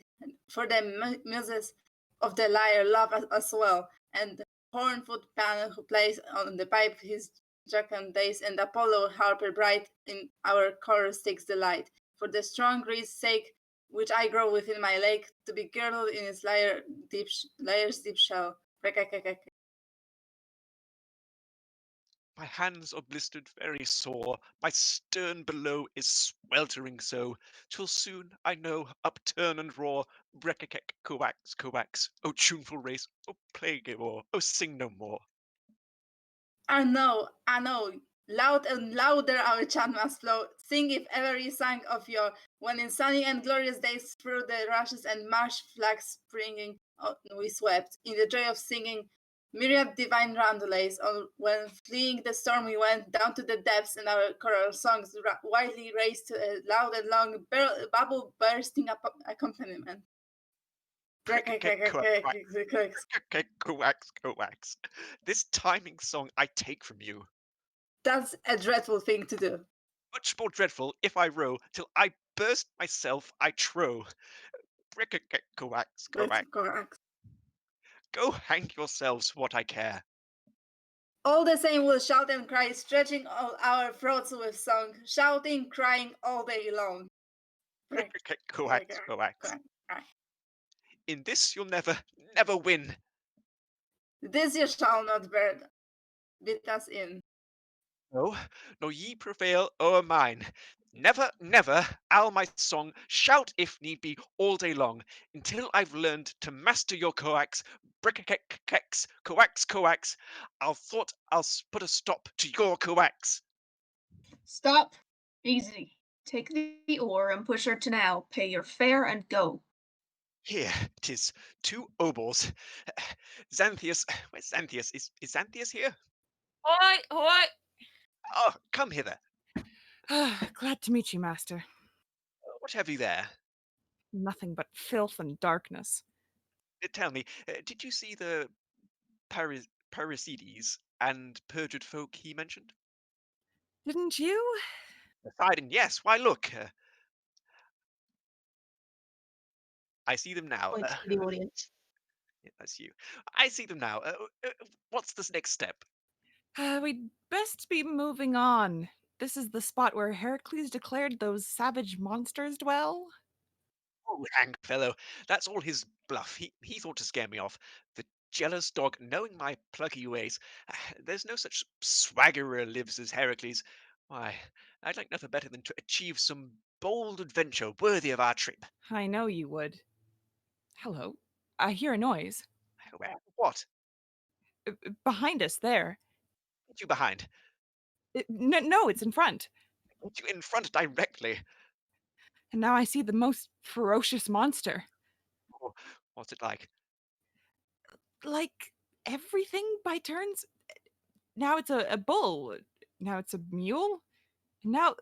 For the muses of the lyre love as well, and Hornfoot Pan who plays on the pipe his jocund days, and Apollo harper bright in our chorus takes delight. For the strong reed's sake, which I grow within my lake, to be girdled in its lyre's deep shell. My hands are blistered very sore, my stern below is sweltering so, till soon, I know, upturn and roar, breckakek, coax, O tuneful race, O plague o'er, O sing no more. I know, loud and louder our chant must flow, sing if ever ye sang of yore, when in sunny and glorious days through the rushes and marsh flags springing we swept, in the joy of singing, myriad divine roundelays, or when fleeing the storm we went down to the depths, and our choral songs widely raised to a loud and long bubble bursting accompaniment. Coax. This timing song I take from you. That's a dreadful thing to do. Much more dreadful if I row till I burst myself, I trow. Coax. Go hang yourselves, what I care. All the same we'll shout and cry, stretching all our throats with song, shouting, crying all day long. Coax. In this you'll never win. This you shall not beat us in. No, nor ye prevail o'er mine. Never, I'll my song shout if need be all day long, until I've learned to master your coax, coax. I'll put a stop to your coax. Stop. Easy. Take the oar and push her to now. Pay your fare and go. Here, 'tis 2 obols. Xanthias, where's Xanthias? Is Xanthias here? Oi! Oh, come hither. Glad to meet you, master. What have you there? Nothing but filth and darkness. Tell me, did you see the Parasides and perjured folk he mentioned? Didn't you? Poseidon, yes. Why, look. I see them now. Point to the audience. Yeah, that's you. I see them now. What's this next step? We'd best be moving on. This is the spot where Heracles declared those savage monsters dwell. Oh, hang fellow. That's all his bluff. He thought to scare me off. The jealous dog, knowing my plucky ways. There's no such swaggerer lives as Heracles. Why, I'd like nothing better than to achieve some bold adventure worthy of our trip. I know you would. Hello. I hear a noise. What? Behind us, there. What you behind? No, it's in front. What you in front directly? And now I see the most ferocious monster. Oh, what's it like? Like everything by turns. Now it's a bull. Now it's a mule. And now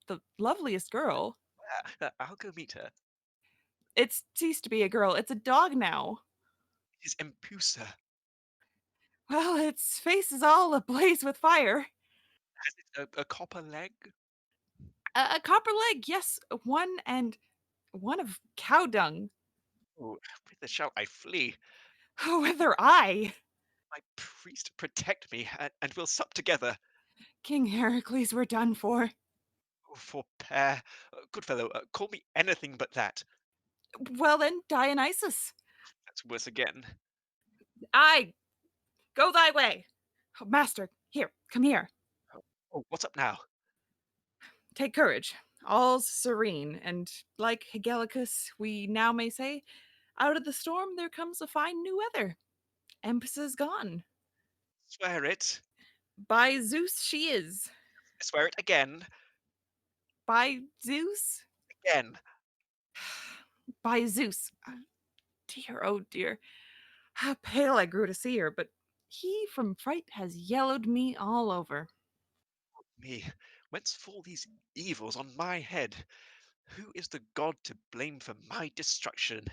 the loveliest girl. I'll go meet her. It's ceased to be a girl. It's a dog now. It is Empusa. Well, its face is all ablaze with fire. Has it a copper leg? A copper leg, yes, one of cow dung. Oh, whither shall I flee? Oh, whither I? My priest, protect me, and we'll sup together. King Heracles, we're done for. Oh, forbear. Good fellow, call me anything but that. Well then, Dionysus. That's worse again. Aye, go thy way. Oh, master, here, come here. Oh, what's up now? Take courage. All's serene, and like Hegelicus, we now may say, out of the storm there comes a fine new weather. Empress is gone. Swear it. By Zeus she is. Swear it again. By Zeus? Again. By Zeus. Dear, oh dear. How pale I grew to see her, but he from fright has yellowed me all over. Me, whence fall these evils on my head? Who is the god to blame for my destruction?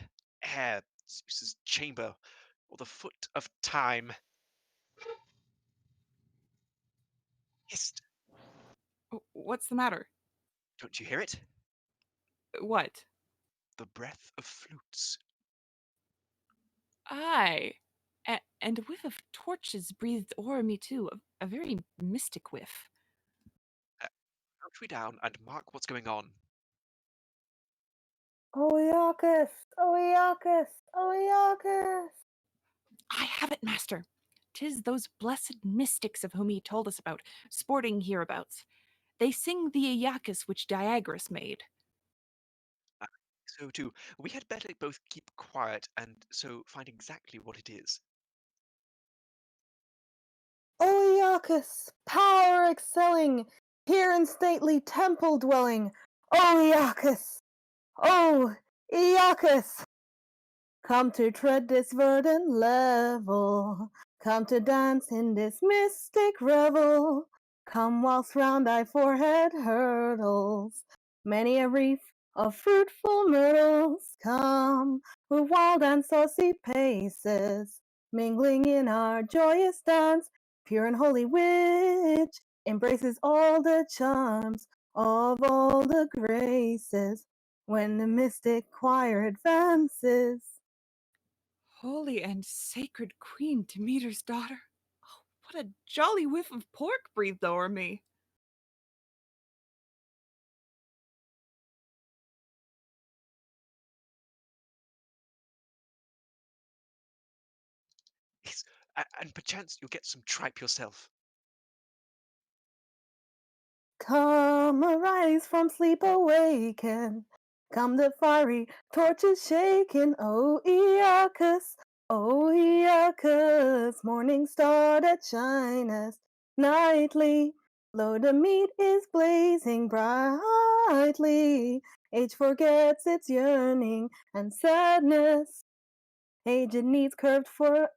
Air, Zeus's chamber, or the foot of time? Hist! What's the matter? Don't you hear it? What? The breath of flutes. Aye. And a whiff of torches breathed o'er me too, a very mystic whiff. Crouch me down and mark what's going on. Oiakis! Oiakis! Oiakis! I have it, master. 'Tis those blessed mystics of whom he told us about, sporting hereabouts. They sing the Iacchus which Diagoras made. So too, we had better both keep quiet and so find exactly what it is. Oiakis! Power excelling! Here in stately temple dwelling! Oiakis! Oh, Iacchus! Come to tread this verdant level, come to dance in this mystic revel. Come whilst round thy forehead hurtles many a wreath of fruitful myrtles. Come with wild and saucy paces, mingling in our joyous dance. Pure and holy which embraces all the charms of all the graces. When the mystic choir advances. Holy and sacred Queen Demeter's daughter. Oh, what a jolly whiff of pork breathed o'er me. Yes, and perchance you'll get some tripe yourself. Come, arise from sleep awaken. Come the fiery torches shaken. O Iacchus, morning star that shinest nightly. Lo, the meat is blazing brightly. Age forgets its yearning and sadness. Aged needs curved for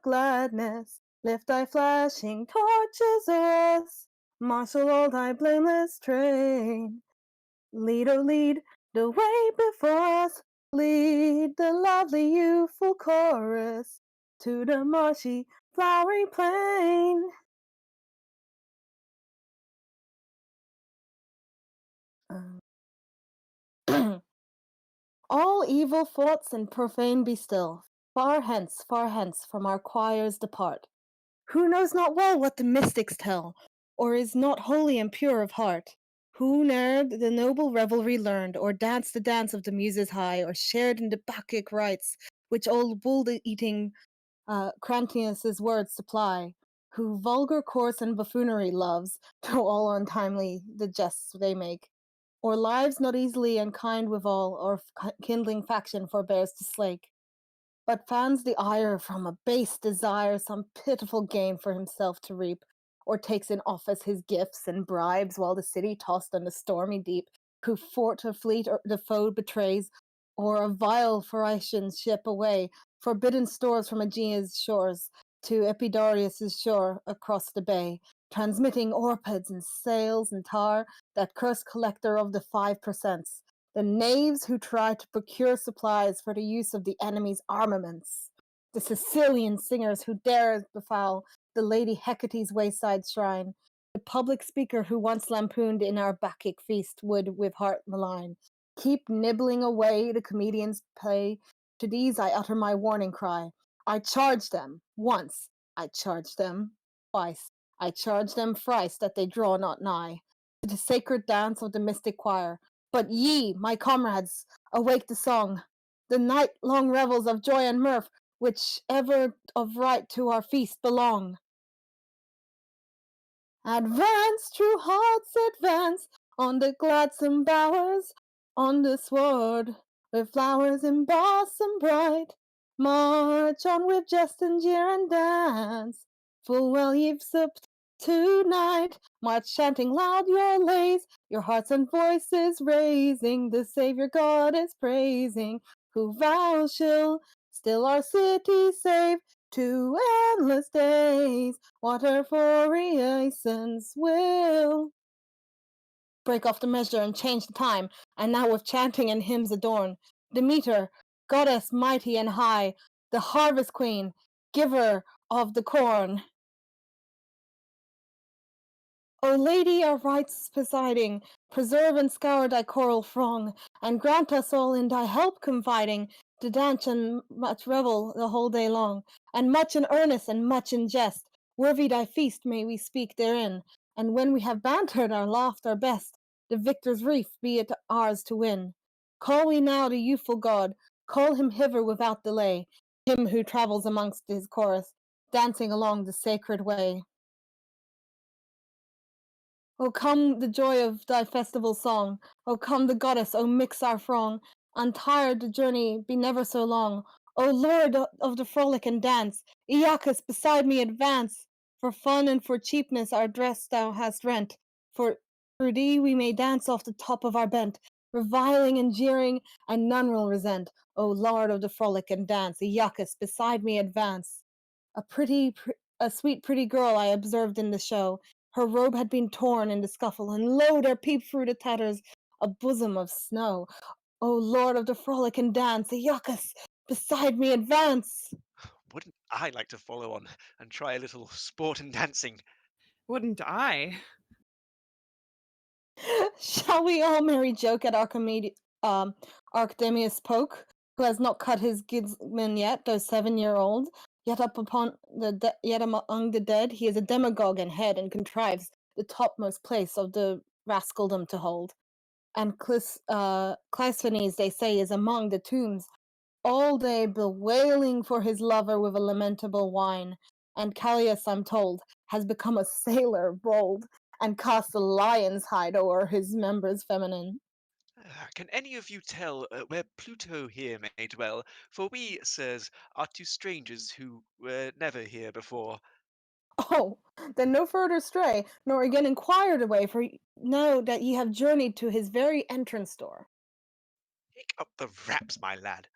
gladness. Lift thy flashing torches o'er us. Marshal all thy blameless train. Lead, oh lead the way before us. Lead the lovely youthful chorus to the marshy flowery plain. All evil thoughts and profane be still. Far hence from our choirs depart. Who knows not well what the mystics tell, or is not holy and pure of heart? Who ne'er the noble revelry learned, or danced the dance of the muses high, or shared in the Bacchic rites which old bull-eating Crantius's words supply? Who vulgar course and buffoonery loves, though all untimely the jests they make? Or lives not easily and kind withal, or kindling faction forbears to slake? But fans the ire from a base desire some pitiful gain for himself to reap, or takes in office his gifts and bribes while the city tossed on the stormy deep, who fort or fleet or the foe betrays, or a vile Phaeacian ship away, forbidden stores from Aegea's shores to Epidaurus' shore across the bay, transmitting orpids and sails and tar, that cursed collector of the 5%. The knaves who try to procure supplies for the use of the enemy's armaments. The Sicilian singers who dare befoul the Lady Hecate's wayside shrine. The public speaker who once lampooned in our Bacchic feast would with heart malign. Keep nibbling away the comedian's pay. To these I utter my warning cry. I charge them once, I charge them twice, I charge them thrice that they draw not nigh to the sacred dance of the mystic choir. But ye, my comrades, awake the song, the night-long revels of joy and mirth, which ever of right to our feast belong. Advance, true hearts, advance, on the gladsome bowers, on the sward, with flowers in blossom bright. March on with jest and jeer and dance. Full well you've supped tonight. March chanting loud your lays, your hearts and voices raising. The Savior God is praising, who vows she'll still our city save to endless days. Water for reasons will break off the measure and change the time, and now with chanting and hymns adorn. Demeter, goddess mighty and high, the harvest queen, giver of the corn. O Lady, our rights presiding, preserve and scour thy choral throng, and grant us all in thy help confiding, to dance and much revel the whole day long, and much in earnest and much in jest. Worthy thy feast may we speak therein, and when we have bantered our laughed our best, the victor's wreath be it ours to win. Call we now the youthful god, call him hither without delay, him who travels amongst his chorus, dancing along the sacred way. O come the joy of thy festival song, O come the goddess, O mix our throng, untired the journey be never so long. O Lord of the frolic and dance, Iacchus beside me advance, for fun and for cheapness our dress thou hast rent, for through thee we may dance off the top of our bent, reviling and jeering, and none will resent. O Lord of the frolic and dance, Iacchus beside me advance. A sweet pretty girl I observed in the show. Her robe had been torn in the scuffle, and lo, there peeped through the tatters a bosom of snow. O Lord of the frolic and dance, Iacchus, beside me advance. Wouldn't I like to follow on and try a little sport and dancing? Wouldn't I? Shall we all merry joke at Archidemius Poke, who has not cut his gidsman yet, though 7-year-old? Yet yet among the dead, he is a demagogue in head, and contrives the topmost place of the rascaldom to hold. And Cleisthenes, they say, is among the tombs, all day bewailing for his lover with a lamentable whine. And Callias, I'm told, has become a sailor bold, and casts a lion's hide o'er his members feminine. Can any of you tell where Pluto here may dwell? For we, sirs, are two strangers who were never here before. Oh, then no further stray, nor again inquire the way, for know that ye have journeyed to his very entrance door. Pick up the raps, my lad.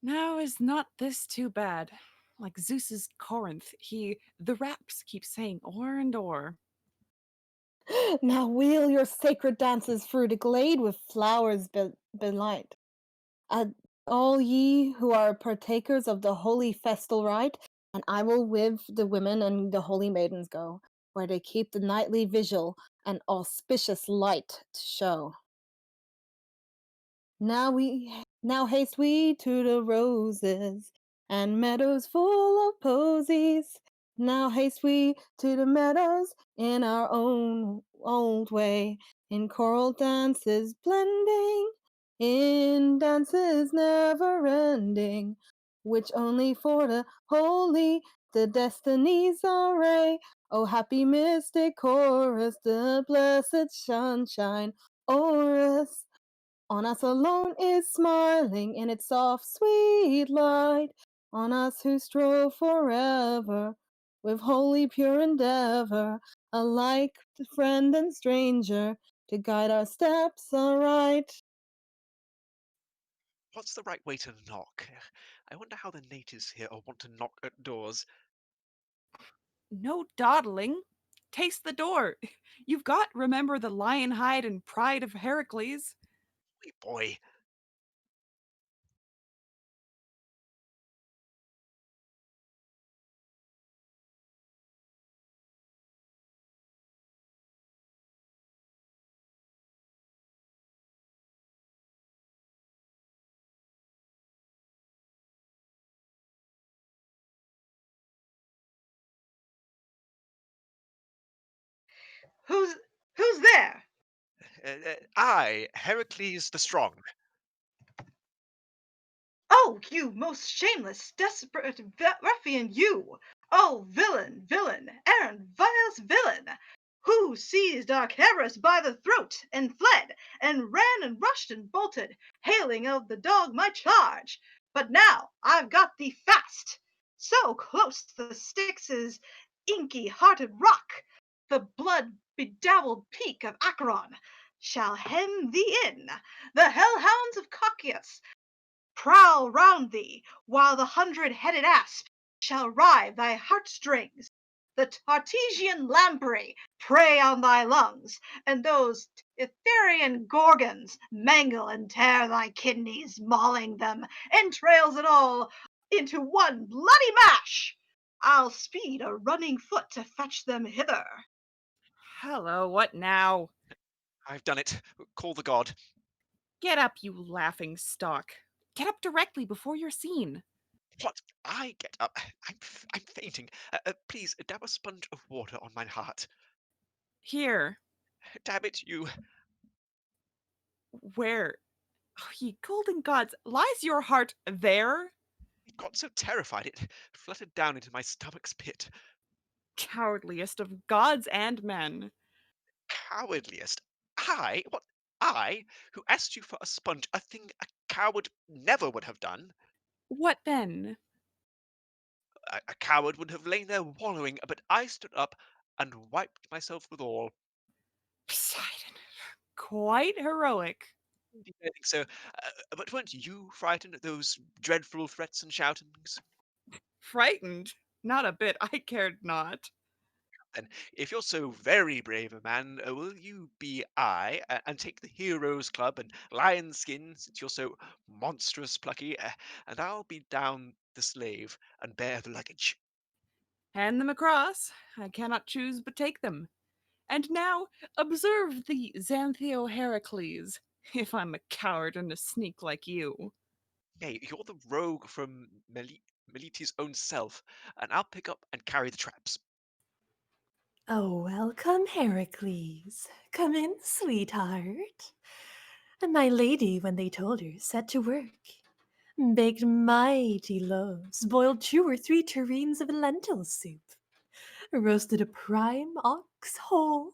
Now is not this too bad? Like Zeus's Corinth, the raps keep saying o'er and o'er. Now wheel your sacred dances through the glade with flowers belight. All ye who are partakers of the holy festal rite, and I will with the women and the holy maidens go, where they keep the nightly vigil and auspicious light to show. Now haste we to the roses and meadows full of posies. Now haste we to the meadows in our own old way, in choral dances blending, in dances never ending, which only for the holy the destinies array. O happy mystic chorus, the blessed sunshine o'er us. On us alone is smiling in its soft, sweet light, on us who strove forever with holy, pure endeavor, alike to friend and stranger, to guide our steps aright. What's the right way to knock? I wonder how the natives here all want to knock at doors. No dawdling. Taste the door. You've got, remember, the lion hide and pride of Heracles. Wait, boy. Who's there? I, Heracles the Strong. Oh, you most shameless, desperate ruffian, you! Oh, villain, villain, errant, vilest villain! Who seized Archivers by the throat, and fled, and ran and rushed and bolted, hailing of the dog my charge? But now I've got thee fast, so close the Styx's inky-hearted rock, the blood-bedabbled peak of Acheron shall hem thee in. The hellhounds of Cocytus prowl round thee, while the 100-headed asp shall rive thy heartstrings. The Tartesian lamprey prey on thy lungs, and those Itherian gorgons mangle and tear thy kidneys, mauling them, entrails and all, into one bloody mash. I'll speed a running foot to fetch them hither. Hello, what now? I've done it. Call the god. Get up, you laughing stock. Get up directly before you're seen. What? I get up. I'm fainting. Please, dab a sponge of water on mine heart. Here. Dab it, you. Where? Oh, ye golden gods, lies your heart there? I got so terrified it fluttered down into my stomach's pit. Cowardliest of gods and men. Cowardliest? I? What? I? Who asked you for a sponge, a thing a coward never would have done? What then? A coward would have lain there wallowing, but I stood up and wiped myself withal. Poseidon. Quite heroic. Indeed, I think so. But weren't you frightened at those dreadful threats and shoutings? Frightened? Not a bit, I cared not. Then, if you're so very brave a man, will you be I, and take the hero's club and lion's skin, since you're so monstrous plucky, and I'll be down the slave and bear the luggage. Hand them across. I cannot choose but take them. And now observe the Xanthio Heracles, if I'm a coward and a sneak like you. Nay, you're the rogue from Melites' own self, and I'll pick up and carry the traps. Oh, welcome, Heracles. Come in, sweetheart. And my lady, when they told her, set to work. Baked mighty loaves, boiled 2 or 3 tureens of lentil soup, roasted a prime ox whole,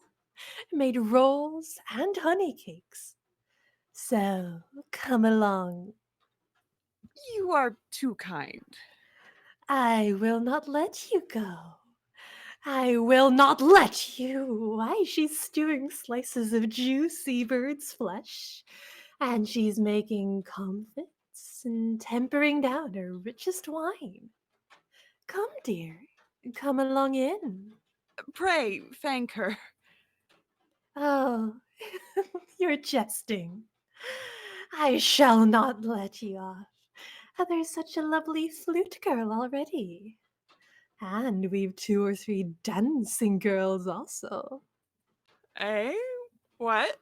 made rolls and honey cakes. So, come along. You are too kind. I will not let you go. I will not let you. Why, she's stewing slices of juicy bird's flesh, and she's making comfits and tempering down her richest wine. Come, dear, come along in. Pray, thank her. Oh, you're jesting. I shall not let you off. There's such a lovely flute girl already. And we've 2 or 3 dancing girls also. Eh? What?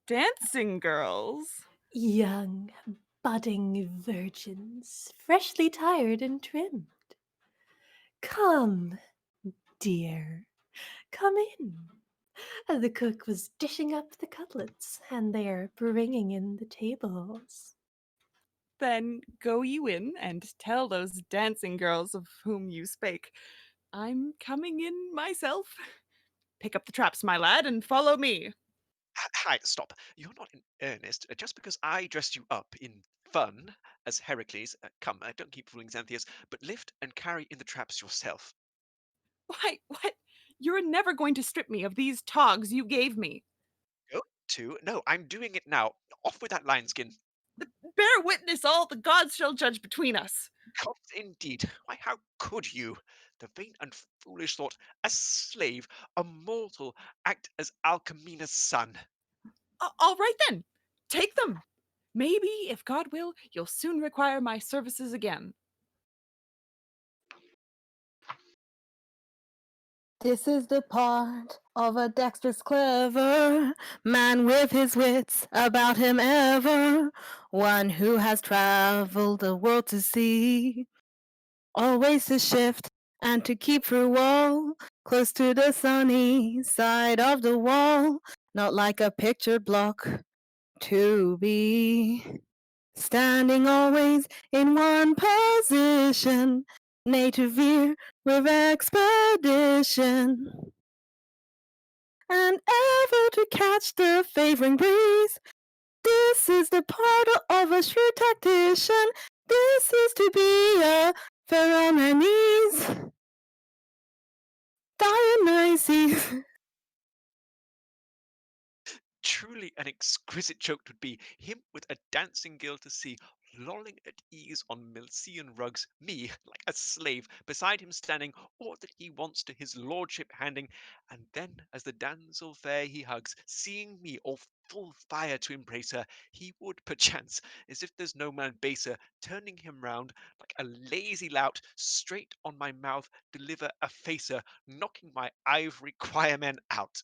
Dancing girls? Young, budding virgins, freshly tired and trimmed. Come, dear, come in. The cook was dishing up the cutlets, and they are bringing in the tables. Then go you in and tell those dancing girls of whom you spake, I'm coming in myself. Pick up the traps, my lad, and follow me. Hi, stop. You're not in earnest. Just because I dressed you up in fun as Heracles, come, don't keep fooling Xanthias, but lift and carry in the traps yourself. Why, what? You're never going to strip me of these togs you gave me. Go to? No, I'm doing it now. Off with that lion skin. Bear witness, all the gods shall judge between us. Gods indeed. Why, how could you? The vain and foolish thought, a slave, a mortal, act as Alcmena's son. All right then, take them. Maybe, if God will, you'll soon require my services again. This is the part of a dexterous, clever man with his wits about him ever, one who has traveled the world to see, always to shift and to keep through all, close to the sunny side of the wall, not like a pictured block to be standing always in one position, nay to veer with expedition, and ever to catch the favoring breeze. This is the part of a shrewd tactician, This is to be a Pheromones, Dionysus. Truly an exquisite joke would be him with a dancing girl to see, lolling at ease on Milcean rugs, me, like a slave, beside him standing, all that he wants to his lordship handing, and then as the damsel fair he hugs, seeing me all full fire to embrace her, he would perchance, as if there's no man baser, turning him round, like a lazy lout, straight on my mouth deliver a facer, knocking my ivory choirmen out.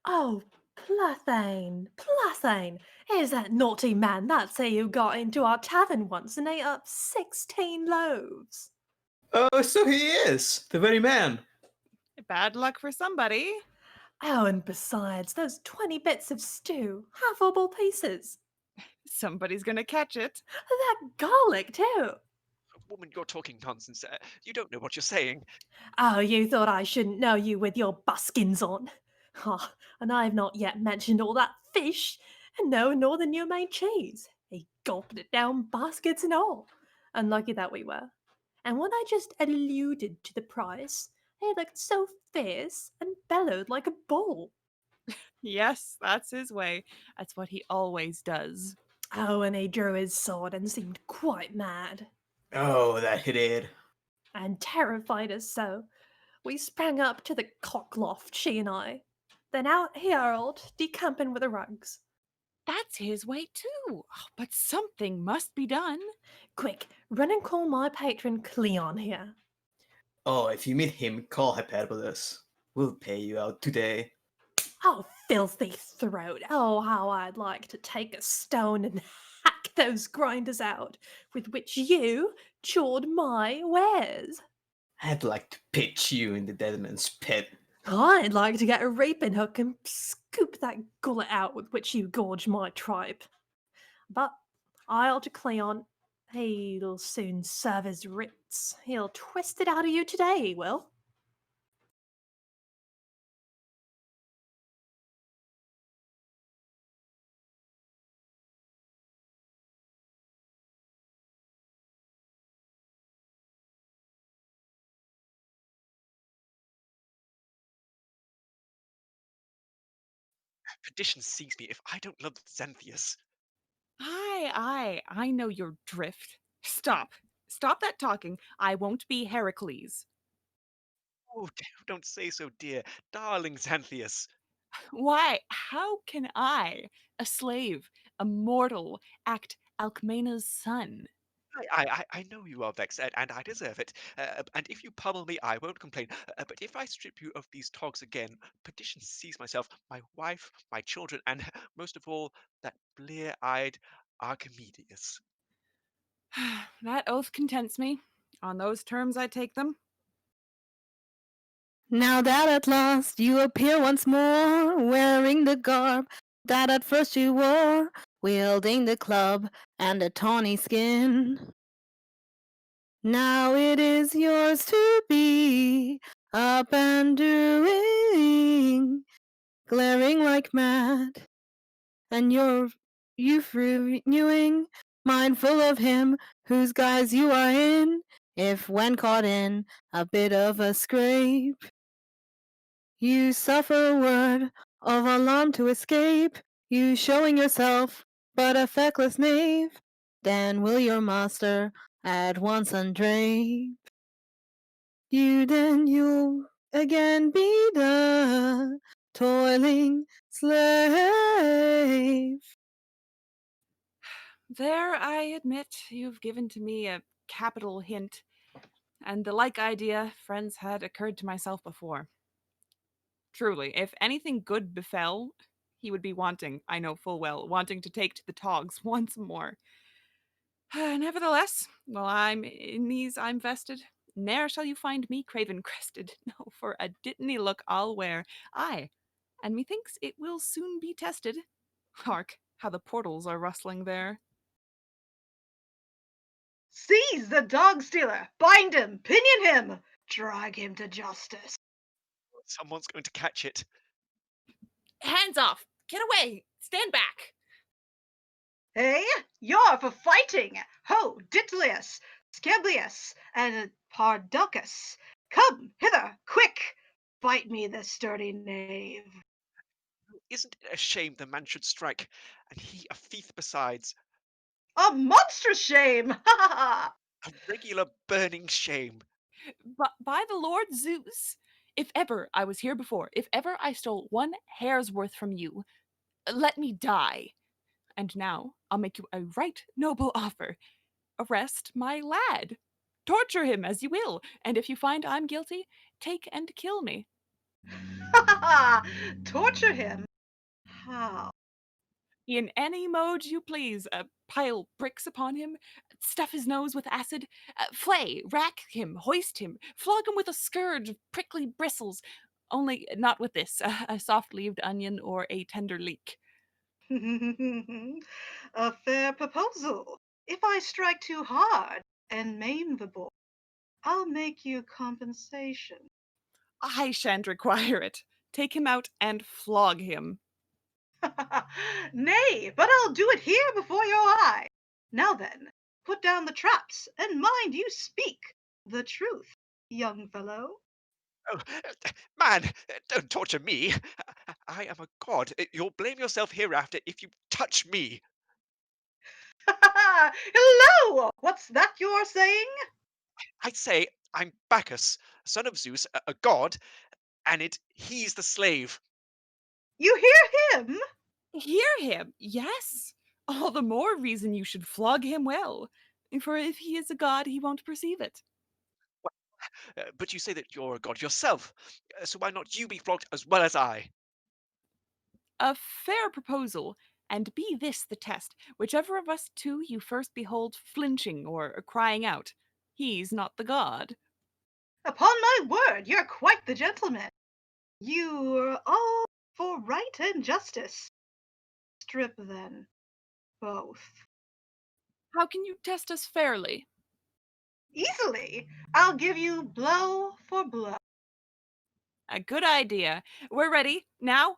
Oh, Plathane, here's that naughty man that say you got into our tavern once and ate up 16 loaves. Oh, so he is the very man. Bad luck for somebody. Oh, and besides, those 20 bits of stew, half all pieces. Somebody's gonna catch it. That garlic, too. Woman, you're talking nonsense. You don't know what you're saying. Oh, you thought I shouldn't know you with your buskins on. Oh, and I've not yet mentioned all that fish, and no northern new made cheese. He gulped it down, baskets and all. Unlucky that we were. And when I just alluded to the price, he looked so fierce and bellowed like a bull. Yes, that's his way. That's what he always does. Oh, and he drew his sword and seemed quite mad, Oh, that he did. and terrified us so. We sprang up to the cock loft, she and I. Then out he hurled, decamping with the rugs. That's his way too. Oh, but something must be done. Quick, run and call my patron Cleon here. Oh, if you meet him, call Hyperbolus. We'll pay you out today. Oh, filthy throat. Oh, how I'd like to take a stone and hack those grinders out with which you chawed my wares. I'd like to pitch you in the dead man's pit. I'd like to get a reaping hook and scoop that gullet out with which you gorge my tripe. But I'll to Cleon. He'll soon serve his writs. He'll twist it out of you today, he will. Perdition seize me if I don't love Xanthias. I know your drift. Stop. Stop that talking. I won't be Heracles. Oh, don't say so, dear. Darling Xanthias. Why? How can I, a slave, a mortal, act Alcmena's son? I know you are vexed, and I deserve it. And if you pummel me, I won't complain. But if I strip you of these togs again, perdition seize myself, my wife, my children, and most of all, that blear-eyed Archimedes. That oath contents me. On those terms I take them. Now that at last you appear once more, wearing the garb that at first you wore, wielding the club and a tawny skin. Now it is yours to be, up and doing, glaring like mad, and your youth renewing, mindful of him whose guise you are in, if when caught in a bit of a scrape, you suffer word of alarm to escape, you showing yourself but a feckless knave, then will your master at once undrape. You'll again be the toiling slave. There, I admit, you've given to me a capital hint, and the like idea, friends, had occurred to myself before. Truly, if anything good befell, he would be wanting, I know full well, wanting to take to the togs once more. Nevertheless, while I'm in these I'm vested, ne'er shall you find me craven-crested. No, for a dittany look I'll wear. Aye, and methinks it will soon be tested. Hark, how the portals are rustling there. Seize the dog stealer! Bind him! Pinion him! Drag him to justice! Someone's going to catch it. Hands off! Get away! Stand back! Hey, you're for fighting! Ho, Ditlius, Scablius, and Pardocus! Come hither, quick! Fight me this sturdy knave. Isn't it a shame the man should strike, and he a thief besides? A monstrous shame! Ha ha ha! A regular burning shame. But by the Lord Zeus, if ever I was here before, if ever I stole 1 hair's worth from you, let me die. And now I'll make you a right noble offer. Arrest my lad. Torture him as you will, and if you find I'm guilty, take and kill me. Ha ha ha! Torture him? How? In any mode you please. Pile bricks upon him, stuff his nose with acid, flay, rack him, hoist him, flog him with a scourge of prickly bristles, only not with this, a soft-leaved onion or a tender leek. A fair proposal. If I strike too hard and maim the boy, I'll make you compensation. I shan't require it. Take him out and flog him. Nay, but I'll do it here before your eye. Now then, put down the traps, and mind you speak the truth, young fellow. Oh, man, don't torture me. I am a god. You'll blame yourself hereafter if you touch me. Hello! What's that you're saying? I'd say I'm Bacchus, son of Zeus, a god, and he's the slave. You hear him? Hear him? Yes. All the more reason you should flog him well. For if he is a god, he won't perceive it. But you say that you're a god yourself, so why not you be flogged as well as I? A fair proposal, and be this the test: whichever of us two you first behold flinching or crying out, he's not the god. Upon my word, you're quite the gentleman. You're all for right and justice. Strip then, both. How can you test us fairly? Easily. I'll give you blow for blow. A good idea. We're ready. Now?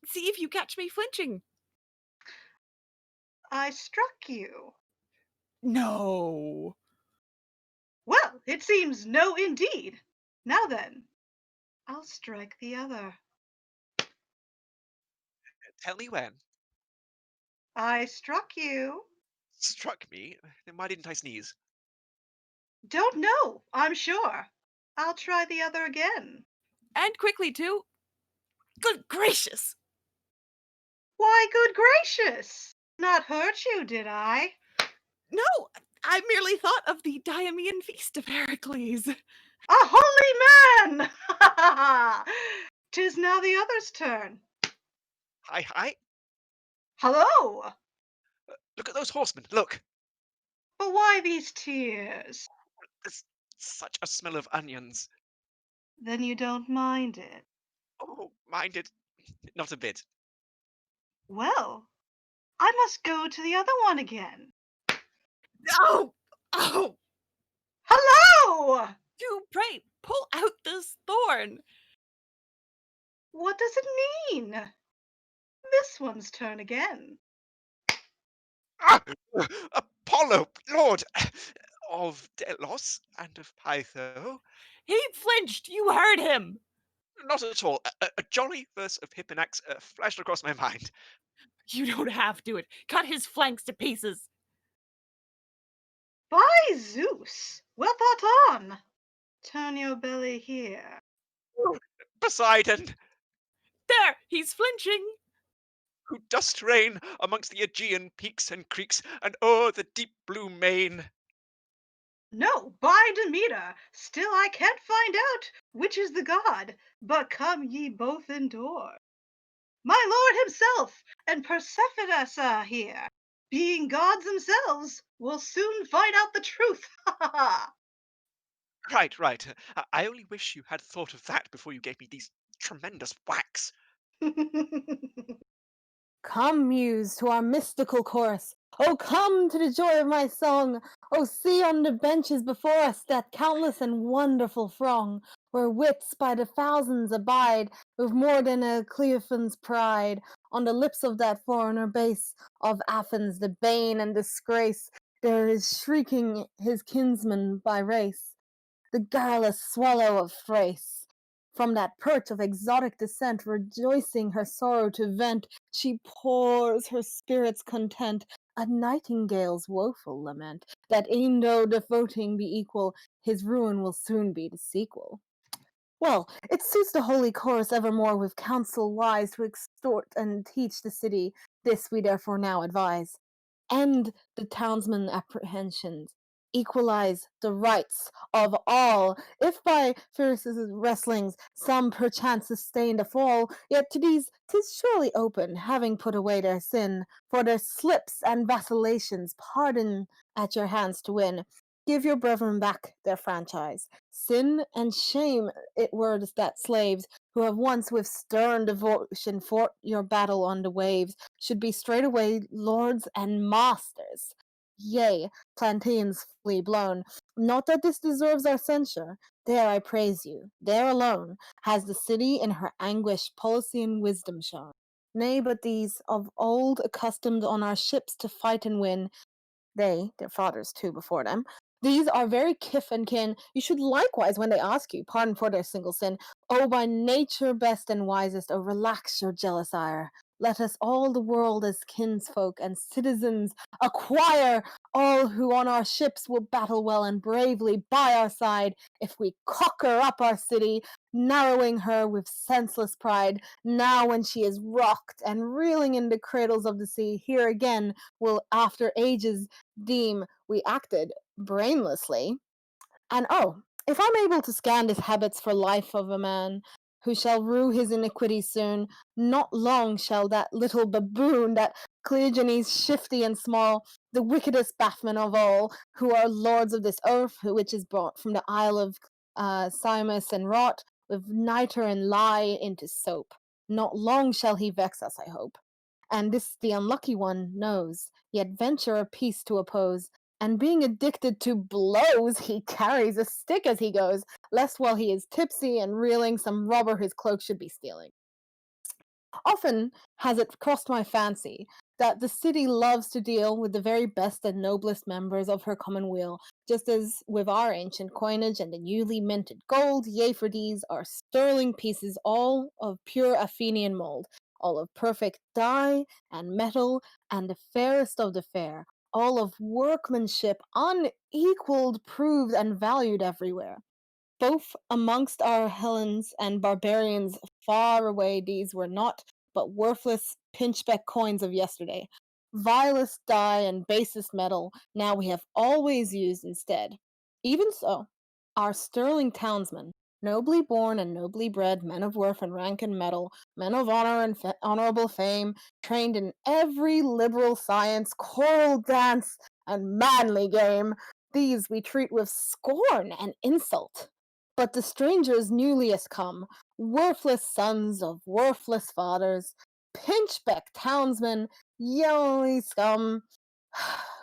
See if you catch me flinching. I struck you. No. Well, it seems no indeed. Now then, I'll strike the other. Tell me when. I struck you. Struck me? Then why didn't I sneeze? Don't know, I'm sure. I'll try the other again. And quickly, too. Good gracious! Why, good gracious! Not hurt you, did I? No, I merely thought of the Diomede feast of Heracles. A holy man! 'Tis now the other's turn. Hi. Hello! Look at those horsemen, look. But why these tears? There's such a smell of onions. Then you don't mind it. Oh, mind it. Not a bit. Well, I must go to the other one again. Oh! Oh! Hello! Do pray pull out this thorn. What does it mean? This one's turn again. Ah! Apollo, Lord of Delos and of Pytho. He flinched. You heard him. Not at all. A jolly verse of Hipponax flashed across my mind. You don't have to it. Cut his flanks to pieces. By Zeus! Well thought on. Turn your belly here. Poseidon, There, he's flinching. who dost reign amongst the Aegean peaks and creeks and o'er the deep blue main. No, by Demeter, still I can't find out which is the god, but come ye both indoors. My lord himself and Persephonus are here. Being gods themselves, will soon find out the truth. Ha ha ha! Right. I only wish you had thought of that before you gave me these tremendous whacks. Come, muse, to our mystical course. Oh, come to the joy of my song. Oh, see on the benches before us that countless and wonderful throng. where wits by the thousands abide, with more than a Cleophan's pride. On the lips of that foreigner base of Athens, the bane and disgrace, there is shrieking his kinsman by race, the garrulous swallow of Thrace. From that perch of exotic descent, rejoicing her sorrow to vent, she pours her spirit's content, a nightingale's woeful lament, that e'en though the voting be equal, his ruin will soon be the sequel. Well, it suits the holy chorus evermore with counsel wise to extort and teach the city. This we therefore now advise. End the townsmen apprehensions. Equalize the rights of all. If by fierce wrestlings some perchance sustain a fall, yet to these 'tis surely open, having put away their sin, for their slips and vacillations, pardon at your hands to win. Give your brethren back their franchise. Sin and shame it were that slaves, who have once with stern devotion fought your battle on the waves, should be straightway lords and masters. Yea, plantains fully blown. Not that this deserves our censure. There I praise you. There alone has the city in her anguish policy and wisdom shown. Nay, but these, of old accustomed on our ships to fight and win, they, their fathers too before them, these are very kith and kin. You should likewise, when they ask you, pardon for their single sin. O by nature best and wisest, O relax your jealous ire. Let us all the world as kinsfolk and citizens acquire, all who on our ships will battle well and bravely by our side, if we cocker up our city, narrowing her with senseless pride. Now when she is rocked and reeling in the cradles of the sea, here again will after ages deem we acted brainlessly. And oh, if I'm able to scan his habits for life of a man, who shall rue his iniquity soon, not long shall that little baboon, that Cleogenes shifty and small, the wickedest bathman of all, who are lords of this earth, which is brought from the isle of Cymus and wrought with nitre and lye into soap. Not long shall he vex us, I hope. And this the unlucky one knows, yet venture a peace to oppose, and being addicted to blows, he carries a stick as he goes, lest while he is tipsy and reeling, some robber his cloak should be stealing. Often has it crossed my fancy that the city loves to deal with the very best and noblest members of her commonweal, just as with our ancient coinage and the newly minted gold, yea, for these are sterling pieces, all of pure Athenian mould, all of perfect dye and metal, and the fairest of the fair, all of workmanship unequaled, proved, and valued everywhere. Both amongst our Hellenes and barbarians far away, these were not but worthless pinchbeck coins of yesterday. Vilest dye and basest metal now we have always used instead. Even so, our sterling townsmen, nobly born and nobly bred, men of worth and rank and metal, men of honor and honorable fame, trained in every liberal science, choral dance, and manly game, these we treat with scorn and insult. But the strangers newliest come, worthless sons of worthless fathers, pinchbeck townsmen, yellowy scum,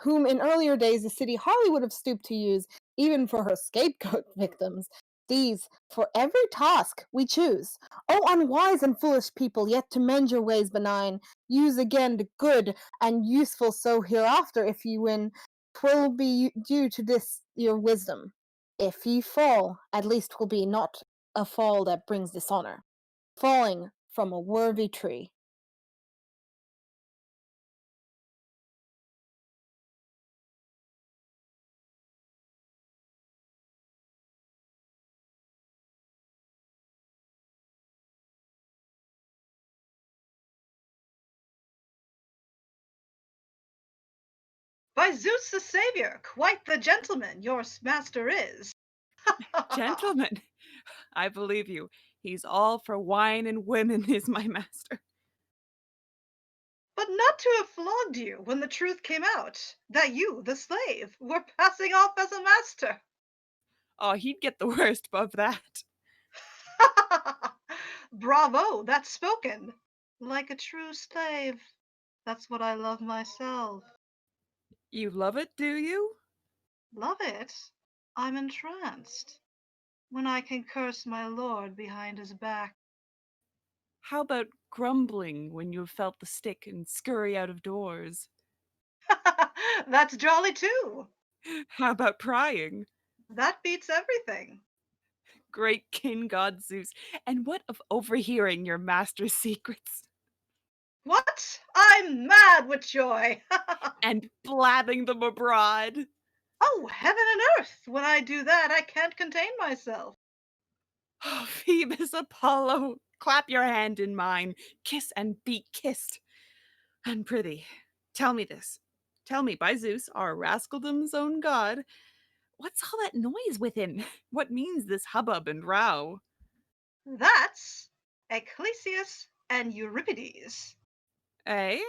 whom in earlier days the city hardly would have stooped to use, even for her scapegoat victims. These, for every task we choose. O unwise and foolish people, yet to mend your ways benign, use again the good and useful, so hereafter, if ye win, 'twill be due to this your wisdom. If ye fall, at least 'twill be not a fall that brings dishonor, falling from a worthy tree. By Zeus the Savior, quite the gentleman your master is. Gentlemen, I believe you. He's all for wine and women, is my master. But not to have flogged you when the truth came out, that you, the slave, were passing off as a master. Oh, he'd get the worst of that. Bravo, that's spoken. Like a true slave. That's what I love myself. You love it, do you? Love it? I'm entranced. when I can curse my lord behind his back? How about grumbling when you have felt the stick and scurry out of doors? That's jolly too. How about prying? That beats everything. Great King God Zeus. And what of overhearing your master's secrets What? I'm mad with joy. and blabbing them abroad? Oh, heaven and earth! When I do that, I can't contain myself. Oh, Phoebus Apollo, clap your hand in mine, kiss and be kissed. And prithee, tell me this. Tell me, by Zeus, our rascaldom's own god, what's all that noise within? What means this hubbub and row? That's Ecclesias and Euripides. Eh?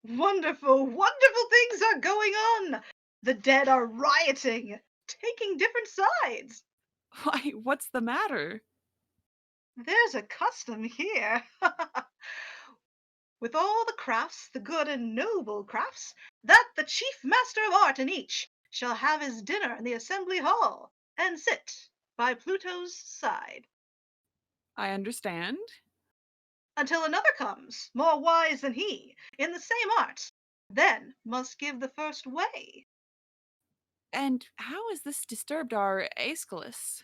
Wonderful, wonderful things are going on. The dead are rioting, taking different sides. Why, what's the matter? There's a custom here. With all the crafts, the good and noble crafts, that the chief master of art in each shall have his dinner in the assembly hall, and sit by Pluto's side. I understand. Until another comes, more wise than he, in the same art, then must give the first way. And how has this disturbed our Aeschylus?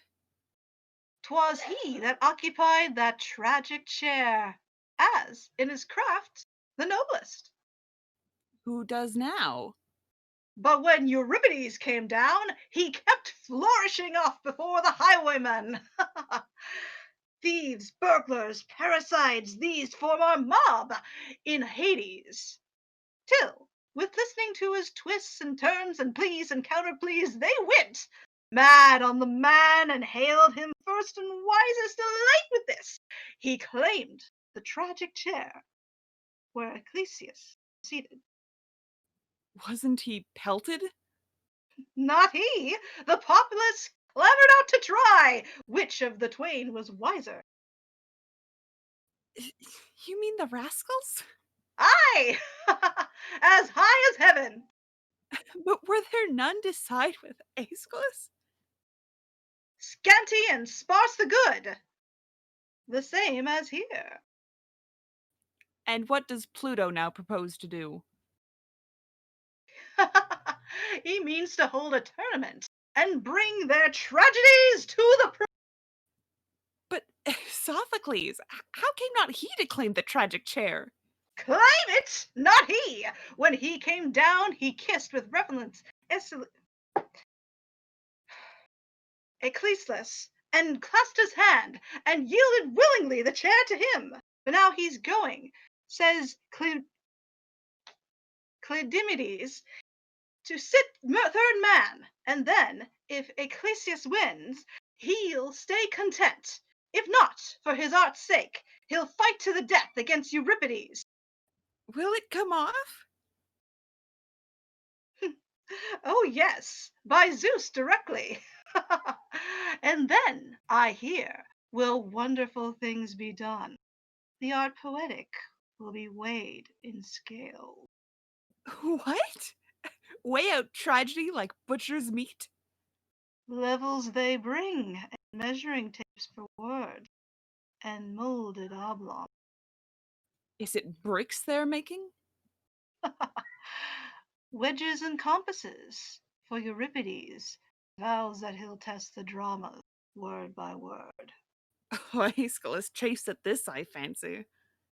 'Twas he that occupied that tragic chair, as, in his craft, the noblest. Who does now? But when Euripides came down, he kept flourishing off before the highwaymen. Thieves, burglars, parricides, these form our mob in Hades. Till, with listening to his twists and turns and pleas and counter-pleas, they went mad on the man and hailed him first and wisest. Elate with this, he claimed the tragic chair where Ecclesias seated. Wasn't he pelted? Not he. The populace clamored out to try which of the twain was wiser. You mean the rascals? Aye, as high as heaven. But were there none to side with Aeschylus? Scanty and sparse the good. The same as here. And what does Pluto now propose to do? He means to hold a tournament and bring their tragedies to the But Sophocles, how came not he to claim the tragic chair? claim it, not he. When he came down, he kissed with reverence Ecclesias and clasped his hand and yielded willingly the chair to him. But now he's going, says Cleidimides, to sit third man, and then, if Ecclesias wins, he'll stay content. If not, for his art's sake, he'll fight to the death against Euripides. Will it come off? Oh yes, by Zeus directly. And then, I hear, will wonderful things be done. The art poetic will be weighed in scale. What? Weigh out tragedy like butcher's meat? Levels they bring, and measuring tapes for words, and molded oblong. Is it bricks they're making? Wedges and compasses, for Euripides vows that he'll test the drama word by word. Oh, Aeschylus chafes at this, I fancy.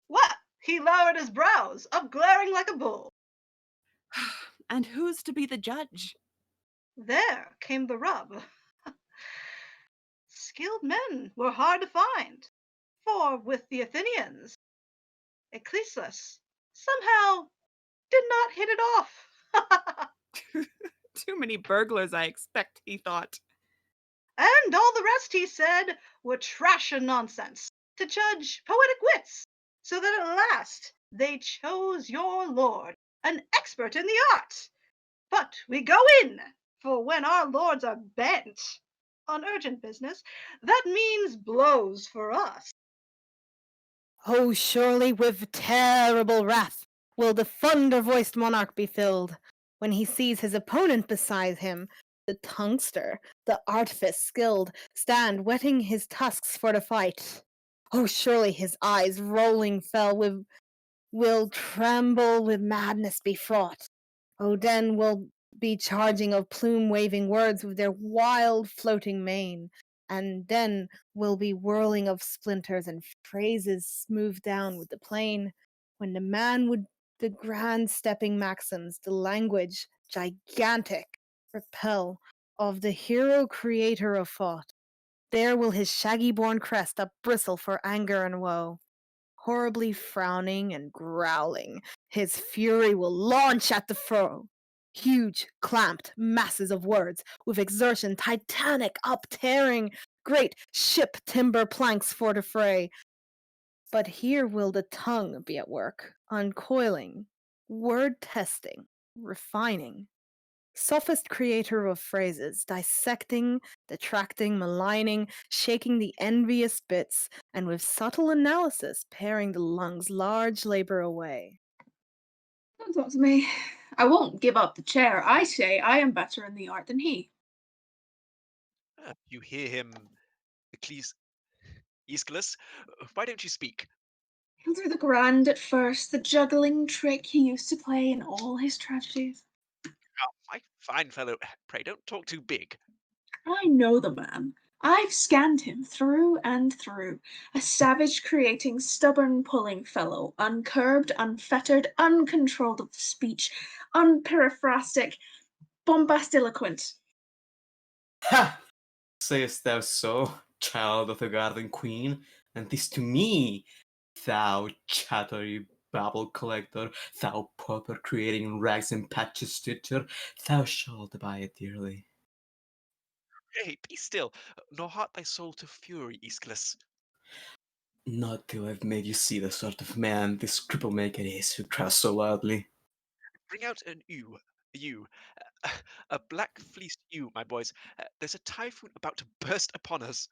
What? He lowered his brows, up glaring like a bull. And who's to be the judge? There came the rub. Skilled men were hard to find, for with the Athenians, Ecclesias somehow did not hit it off. Too many burglars, I expect, he thought. And all the rest, he said, were trash and nonsense, to judge poetic wits, so that at last they chose your lord, an expert in the art. But we go in, for when our lords are bent on urgent business, that means blows for us. Oh, surely with terrible wrath will the thunder-voiced monarch be filled when he sees his opponent beside him the tonguester, the artifice skilled, stand whetting his tusks for the fight. Oh, surely his eyes, rolling fell, will tremble with madness be fraught. Oh, then will be charging of plume-waving words with their wild floating mane, and then will be whirling of splinters and phrases smoothed down with the plain, when the man would the grand stepping maxims, the language gigantic, repel of the hero creator of thought. There will his shaggy-born crest upbristle for anger and woe. Horribly frowning and growling, his fury will launch at the foe. Huge, clamped masses of words, with exertion titanic uptearing great ship timber planks for the fray. But here will the tongue be at work, uncoiling, word testing, refining. Sophist creator of phrases, dissecting, detracting, maligning, shaking the envious bits, and with subtle analysis paring the lungs' large labor away. Don't talk to me. I won't give up the chair. I say I am better in the art than he. You hear him, Aeschylus. Why don't you speak? He'll do the grand at first, the juggling trick he used to play in all his tragedies. Oh, my fine fellow, pray don't talk too big. I know the man. I've scanned him through and through. A savage creating, stubborn pulling fellow, uncurbed, unfettered, uncontrolled of speech, unperiphrastic, bombastiloquent. Ha! Sayest thou so, child of the Garden Queen? And 'tis to me, thou chattery babble collector, thou pauper creating rags and patches stitcher, thou shalt buy it dearly. Hey, be still, nor heart thy soul to fury, Aeschylus. Not till I've made you see the sort of man this cripple maker is who cries so loudly. Bring out an ewe, a black-fleeced ewe, my boys. There's a typhoon about to burst upon us.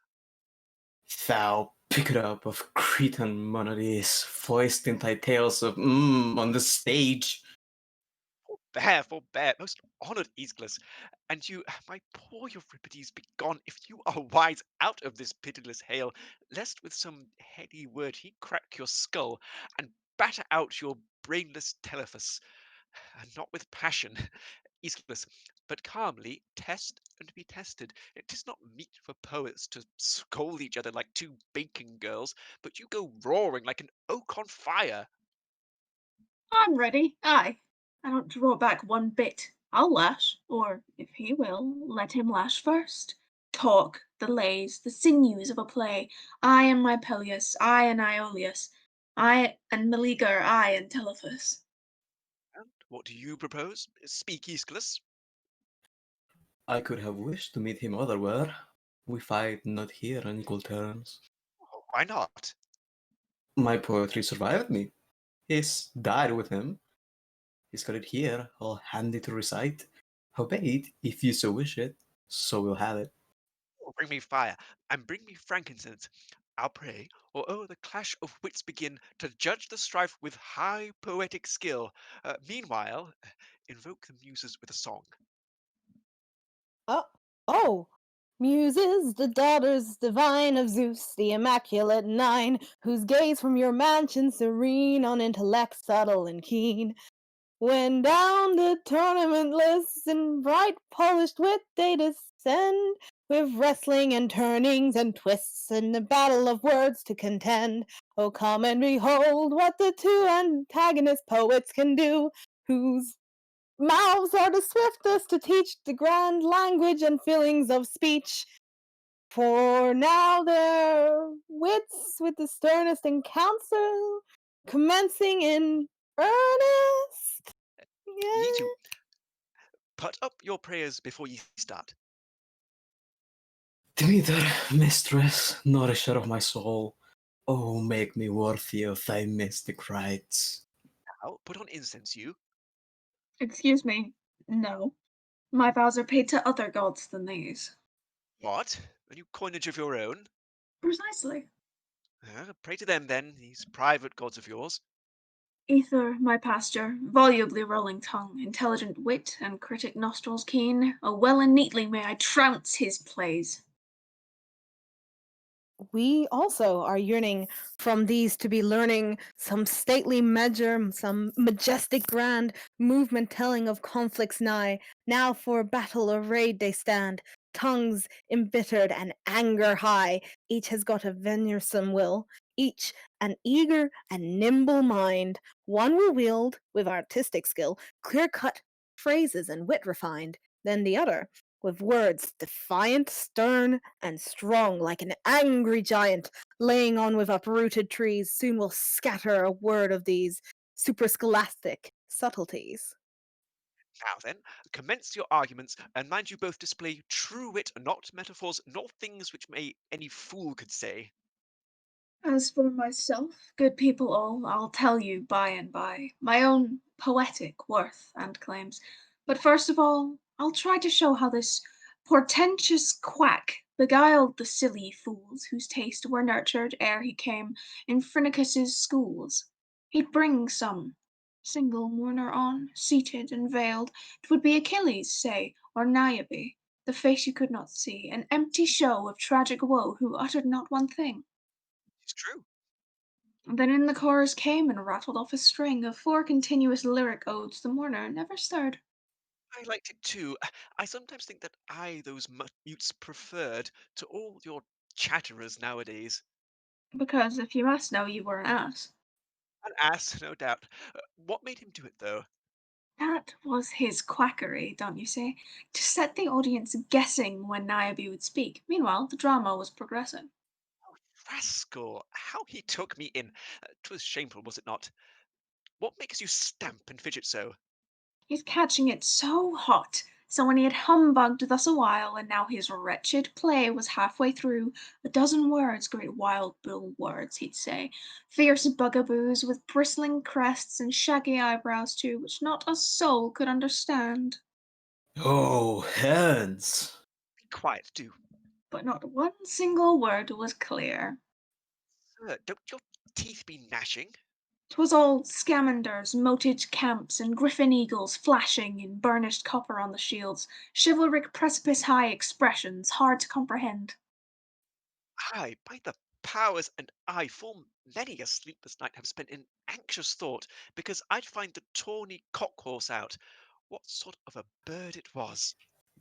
Thou picker up of Cretan monodies, foisting thy tales of on the stage. Forbear, most honoured Aeschylus, and you, my poor Euripides, be gone, if you are wise, out of this pitiless hail, lest with some heady word he crack your skull, and batter out your brainless Telephus, and not with passion, Aeschylus, but calmly test and be tested. It is not meet for poets to scold each other like two baking girls, but you go roaring like an oak on fire. I'm ready, aye. I don't draw back one bit. I'll lash, or, if he will, let him lash first. Talk, the lays, the sinews of a play. I and my Peleus, I and Iolaus, I and Meleager, I and Telephus. And what do you propose? Speak, Aeschylus. I could have wished to meet him otherwhere. We fight not here on equal terms. Oh, why not? My poetry survived me. His died with him. He's got it here, all handy to recite. Howbeit, if you so wish it, so we'll have it. Oh, bring me fire, and bring me frankincense. I'll pray, or o'er the clash of wits begin to judge the strife with high poetic skill. Meanwhile, invoke the muses with a song. Oh, Muses, the daughters divine of Zeus, the immaculate nine, whose gaze from your mansion serene on intellect subtle and keen. When down the tournament lists in bright polished wit they descend, with wrestling and turnings and twists in the battle of words to contend. Oh, come and behold what the two antagonist poets can do, whose mouths are the swiftest to teach the grand language and feelings of speech. For now their wits with the sternest in counsel, commencing in earnest. Ye two, put up your prayers before ye start. Demeter, mistress, nourisher of my soul, oh, make me worthy of thy mystic rites. Now, put on incense, you. Excuse me, no. My vows are paid to other gods than these. What? A new coinage of your own? Precisely. Pray to them, then, these private gods of yours. Ether, my pastor, volubly rolling tongue, intelligent wit, and critic nostrils keen, oh well and neatly may I trounce his plays. We also are yearning from these to be learning some stately measure, some majestic grand movement telling of conflicts nigh. Now for battle arrayed they stand, tongues embittered and anger high. Each has got a venturesome will, each an eager and nimble mind. One will wield, with artistic skill, clear-cut phrases and wit refined. Then the other, with words defiant, stern, and strong, like an angry giant, laying on with uprooted trees, soon will scatter a word of these superscholastic subtleties. Now then, commence your arguments, and mind you both display true wit, not metaphors, nor things which any fool could say. As for myself, good people all, I'll tell you by and by, my own poetic worth and claims. But first of all, I'll try to show how this portentous quack beguiled the silly fools whose taste were nurtured ere he came in Phrynicus's schools. He'd bring some single mourner on, seated and veiled. 'Twould be Achilles, say, or Niobe, the face you could not see, an empty show of tragic woe who uttered not one thing. It's true. Then in the chorus came and rattled off a string of 4 continuous lyric odes the mourner never stirred. I liked it too. I sometimes think that those mutes preferred to all your chatterers nowadays. Because if you must know, you were an ass. An ass, no doubt. What made him do it, though? That was his quackery, don't you see? To set the audience guessing when Niobe would speak. Meanwhile, the drama was progressing. Oh, rascal! How he took me in. 'Twas shameful, was it not? What makes you stamp and fidget so? He's catching it so hot. So when he had humbugged thus a while, and now his wretched play was halfway through, a dozen words, great wild bull words, he'd say, fierce bugaboos with bristling crests and shaggy eyebrows too, which not a soul could understand. Oh, heavens! Be quiet, do. But not one single word was clear. Sir, don't your teeth be gnashing? 'Twas all scamanders, moated camps, and griffin eagles flashing in burnished copper on the shields, chivalric precipice-high expressions, hard to comprehend. Aye, by the powers, and I full many a sleepless night have spent in anxious thought, because I'd find the tawny cock-horse out, what sort of a bird it was.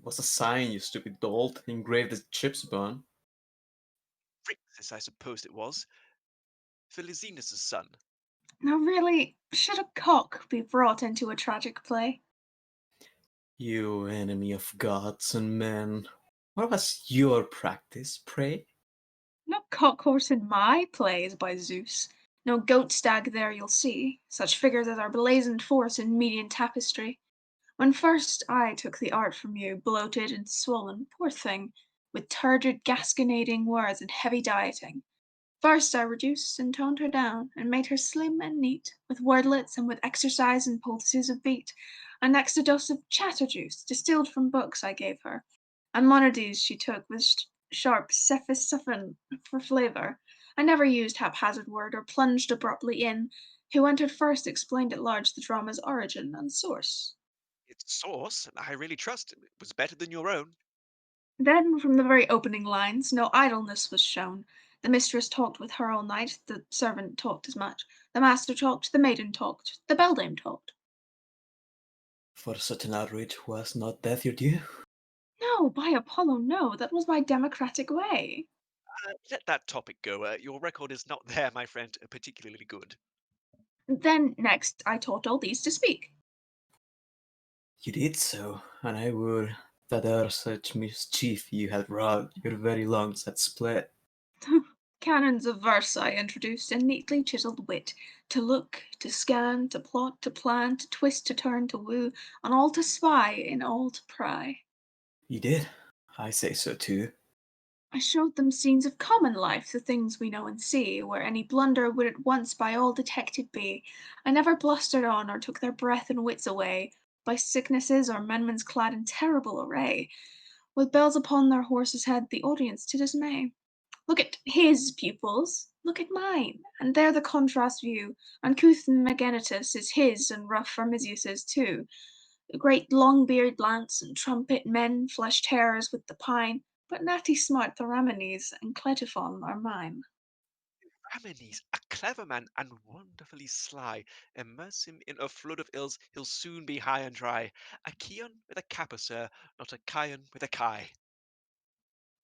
What's a sign, you stupid dolt, engraved the chips upon? Phrixus, I supposed it was, Philoxenus' son. Now really, should a cock be brought into a tragic play? You enemy of gods and men, what was your practice, pray? No cock-horse in my plays, by Zeus. No goat-stag there you'll see, such figures as are blazoned forth in Median tapestry. When first I took the art from you, bloated and swollen, poor thing, with turgid gasconading words and heavy dieting, first I reduced and toned her down, and made her slim and neat, with wordlets and with exercise and poultices of beat, and next a dose of chatter juice, distilled from books, I gave her, and monodies she took with sharp cephalopin for flavour. I never used haphazard word, or plunged abruptly in. Who entered first explained at large the drama's origin and source. Its source, I really trust, was better than your own. Then, from the very opening lines, no idleness was shown. The mistress talked with her all night, the servant talked as much, the master talked, the maiden talked, the beldame talked. For such an outrage was not death your due? No, by Apollo, no, that was my democratic way. Let that topic go. Your record is not there, my friend, particularly good. Then next I taught all these to speak. You did so, and I would that ere such mischief you had wrought, your very lungs had split. Canons of verse I introduced, and neatly chiselled wit, to look, to scan, to plot, to plan, to twist, to turn, to woo, on all to spy, in all to pry. You did? I say so too. I showed them scenes of common life, the things we know and see, where any blunder would at once by all detected be. I never blustered on, or took their breath and wits away, by sicknesses or menmans clad in terrible array, with bells upon their horses' head the audience to dismay. Look at his pupils, Look at mine, and there the contrast view. Uncouth Megenitus is his, and rough Pharmisius's too. The great long-beard lance and trumpet men, fleshed hairs with the pine, but natty smart Theramenes and Cleitophon are mine. Theramenes, a clever man and wonderfully sly. Immerse him in a flood of ills, he'll soon be high and dry. A Chion with a Kappa, sir, not a Chion with a Chi.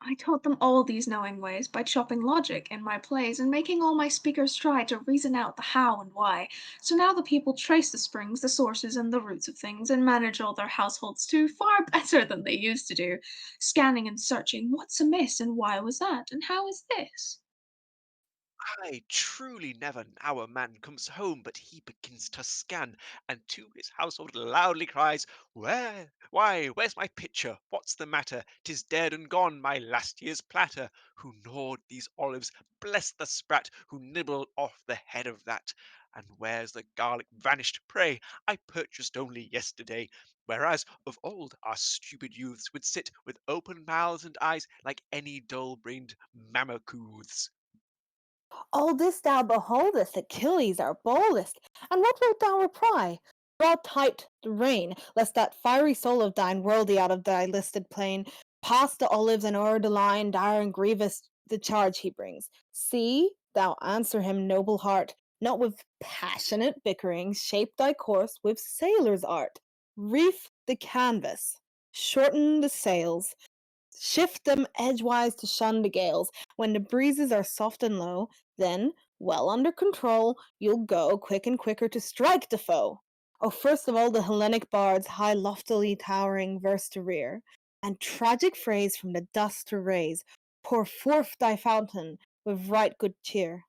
I taught them all these knowing ways by chopping logic in my plays and making all my speakers try to reason out the how and why. So now the people trace the springs, the sources, and the roots of things and manage all their households too far better than they used to do, scanning and searching what's amiss and why was that and how is this? Ay, truly never now a man comes home but he begins to scan, and to his household loudly cries, where's my pitcher? What's the matter? 'Tis dead and gone, my last year's platter. Who gnawed these olives? Bless the sprat who nibbled off the head of that. And where's the garlic vanished? Pray, I purchased only yesterday. Whereas of old our stupid youths would sit with open mouths and eyes like any dull-brained mammacooths. All this thou beholdest, Achilles our boldest, and what wilt thou reply? Draw tight the rein, lest that fiery soul of thine whirl thee out of thy listed plain. Past the olives and o'er the line, dire and grievous the charge he brings. See, thou answer him, noble heart, not with passionate bickering, shape thy course with sailor's art. Reef the canvas, shorten the sails, shift them edgewise to shun the gales. When the breezes are soft and low, then, well under control, you'll go quick and quicker to strike the foe. Oh, first of all the Hellenic bards, high loftily towering verse to rear, and tragic phrase from the dust to raise, pour forth thy fountain with right good cheer.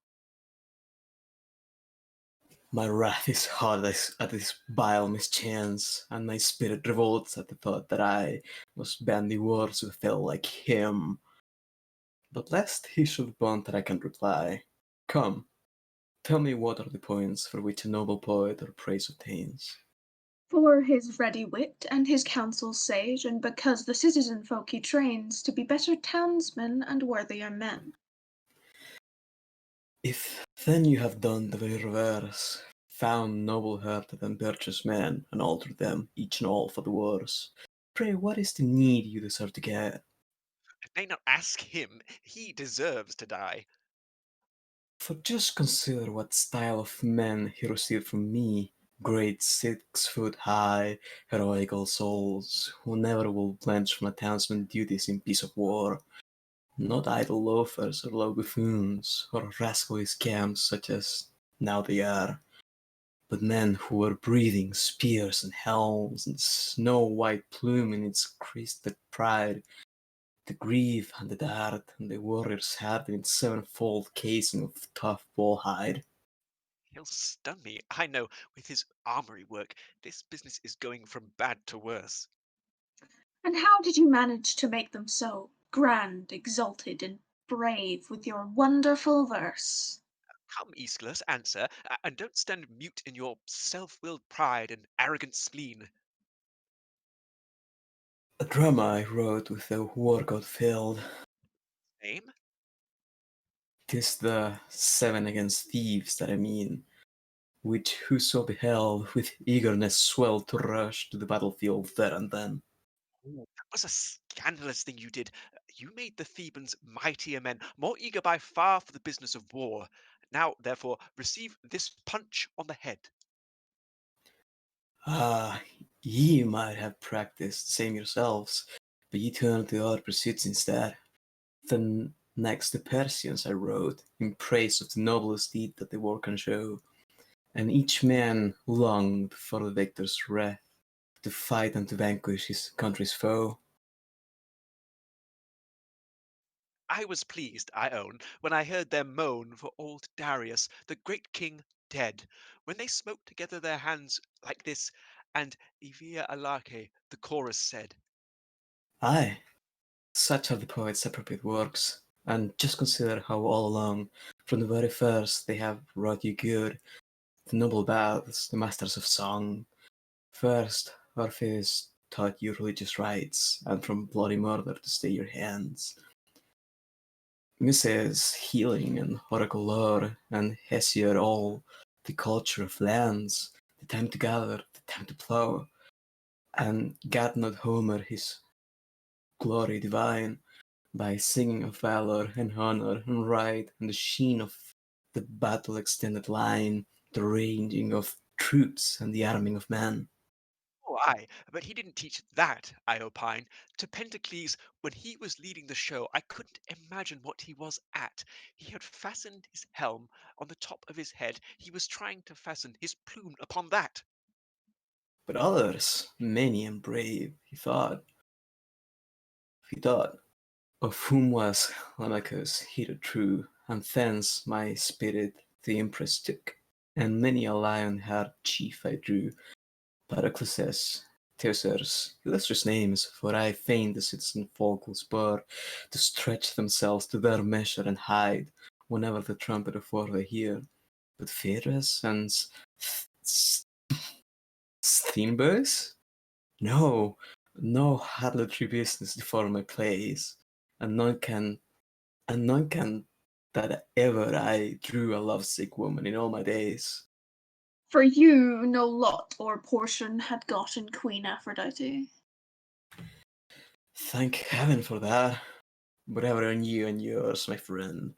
My wrath is hot at this vile mischance, and my spirit revolts at the thought that I must bandy words with fellow like him. But lest he should want that I can reply, come, tell me what are the points for which a noble poet or praise obtains. For his ready wit and his counsels sage, and because the citizen folk he trains to be better townsmen and worthier men. If then you have done the very reverse, found noble-hearted and virtuous men, and altered them, each and all, for the worse, pray what is the need you deserve to get? I may not ask him, he deserves to die. For just consider what style of men he received from me, great 6 foot high, heroical souls, who never will blench from a townsman's duties in peace of war, not idle loafers or low buffoons, or rascally scamps such as now they are, but men who were breathing spears and helms and snow-white plume in its crested pride, the greave and the dart and the warrior's heart in its sevenfold casing of tough bull hide. He'll stun me, I know, with his armory work. This business is going from bad to worse. And how did you manage to make them so grand, exalted, and brave with your wonderful verse? Come, Aeschylus, answer, and don't stand mute in your self-willed pride and arrogant spleen. A drama I wrote with the war god filled. Name? 'Tis the Seven Against Thieves that I mean, which whoso beheld with eagerness swelled to rush to the battlefield there and then. Ooh, that was a scandalous thing you did. You made the Thebans mightier men, more eager by far for the business of war. Now, therefore, receive this punch on the head. Ah, ye might have practiced the same yourselves, but ye turned to other pursuits instead. Then next the Persians I wrote, in praise of the noblest deed that the war can show, and each man longed for the victor's wrath, to fight and to vanquish his country's foe. I was pleased, I own, when I heard them moan for old Darius, the great king, dead, when they smote together their hands like this, and Evia Alake, the chorus said. Aye, such are the poet's appropriate works, and just consider how all along, from the very first, they have wrought you good, the noble baths, the masters of song. First, Orpheus taught you religious rites, and from bloody murder to stay your hands. Muses healing and oracle lore, and Hesiod all the culture of lands, the time to gather, the time to plow, and gat not Homer his glory divine by singing of valor and honor and right and the sheen of the battle extended line, the ranging of troops and the arming of men. Oh, aye, but he didn't teach that, I opine. To Pentacles, when he was leading the show, I couldn't imagine what he was at. He had fastened his helm on the top of his head. He was trying to fasten his plume upon that. But others, many and brave, he thought, of whom was Lamachus hither true, and thence my spirit the impress took, and many a lion-haired chief I drew, Paracluses, Teucer's, illustrious names, for I fain the citizen folk will spur to stretch themselves to their measure and hide, whenever the trumpet of war they hear. But Phaedrus and Sthenbus? No, no harlotry business deform my place, and none can that ever I drew a lovesick woman in all my days. For you no lot or portion had gotten Queen Aphrodite. Thank heaven for that. But ever on you and yours, my friend,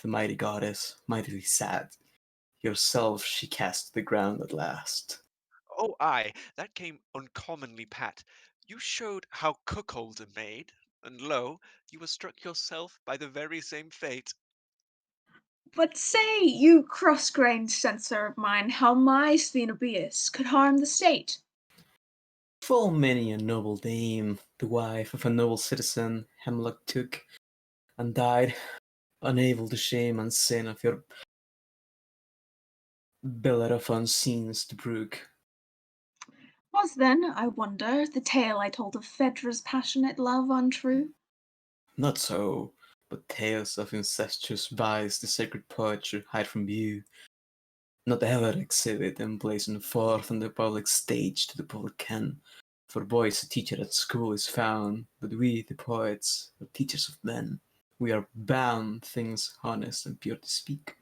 the mighty goddess, mightily sad, yourself she cast to the ground at last. Oh, aye, that came uncommonly pat. You showed how cuckolds are made, and lo, you were struck yourself by the very same fate. But say, you cross-grained censor of mine, how my Sthenobeus could harm the state. Full many a noble dame, the wife of a noble citizen, hemlock took, and died, unable to shame and sin of your Bellerophon scenes to brook. Was then, I wonder, the tale I told of Phaedra's passionate love untrue? Not so, but tales of incestuous vice the sacred poet should hide from view, not ever exhibit and blazon forth on the public stage to the public ken. For boys a teacher at school is found, but we, the poets, are teachers of men. We are bound things honest and pure to speak.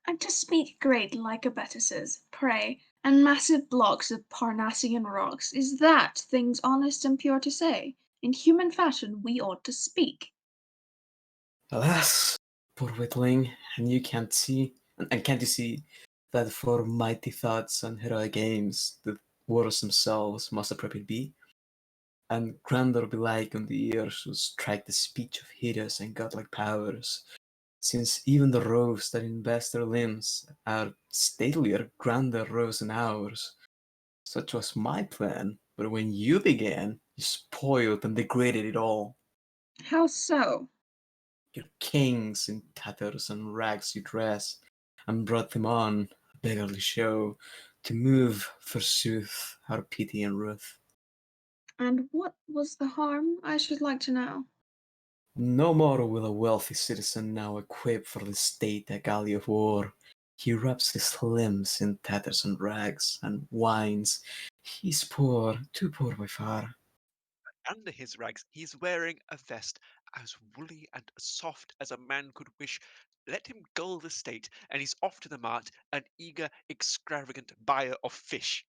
And to speak great Lycabettuses, pray, and massive blocks of Parnassian rocks, is that things honest and pure to say? In human fashion we ought to speak. Alas, poor witling, and you can't see, and can't you see that for mighty thoughts and heroic aims, the words themselves must appropriate be? And grandeur belike on the ear should strike the speech of hideous and godlike powers, since even the roves that invest their limbs are statelier, grander roves than ours. Such was my plan, but when you began, you spoiled and degraded it all. How so? Your kings in tatters and rags you dress, and brought them on, a beggarly show, to move, forsooth, our pity and ruth. And what was the harm, I should like to know? No more will a wealthy citizen now equip for the state a galley of war. He wraps his limbs in tatters and rags, and whines, he's poor, too poor by far. Under his rags, he's wearing a vest as woolly and soft as a man could wish. Let him gull the state, and he's off to the mart, an eager, extravagant buyer of fish.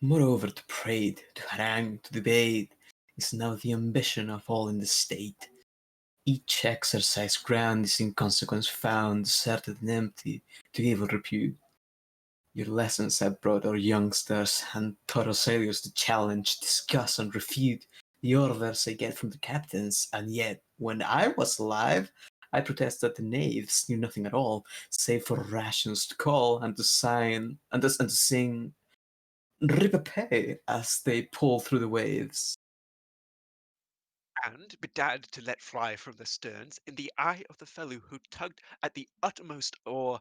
Moreover, to parade, to harangue, to debate, is now the ambition of all in the state. Each exercise ground is in consequence found deserted and empty, to evil repute. Your lessons have brought our youngsters and thorough sailors to challenge, discuss, and refute the orders I get from the captains, and yet, when I was alive, I protest that the knaves knew nothing at all, save for rations to call and to sign and to sing rip-a-pay as they pull through the waves. And bedad to let fly from the sterns in the eye of the fellow who tugged at the uttermost oar,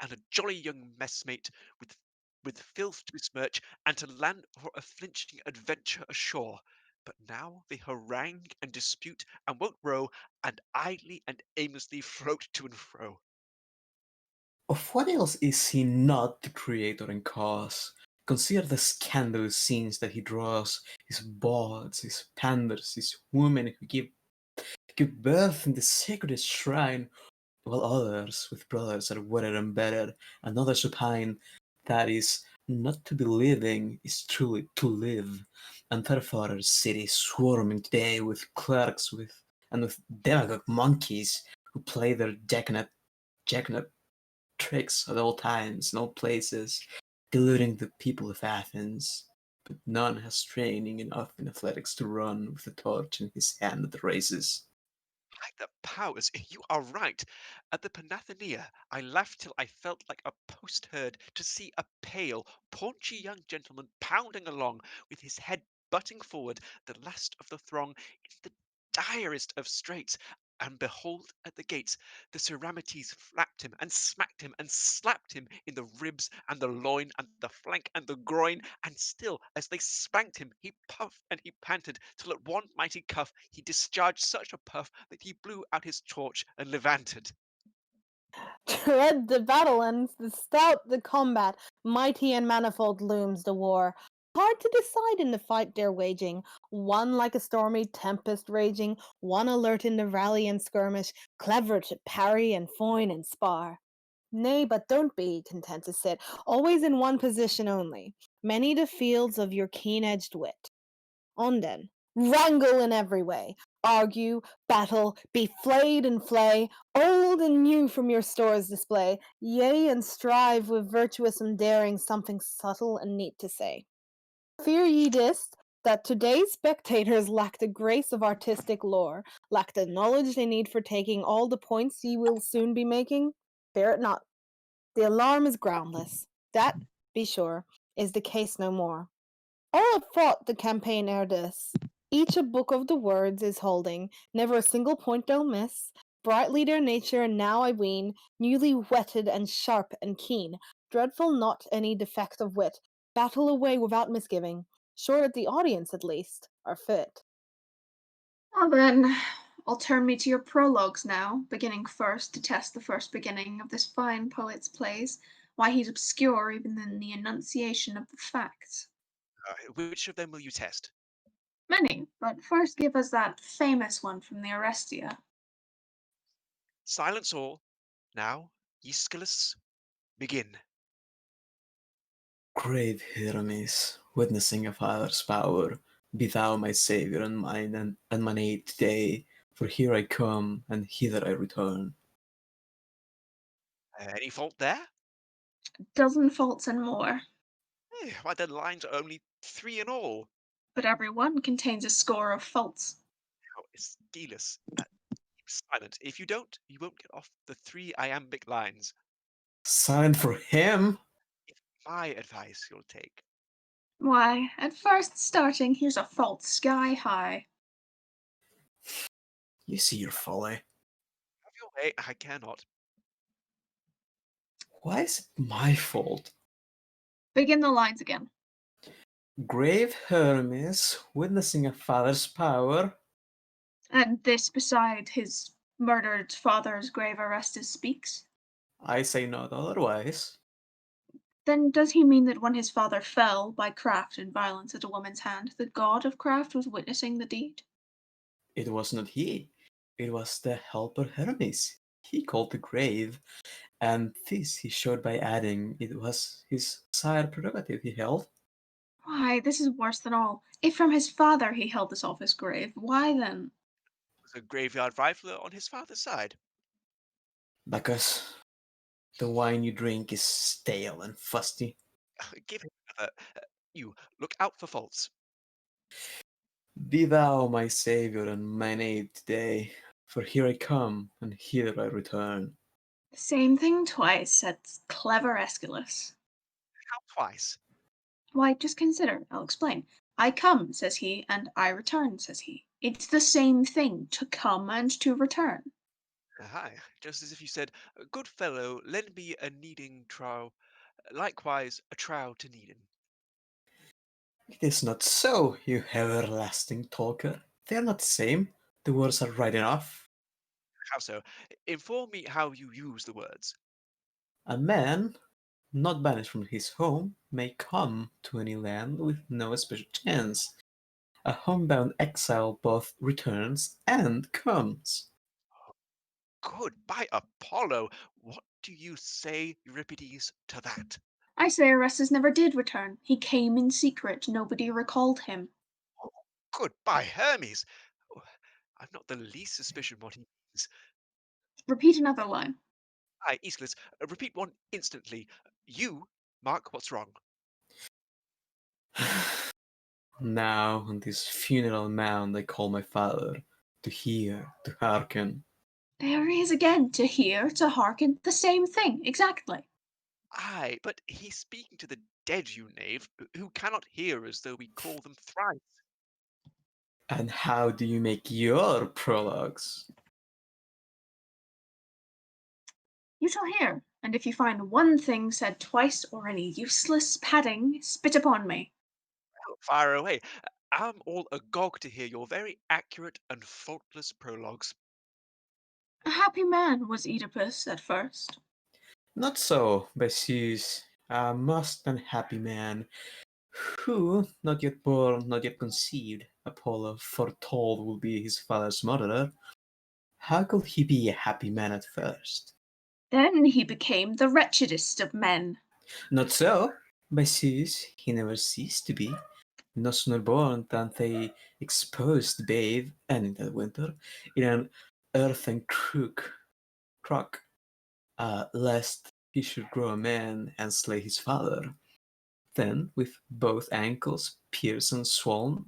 and a jolly young messmate with filth to besmirch, and to land for a flinching adventure ashore. But now they harangue and dispute, and won't row, and idly and aimlessly float to and fro. Of what else is he not the creator and cause? Consider the scandalous scenes that he draws, his bawds, his panders, his women who give birth in the sacred shrine, while others with brothers are wedded and bedded, and others opine that is not to be living is truly to live, and therefore our city swarming today with clerks and with demagogue monkeys who play their jackanap tricks at all times and all places, deluding the people of Athens. But none has training enough in athletics to run with a torch in his hand at the races. By the powers, you are right. At the Panathenaea, I laughed till I felt like a post-herd to see a pale, paunchy young gentleman pounding along with his head butting forward, the last of the throng, in the direst of straits. And behold, at the gates, the Ceramites flapped him and smacked him and slapped him in the ribs and the loin and the flank and the groin, and still, as they spanked him, he puffed and he panted, till at one mighty cuff he discharged such a puff that he blew out his torch and levanted. Dread the battle ends, the stout the combat, mighty and manifold looms the war. Hard to decide in the fight they're waging, one like a stormy tempest raging, one alert in the rally and skirmish, clever to parry and foin and spar. Nay, but don't be content to sit, always in one position only. Many the fields of your keen-edged wit. On then, wrangle in every way, argue, battle, be flayed and flay, old and new from your stores display, yea, and strive with virtuous and daring something subtle and neat to say. Fear ye this, that today's spectators lack the grace of artistic lore, lack the knowledge they need for taking all the points ye will soon be making? Fear it not. The alarm is groundless. That, be sure, is the case no more. All have fought the campaign ere this. Each a book of the words is holding, never a single point they'll miss. Brightly their nature, and now I ween, newly whetted and sharp and keen. Dreadful not any defect of wit, battle away without misgiving, sure that the audience, at least, are fit. Well then, I'll turn me to your prologues now, beginning first to test the first beginning of this fine poet's plays, why he's obscure even in the enunciation of the facts. Which of them will you test? Many, but first give us that famous one from the Orestia. Silence all. Now, Aeschylus, begin. Grave Hermes, witnessing a father's power, be thou my saviour and mine and mine aid today, for here I come and hither I return. Any fault there? Dozen faults and more, Why, the lines are only 3 in all. but every one contains a score of faults. Now, Aeschylus, keep silent. If you don't, you won't get off the 3 iambic lines. Silent for him? If my advice you'll take. Why, at first starting, here's a fault sky high. You see your folly. Have your way, I cannot. Why is it my fault? Begin the lines again. Grave Hermes, witnessing a father's power. And this beside his murdered father's grave Orestes speaks? I say not otherwise. Then does he mean that when his father fell by craft and violence at a woman's hand, the god of craft was witnessing the deed? It was not he. It was the helper Hermes. He called the grave, and this he showed by adding it was his sire prerogative he held. Why, this is worse than all. If from his father he held this office grave, why then? Was a graveyard rifler on his father's side. Because the wine you drink is stale and fusty. Give him another. You, look out for faults. Be thou my saviour and mine aid today, for here I come and hither I return. The same thing twice, said clever Aeschylus. How twice? Why, just consider, I'll explain. I come, says he, and I return, says he. It's the same thing, to come and to return. Aye, just as if you said, good fellow, lend me a kneading trow, likewise a trow to kneading. It is not so, you everlasting talker. They are not the same. The words are right enough. How so? Inform me how you use the words. A man, not banished from his home, may come to any land with no especial chance. a homebound exile both returns and comes. Good by Apollo! What do you say, Euripides, to that? I say Orestes never did return. He came in secret. Nobody recalled him. Good by Hermes! Oh, I've not the least suspicion what he means. Repeat another line. Aye, Aeschylus, repeat one instantly. You, Mark, what's wrong? Now on this funeral mound I call my father, to hear, to hearken. There he is again. To hear, to hearken, the same thing, exactly. Aye, but he's speaking to the dead, you knave, who cannot hear as though we call them thrice. And how do you make your prologues? You shall hear, and if you find one thing said twice or any useless padding, spit upon me. Fire away. I'm all agog to hear your very accurate and faultless prologues. A happy man was Oedipus at first. Not so, Bacchus, a most unhappy man, who, not yet born, not yet conceived, Apollo foretold will be his father's murderer. How could he be a happy man at first? Then he became the wretchedest of men. Not so, Bacchus, he never ceased to be. No sooner born than they exposed bathe, and in that winter, in an earthen crock, lest he should grow a man and slay his father. Then, with both ankles pierced and swollen,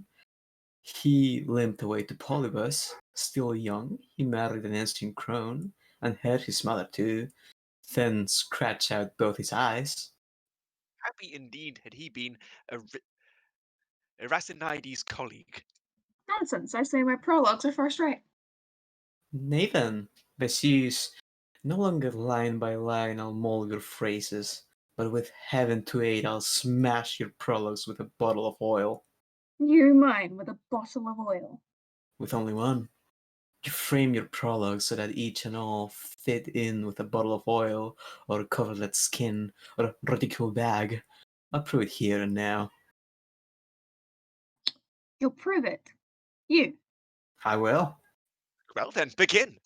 he limped away to Polybus. Still young, he married an ancient crone, and had his mother too, then scratched out both his eyes. Happy indeed had he been Erasinides' colleague. Nonsense, I say my prologues are first rate. Nay then, Bacchus, no longer line by line I'll mold your phrases, but with heaven to aid I'll smash your prologues with a bottle of oil. You mine with a bottle of oil. With only one. You frame your prologues so that each and all fit in with a bottle of oil, or a coverlet skin, or a reticule bag. I'll prove it here and now. You'll prove it. You. I will. Well then, begin.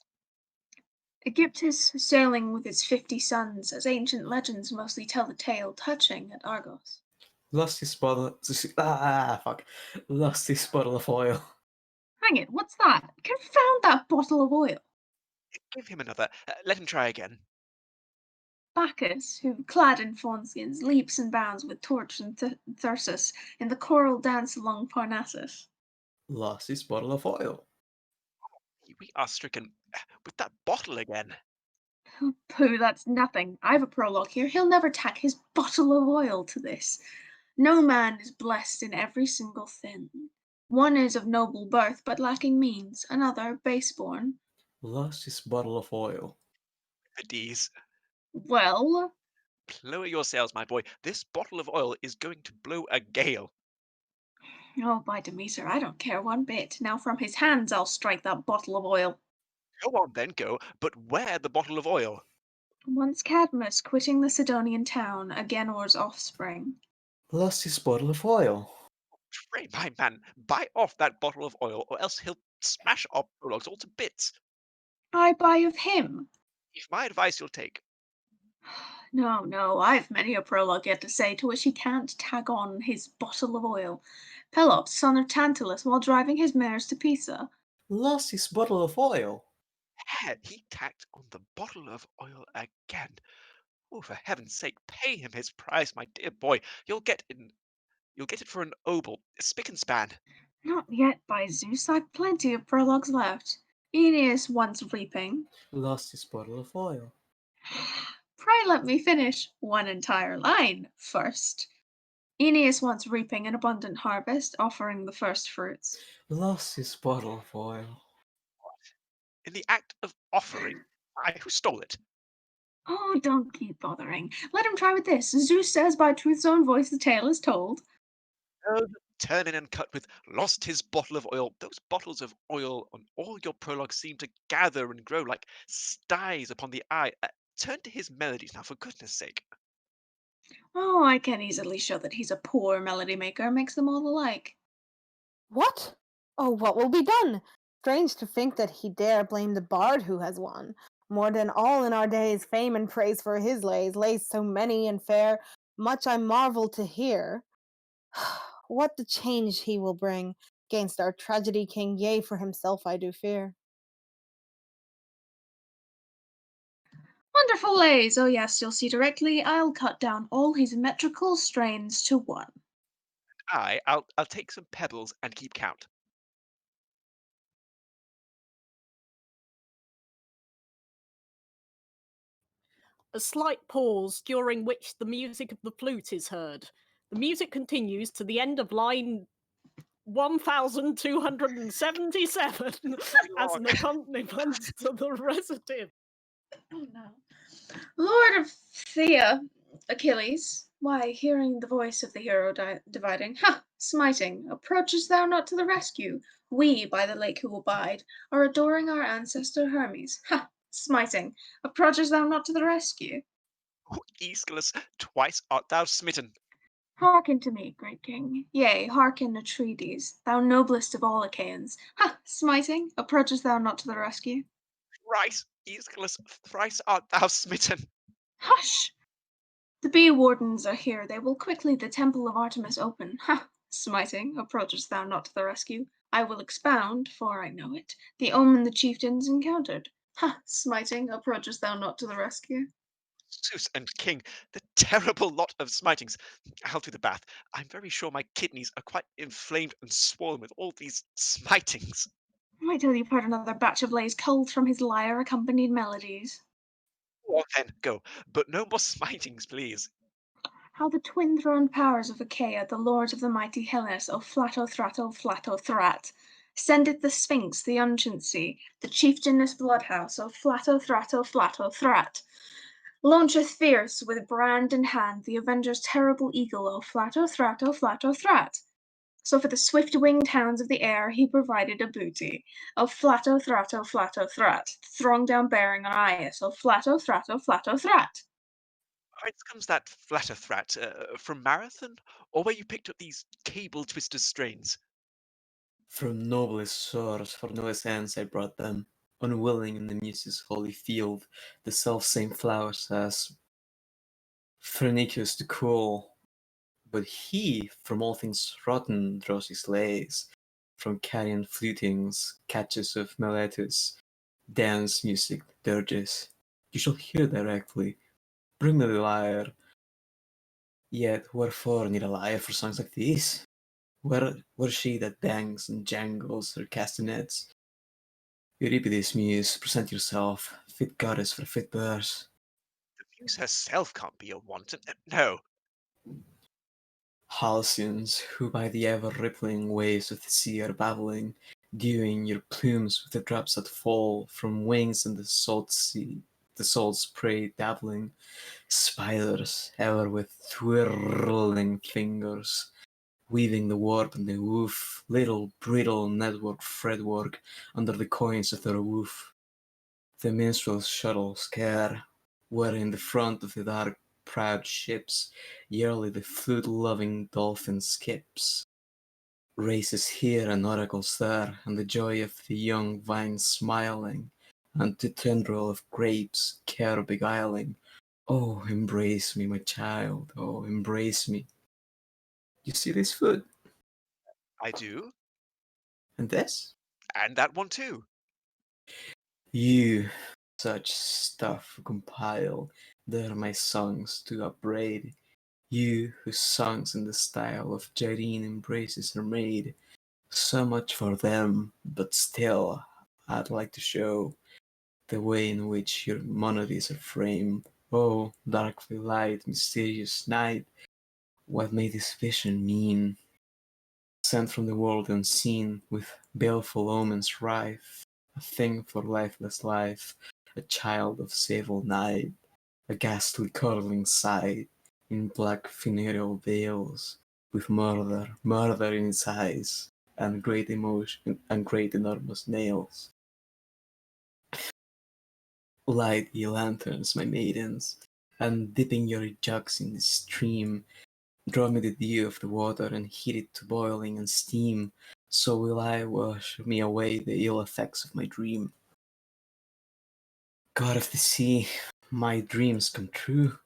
Egyptus sailing with its 50 sons, as ancient legends mostly tell the tale, touching at Argos. Lost his bottle. Fuck. Lost his bottle of oil. Hang it, what's that? Confound that bottle of oil. Give him another. Let him try again. Bacchus, who, clad in fawnskins, leaps and bounds with torch and thyrsus in the choral dance along Parnassus. Lost his bottle of oil. We are stricken with that bottle again. Pooh, that's nothing. I've a prologue here. He'll never tack his bottle of oil to this. No man is blessed in every single thing. One is of noble birth, but lacking means, another base-born. Lost his bottle of oil. Hades, Well, lower your sails, my boy. This bottle of oil is going to blow a gale. oh, by Demeter, I don't care one bit. Now from his hands I'll strike that bottle of oil. Go on then, go. But where the bottle of oil? Once Cadmus, quitting the Sidonian town, Agenor's offspring. Lost his bottle of oil. Pray, my man, buy off that bottle of oil, or else he'll smash our prologues all to bits. I buy of him. If my advice you'll take. No, I've many a prologue yet to say, to which he can't tag on his bottle of oil. Pelops, son of Tantalus, while driving his mares to Pisa. Lost his bottle of oil. He tacked on the bottle of oil again. Oh, for heaven's sake, pay him his price, my dear boy. You'll get it for an obol, spick and span. Not yet, by Zeus, I've plenty of prologues left. Aeneas once reaping. Lost his bottle of oil. Pray let me finish one entire line first. Aeneas once reaping an abundant harvest, offering the first fruits. Lost his bottle of oil. In the act of offering. Who stole it? Oh, don't keep bothering. Let him try with this. Zeus says by truth's own voice the tale is told. Oh, turn in and cut with lost his bottle of oil. Those bottles of oil on all your prologues seem to gather and grow like styes upon the eye. Turn to his melodies now, for goodness sake. Oh, I can easily show that he's a poor melody maker, makes them all alike. What? Oh, what will be done? Strange to think that he dare blame the bard who has won. More than all in our days, fame and praise for his lays so many and fair, much I marvel to hear. What the change he will bring gainst our tragedy king, yea, for himself I do fear. Wonderful lays. Oh yes, you'll see directly. I'll cut down all his metrical strains to one. I'll take some pebbles and keep count. A slight pause during which the music of the flute is heard. The music continues to the end of line 1277 as an accompaniment to the recitative. Oh no. Lord of Thea, Achilles, why, hearing the voice of the hero dividing, smiting, approachest thou not to the rescue? We, by the lake who will bide, are adoring our ancestor Hermes. Smiting, approachest thou not to the rescue? Oh, Aeschylus, twice art thou smitten. Hearken to me, great king. Yea, hearken, Atreides, thou noblest of all Achaeans. Smiting, approachest thou not to the rescue? Thrice, Aeschylus, thrice art thou smitten. Hush! The bee wardens are here. They will quickly the temple of Artemis open. Smiting, approachest thou not to the rescue? I will expound, for I know it, the omen the chieftains encountered. Smiting, approachest thou not to the rescue? Zeus and king, the terrible lot of smitings. I'll do the bath. I'm very sure my kidneys are quite inflamed and swollen with all these smitings. Wait till you've heard another batch of lays culled from his lyre accompanied melodies. Go on then, go. But no more smitings, please. How the twin-throned powers of Achaea, the lords of the mighty Hellas, O Flato Thrato Flato Thrat, sendeth the Sphinx, the ancient sea, the chieftainess bloodhouse, O Flato Thrato Flato Thrat, launcheth fierce with brand in hand the avenger's terrible eagle, O Flato Thrato Flato Thrat. So for the swift-winged hounds of the air he provided a booty, O Flato Thrato Flato Thrat, throng down bearing on Aias, O Flato Thrato Flato Thrat. Whence comes that flatter thrat? From Marathon? Or where you picked up these cable twister strains? From noblest source, for noblest ends I brought them, unwilling in the muse's holy field, the self-same flowers as Phrynichus the cool. But he, from all things rotten, draws his lays, from carrion flutings, catches of Miletus, dance music, dirges. You shall hear directly. Bring me the lyre. Yet wherefore need a lyre for songs like these? Where she that bangs and jangles her castanets? Euripides, muse, present yourself, fit goddess for fit birds. The muse herself can't be a wanton. No. Halcyons, who by the ever-rippling waves of the sea are babbling, dewing your plumes with the drops that fall from wings in the salt sea, the salt spray dabbling, spiders, ever with twirling fingers, weaving the warp and the woof, little brittle network fretwork under the coins of their woof. The minstrel's shuttles care, where in the front of the dark proud ships yearly the flute-loving dolphin skips. Races here and oracles there, and the joy of the young vine smiling, and the tendril of grapes care beguiling. Oh, embrace me, my child, oh, embrace me. You see this foot? I do. And this? And that one too. You, such stuff compile, there my songs to upbraid. You, whose songs in the style of Gyrene embraces are made. So much for them, but still, I'd like to show the way in which your monodies are framed. Oh, darkly light, mysterious night, what may this vision mean? Sent from the world unseen, with baleful omens rife, a thing for lifeless life, a child of sable night, a ghastly curdling sight, in black funereal veils, with murder, murder in its eyes, and great emotion, and great enormous nails. Light ye lanterns, my maidens, and dipping your jugs in the stream, draw me the dew of the water and heat it to boiling and steam, so will I wash me away the ill effects of my dream. God of the sea, my dreams come true.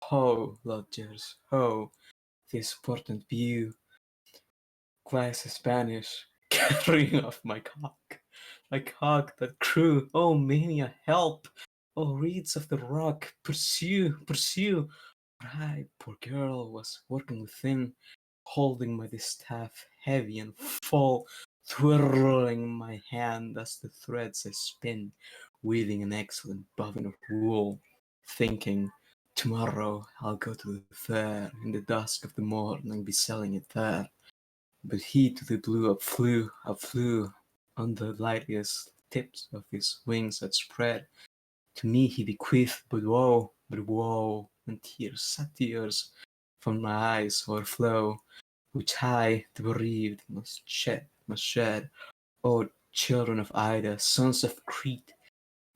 Ho, lodgers, ho, this portent view. Class Spanish, carrying off my cock that crew. Oh, mania, help! Oh, reeds of the rock, pursue, pursue! I, poor girl, was working within, holding my distaff heavy and full, twirling my hand as the threads I spin, weaving an excellent bobbin of wool, thinking, tomorrow I'll go to the fair in the dusk of the morn and be selling it there. But he to the blue upflew, on the lightest tips of his wings had spread. To me he bequeathed but woe, and tears, sad tears, from my eyes o'erflow, which I, the bereaved, must shed. O children of Ida, sons of Crete,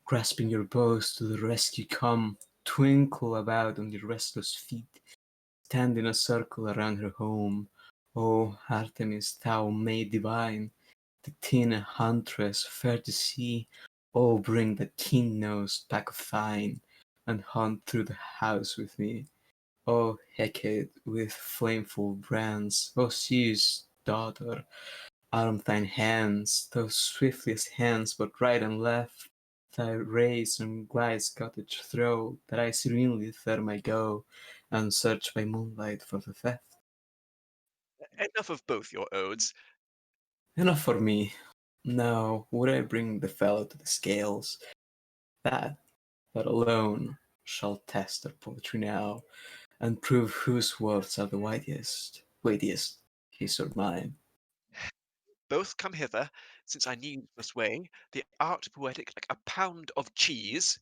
grasping your bows to the rescue come, twinkle about on your restless feet, stand in a circle around her home. O Artemis, thou maid divine, the thin huntress fair to see, oh, bring that keen-nosed pack of thine, and hunt through the house with me. O Hecate with flameful brands, O Zeus' daughter, arm thine hands, those swiftest hands, but right and left, thy rays and glides cottage throw, that I serenely there may go, and search by moonlight for the theft. Enough of both your odes. Enough for me. Now would I bring the fellow to the scales, that alone shall test their poetry now, and prove whose words are the weightiest, his or mine. Both come hither, since I need must weigh the art poetic like a pound of cheese.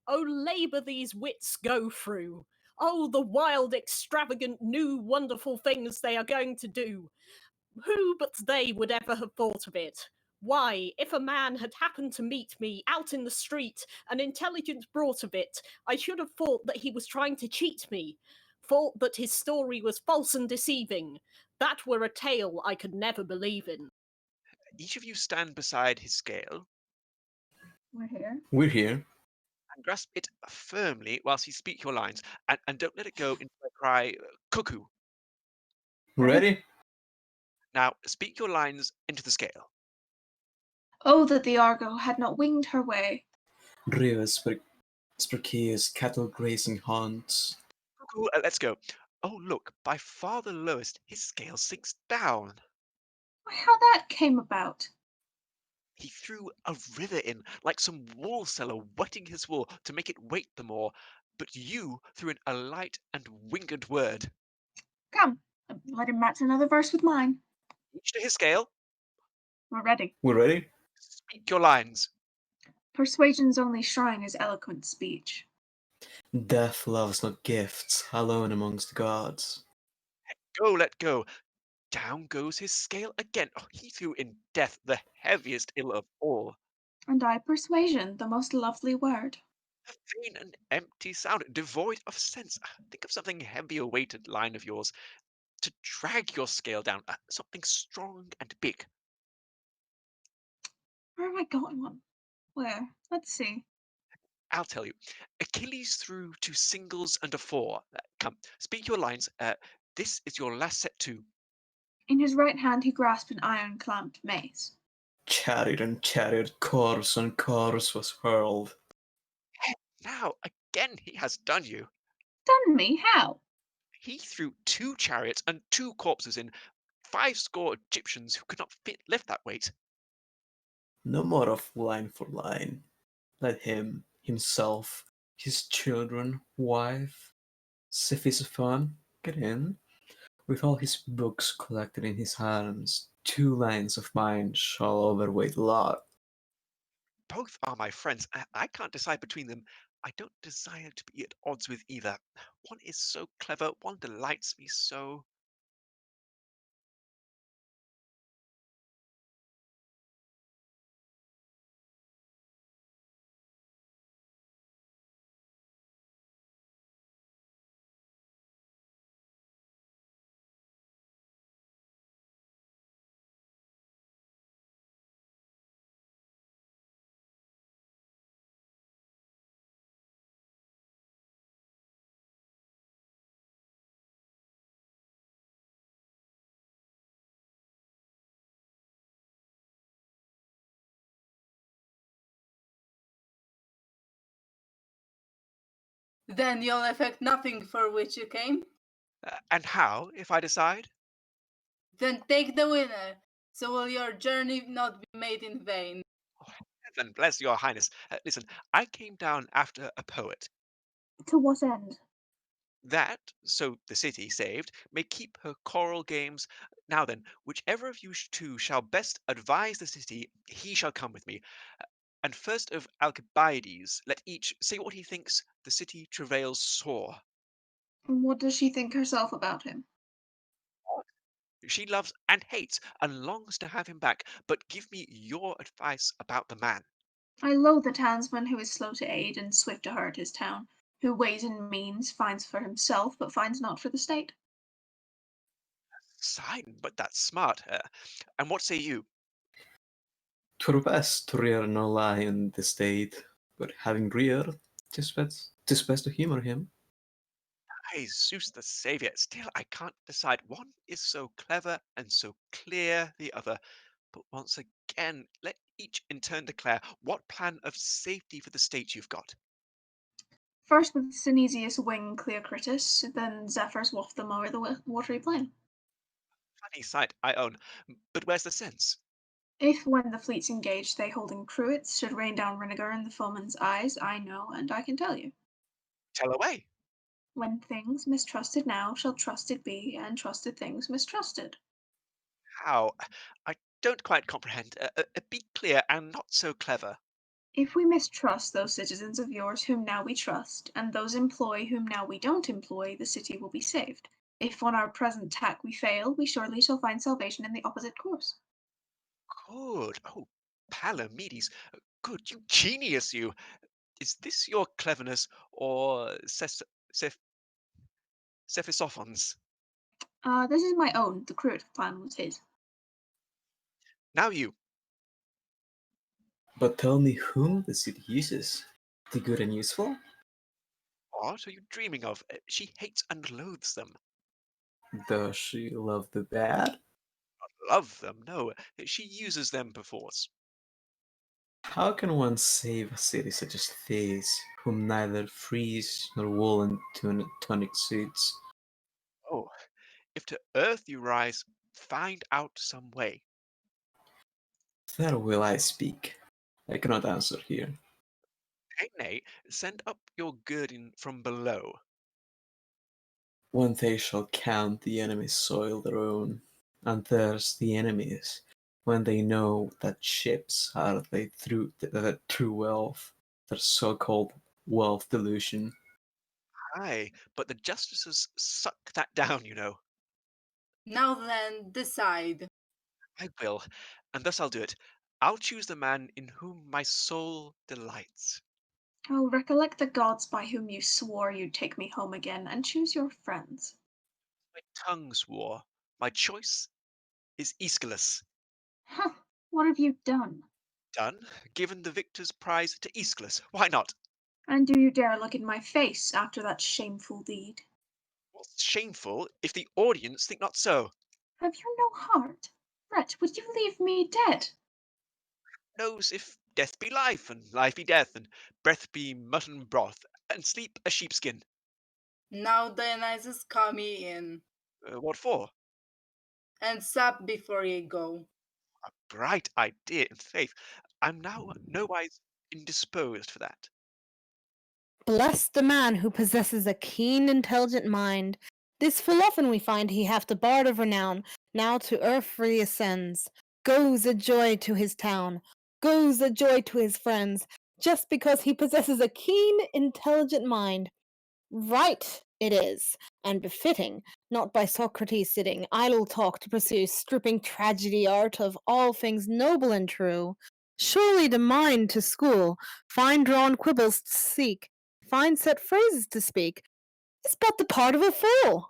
Oh, labour these wits go through. Oh, the wild, extravagant, new, wonderful things they are going to do. Who but they would ever have thought of it? Why, if a man had happened to meet me out in the street and intelligence brought of it, I should have thought that he was trying to cheat me, thought that his story was false and deceiving. That were a tale I could never believe in. Each of you stand beside his scale We're here. We're here. and grasp it firmly whilst you speak your lines, and don't let it go into a cry, cuckoo. Ready? Now, speak your lines into the scale. Oh, that the Argo had not winged her way. Rivers, Spercheus, cattle grazing haunts. Cuckoo, let's go. Oh, look, by far the lowest, his scale sinks down. How that came about? He threw a river in, like some wool seller wetting his wool to make it weight the more, but you threw in a light and winged word. Come, let him match another verse with mine. Each to his scale. We're ready. We're ready? Speak your lines. Persuasion's only shrine is eloquent speech. Death loves not gifts, alone amongst the gods. Go, let go. Down goes his scale again. Oh, he threw in death, the heaviest ill of all. And I persuasion, the most lovely word. A vain and empty sound, devoid of sense. Think of something heavier weighted line of yours to drag your scale down. Something strong and big. Where have I got one? Where? Let's see. I'll tell you. Achilles threw 2 singles and a 4. Come, speak your lines. This is your last set too. In his right hand he grasped an iron-clamped mace. Chariot and chariot, course on course was hurled. Now, again he has done you. Done me? How? He threw 2 chariots and 2 corpses in, 50 Egyptians who could not lift that weight. No more of line for line. Let him, himself, his children, wife, Cephisophon, get in. With all his books collected in his hands, 2 lines of mine shall overweigh the lot. Both are my friends. I can't decide between them. I don't desire to be at odds with either. One is so clever, one delights me so. Then you'll effect nothing for which you came? And how, if I decide? Then take the winner, so will your journey not be made in vain. Oh, heaven bless your highness. Listen, I came down after a poet. To what end? That, so the city, saved, may keep her choral games. Now then, whichever of you two shall best advise the city, he shall come with me. And first of Alcibiades, let each say what he thinks the city travails sore. What does she think herself about him? She loves and hates and longs to have him back, but give me your advice about the man. I loathe a townsman who is slow to aid and swift to hurt his town, who weighs in means, finds for himself, but finds not for the state. Sign, but that's smart. And what say you? 'Twere best to rear no lion this state, but having reared, 'tis best to humour him. Jesus the Saviour. Still, I can't decide. One is so clever and so clear, the other. But once again, let each in turn declare what plan of safety for the state you've got. First with Synesius wing Cleocritus, then Zephyrs waft them o'er the watery plain. Funny sight, I own. But where's the sense? If when the fleets engaged they holding cruets should rain down vinegar in the foeman's eyes, I know, and I can tell you. Tell away. When things mistrusted now shall trusted be, and trusted things mistrusted. How? I don't quite comprehend. Be clear and not so clever. If we mistrust those citizens of yours whom now we trust, and those employ whom now we don't employ, the city will be saved. If on our present tack we fail, we surely shall find salvation in the opposite course. Good. Oh, Palamedes. Good. You genius, you. Is this your cleverness or Cephisophon's? This is my own. The cruet plan was his. Now you. But tell me whom the city uses. The good and useful? What are you dreaming of? She hates and loathes them. Does she love the bad? Not love them, no. She uses them perforce. How can one save a city such as this, whom neither frieze nor woolen tunic suits? Oh, if to earth you rise, find out some way. There will I speak. I cannot answer here. Nay, send up your girding from below. When they shall count the enemy's soil their own, and theirs the enemy's, when they know that ships are they through the true wealth, their so-called wealth delusion. Aye, but the justices suck that down, you know. Now then, decide. I will, and thus I'll do it. I'll choose the man in whom my soul delights. Oh, recollect the gods by whom you swore you'd take me home again, and choose your friends. My tongue swore. My choice is Aeschylus. Huh, what have you done? Done? Given the victor's prize to Aeschylus. Why not? And do you dare look in my face after that shameful deed? What's shameful if the audience think not so? Have you no heart? Wretch, would you leave me dead? Knows if death be life, and life be death, and breath be mutton broth, and sleep a sheepskin. Now Dionysus, come ye in, What for? and sup before ye go. A bright idea, in faith. I'm now nowise indisposed for that. Bless the man who possesses a keen, intelligent mind. This full often we find he hath the bard of renown, now to earth reascends. Goes a joy to his town, goes a joy to his friends, just because he possesses a keen, intelligent mind. Right it is, and befitting, not by Socrates sitting, idle talk to pursue, stripping tragedy art of all things noble and true. Surely the mind to school, fine drawn quibbles to seek, fine set phrases to speak, is but the part of a fool.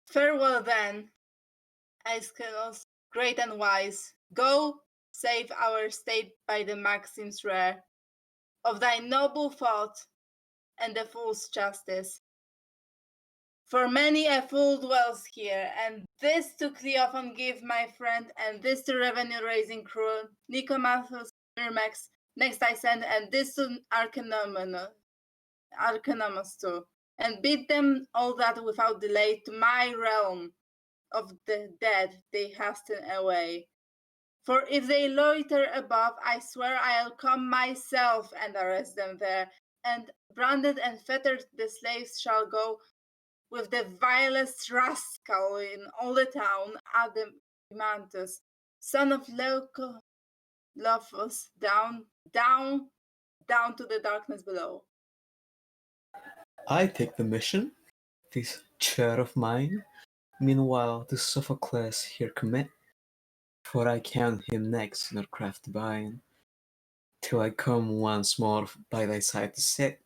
Farewell then, Aeschylus, great and wise. Go, save our state by the maxims rare of thy noble thought and the fool's justice. For many a fool dwells here, and this to Cleophon give my friend, and this to revenue-raising crew, Nicomachus, Myrmex, next I send, and this to Archenomus too, and bid them all that without delay to my realm of the dead they hasten away. For if they loiter above, I swear I'll come myself and arrest them there, and branded and fettered the slaves shall go with the vilest rascal in all the town, Adeimantus, son of Leucolphus, down to the darkness below. I take the mission, this chair of mine. Meanwhile, to Sophocles here commit, for I count him next in our craft divine, till I come once more by thy side to sit.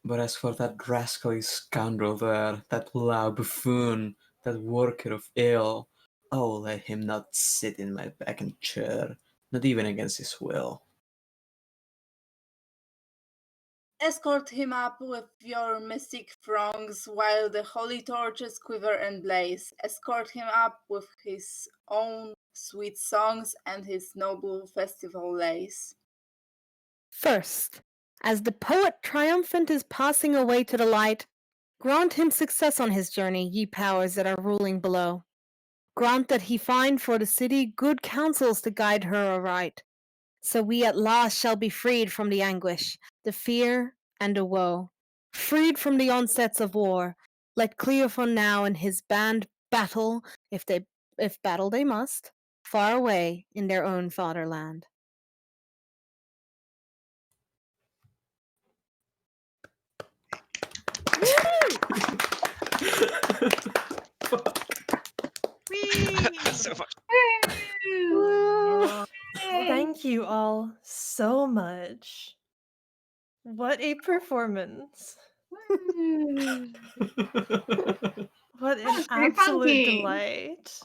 But as for that rascally scoundrel there, that loud buffoon, that worker of ill, oh, let him not sit in my vacant chair, not even against his will. Escort him up with your mystic throngs, while the holy torches quiver and blaze. Escort him up with his own sweet songs and his noble festival lays. First, as the poet triumphant is passing away to the light, grant him success on his journey, ye powers that are ruling below. Grant that he find for the city good counsels to guide her aright, so we at last shall be freed from the anguish, the fear, and the woe. Freed from the onsets of war. Let Cleophon now and his band battle, if battle they must, far away in their own fatherland. So much. Thank you all so much. What a performance. What an very absolute funky. delight.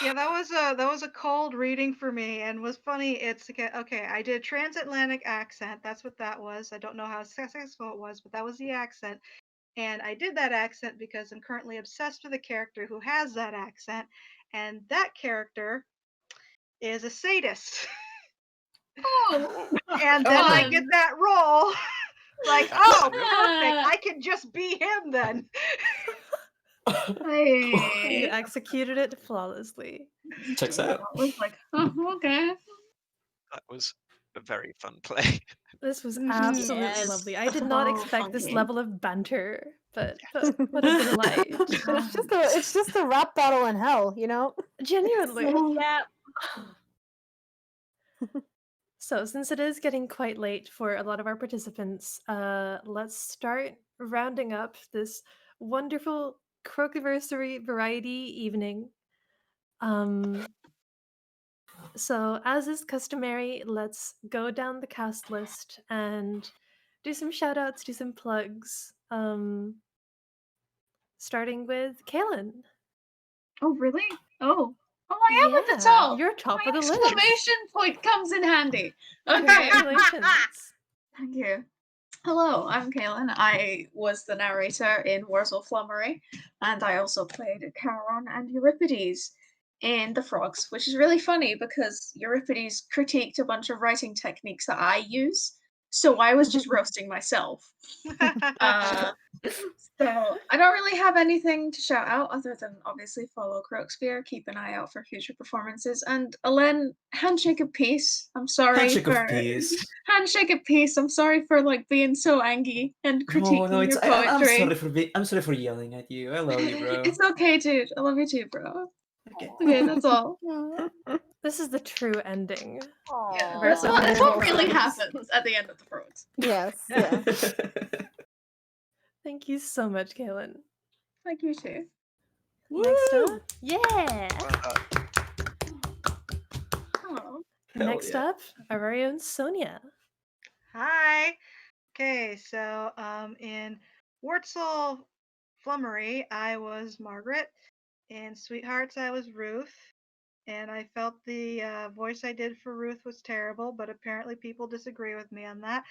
Yeah, that was a cold reading for me, and was funny. It's okay. I did transatlantic accent. That's what that was. I don't know how successful it was, but that was the accent. And I did that accent because I'm currently obsessed with a character who has that accent, and that character is a sadist. Oh, And then I get that role. Like, oh, perfect. Ah. I can just be him then. You executed it flawlessly. Checks out. I was like, oh, okay. That was a very fun play. This was absolutely Yes. lovely. I did not So expect this funky. level of banter, but what a delight. It's just a rap battle in hell, you know? Genuinely. Yeah. So since it is getting quite late for a lot of our participants, let's start rounding up this wonderful CROAKIVERSARY variety evening. So as is customary, let's go down the cast list and do some shout outs, do some plugs. Starting with Kaylin. Oh, really? Oh, I am at the top. You're top My of the list. exclamation point comes in handy. Okay. Congratulations. Thank you. Hello, I'm Kaylin. I was the narrator in Wurzel-Flummery, and I also played Charon and Euripides in The Frogs, which is really funny because Euripides critiqued a bunch of writing techniques that I use, so I was just roasting myself. So I don't really have anything to shout out other than obviously follow Croakspear, keep an eye out for future performances, and Alen, handshake of peace. I'm sorry Handshake for of peace. handshake of peace. I'm sorry for like being so angry and critiquing No, your I'm poetry. sorry for I'm sorry for yelling at you. I love you, bro. It's okay, dude. I love you too, bro. Okay. Okay, that's all. This is the true ending. Yeah, Versus that's what Wurzel really Frogs. happens at the end of The Frogs. Yes, yeah. Thank you so much, Kaylin. Thank you too. Next Woo! up, yeah. Oh. Next yeah. up, our very own Sonia. Hi. Okay, so in Wurzel-Flummery, I was Margaret. In Sweethearts, I was Ruth. And I felt the voice I did for Ruth was terrible, but apparently people disagree with me on that.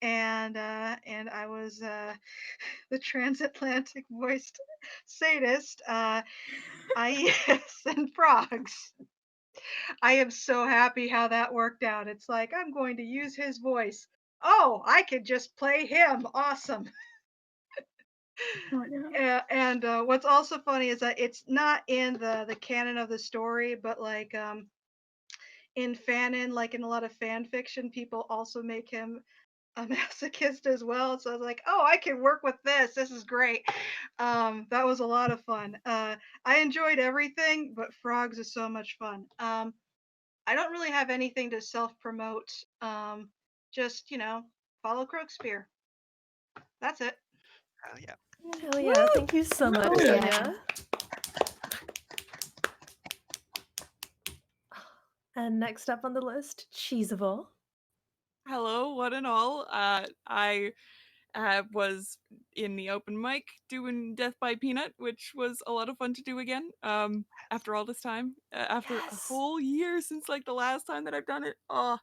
And I was the transatlantic voiced sadist. Yes, and frogs. I am so happy how that worked out. It's like I'm going to use his voice. Oh, I could just play him. Awesome. Oh, yeah. And what's also funny is that it's not in the canon of the story, but like in fanon, like in a lot of fan fiction, people also make him a masochist as well. So I was like, oh, I can work with this. This is great. That was a lot of fun. I enjoyed everything, but frogs is so much fun. I don't really have anything to self-promote. Just, follow Croakspear. That's it. Yeah. Hell yeah, thank you so much, Oh, yeah. Sonia. And next up on the list, Cheesable. Hello, one and all. I was in the open mic doing Death by Peanut, which was a lot of fun to do again. After all this time, after a Yes. whole year since like the last time that I've done it. Oh,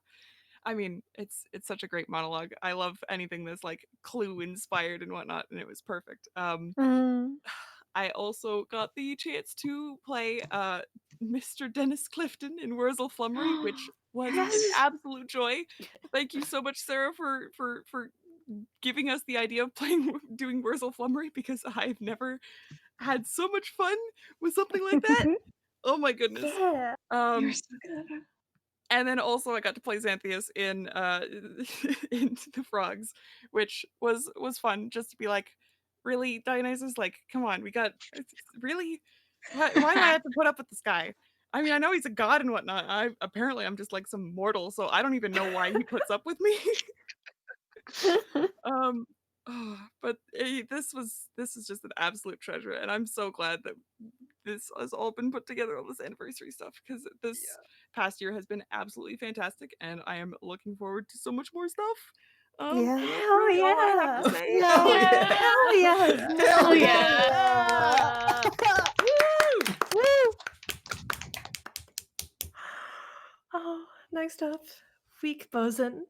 I mean, it's such a great monologue. I love anything that's like Clue inspired and whatnot, and it was perfect. I also got the chance to play Mr. Dennis Clifton in Wurzel-Flummery, which was an Yes. absolute joy. Thank you so much, Sarah, for giving us the idea of doing Wurzel-Flummery, because I've never had so much fun with something like that. Oh my goodness. Yeah. You're so good. And then also I got to play Xanthias in in The Frogs, which was fun, just to be like, really, Dionysus, like, come on, really, why do I have to put up with this guy? I mean, I know he's a god and whatnot. Apparently I'm just like some mortal, so I don't even know why he puts up with me. But this is just an absolute treasure, and I'm so glad that this has all been put together, all this anniversary stuff, because this past year has been absolutely fantastic, and I am looking forward to so much more stuff. Yeah. And that's Hell really all I have yeah. to say. Hell yeah. Hell yes. Hell yeah. Woo! Woo! Oh, next up, Weak Bosun.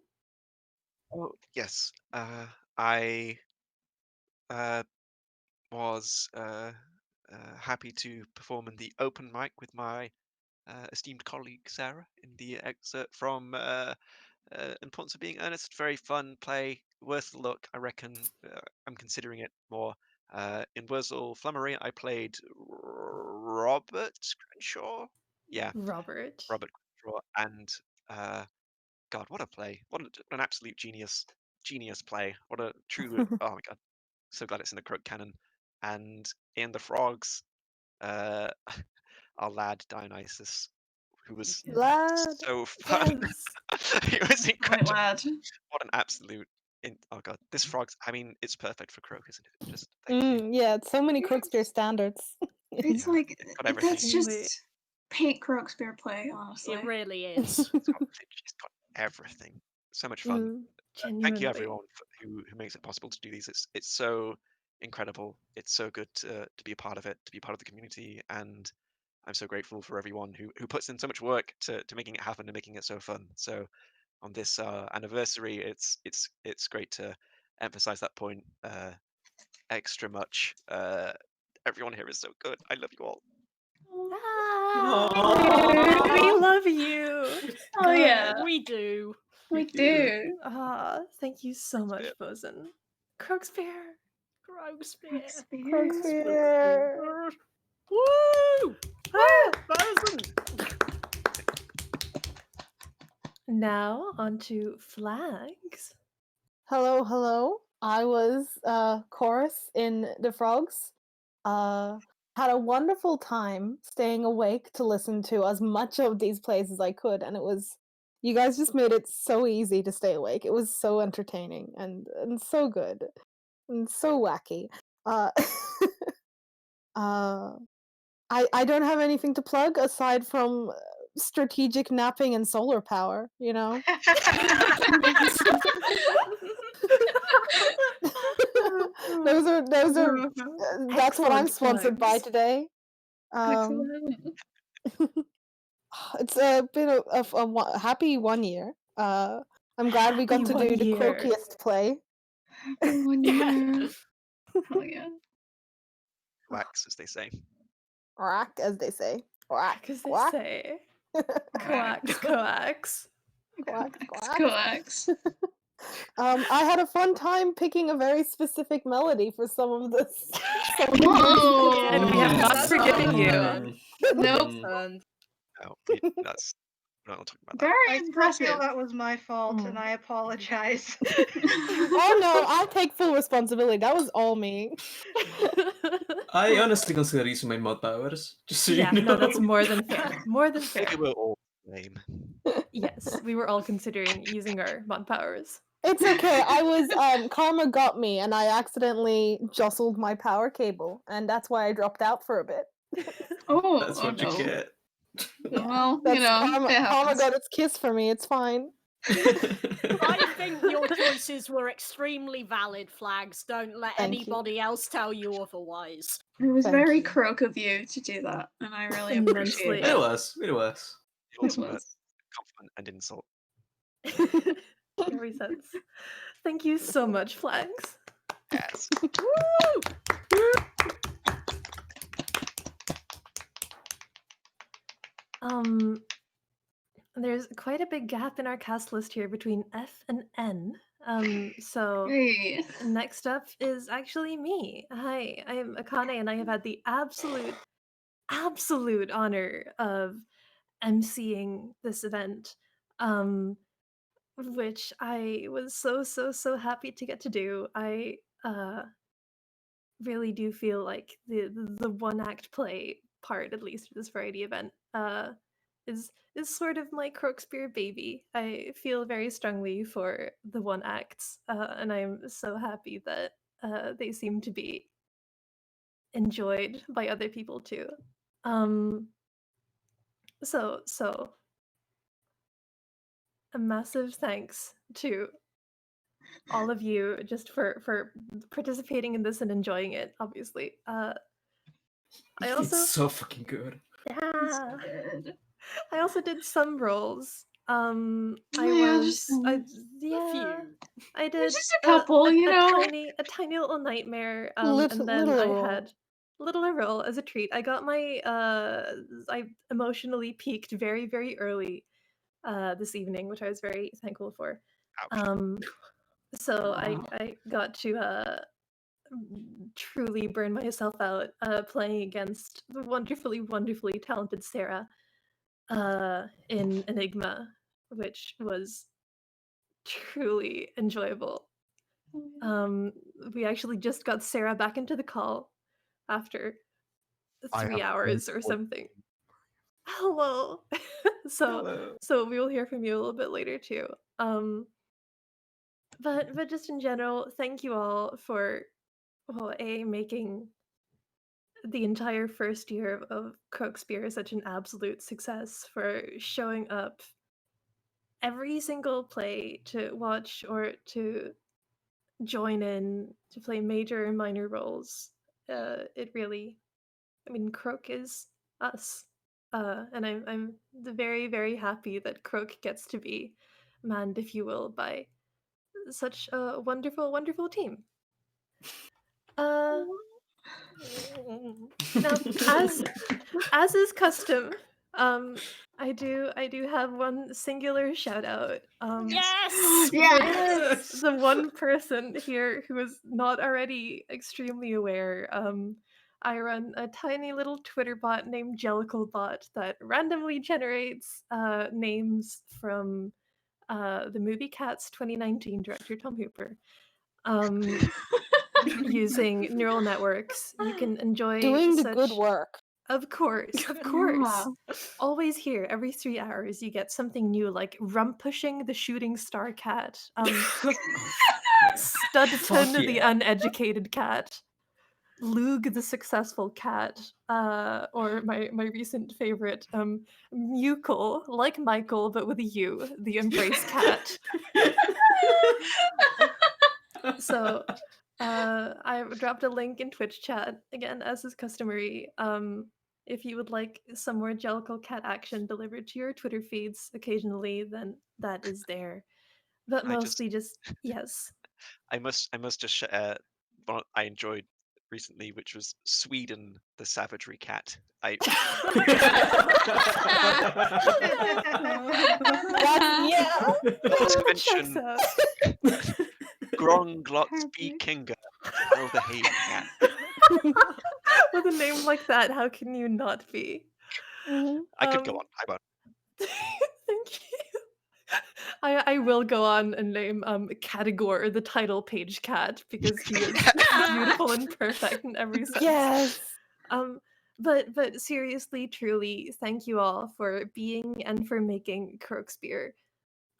Oh yes. I was happy to perform in the open mic with my esteemed colleague Sarah in the excerpt from Importance of Being Earnest. Very fun play, worth the look. I reckon I'm considering it more. In Wurzel-Flummery, I played Robert Crenshaw. Yeah, Robert. Robert Crenshaw, and God, what a play! What an absolute genius play! What a true! Oh my God, so glad it's in the Croak canon. And in The Frogs, our lad Dionysus, who was Lad. so fun. Yes. He was Great incredible. lad. What an absolute! Oh God, this Frogs. I mean, it's perfect for Croak, isn't it? Just thank you. Yeah, it's so many Yeah. Croakspear standards. It's Yeah, like it's got everything. that's just peak Croakspear play, honestly. It really is. It's got everything. So much fun. Thank Genuinely. you everyone who makes it possible to do these. It's so incredible. It's so good to be a part of it, to be part of the community, and I'm so grateful for everyone who puts in so much work to making it happen and making it so fun. So on this anniversary, it's great to emphasize that point extra much. Everyone here is so good. I love you all. We love you. Oh yeah, We do. we do. Thank you so much, Bosun. Crookspear. Crookspear. Woo! Bosun! Now on to flags. Hello, hello. I was chorus in the Frogs. Had a wonderful time staying awake to listen to as much of these plays as I could, and you guys just made it so easy to stay awake. It was so entertaining and so good and so wacky. I don't have anything to plug aside from strategic napping and solar power, you know? those are that's what I'm Excellent sponsored by plugs. today. Excellent. It's been a happy 1 year. I'm glad we got Happy to 1 do the year. croakiest play. Happy 1 year. Oh yeah. Wax, as they say. Quack, as they say. Quack, Because they quack, say coax, coax. quack, quack. Coax. I had a fun time picking a very specific melody for some of this. Whoa. And we have not That's forgiven you. Nope. And Oh, that's. We're not talking about that. Very I feel impressive. that was my fault, and I apologize. Oh no, I take full responsibility. That was all me. I honestly consider using my mod powers. Just so Yeah, you know. no, that's more than fair. More than I fair. think we're all lame. Yes, we were all considering using our mod powers. It's okay. I was karma got me, and I accidentally jostled my power cable, and that's why I dropped out for a bit. Oh, That's what no. you get. Well, That's you know, karma, it karma happens. got its kiss for me. It's fine. I think your choices were extremely valid, Flags. Don't let Thank you. anybody else tell you otherwise. It was Thank very you. croak of you to do that, and I really Immensely. appreciate It it. was. It was. The It ultimate was. compliment and insult. Very sense. Thank you so much, Flags. Yes. There's quite a big gap in our cast list here between F and N. So Hey. next up is actually me. Hi, I'm Akane, and I have had the absolute honor of emceeing this event, which I was so happy to get to do. I really do feel like the one act play part, at least of this variety event, is sort of my Crookspear baby. I feel very strongly for the one acts, and I'm so happy that they seem to be enjoyed by other people too. So a massive thanks to all of you just for participating in this and enjoying it, obviously. I also It's so fucking good. yeah. I also did some roles. I Yeah, just was some. yeah. I did Just a couple, you know. a tiny little nightmare. Little- And then littler I role. had littler role as a treat. I got my I emotionally peaked very early this evening, which I was very thankful for. Ouch. So I got to truly burn myself out playing against the wonderfully talented Sarah in Enigma, which was truly enjoyable. We actually just got Sarah back into the call after I 3 have hours or something. Hello. So we will hear from you a little bit later too. But just in general, thank you all for making the entire first year of Crookspear such an absolute success, for showing up every single play to watch or to join in to play major and minor roles. It really, I mean, Croak is us, and I'm very happy that Croak gets to be manned, if you will, by such a wonderful team. Now, as is custom, I do have one singular shout out. Yes! Yes! The one person here who is not already extremely aware. I run a tiny little Twitter bot named JellicleBot that randomly generates names from the movie Cats 2019 director Tom Hooper. Using neural networks, you can enjoy Doing the good such- work. Of course. Always here, every 3 hours, you get something new, like Rumpushing the Shooting Star Cat, Studton the yeah. Uneducated Cat, Lug the Successful Cat, or my recent favorite, Mukel, like Michael but with a U, the Embrace Cat. So I've dropped a link in Twitch chat, again, as is customary. If you would like some more Jellicle Cat action delivered to your Twitter feeds occasionally, then that is there. But mostly just yes. I must just share one I enjoyed recently, which was Sweden the Savagery Cat. Not to mention Gronglotsby Kinga, well behaved cat. With a name like that, how can you not be? I could go on. I won't. Thank you. I will go on and name Categor the title page cat because he is beautiful and perfect in every sense. Yes. But seriously, truly, thank you all for being and for making Crookspear.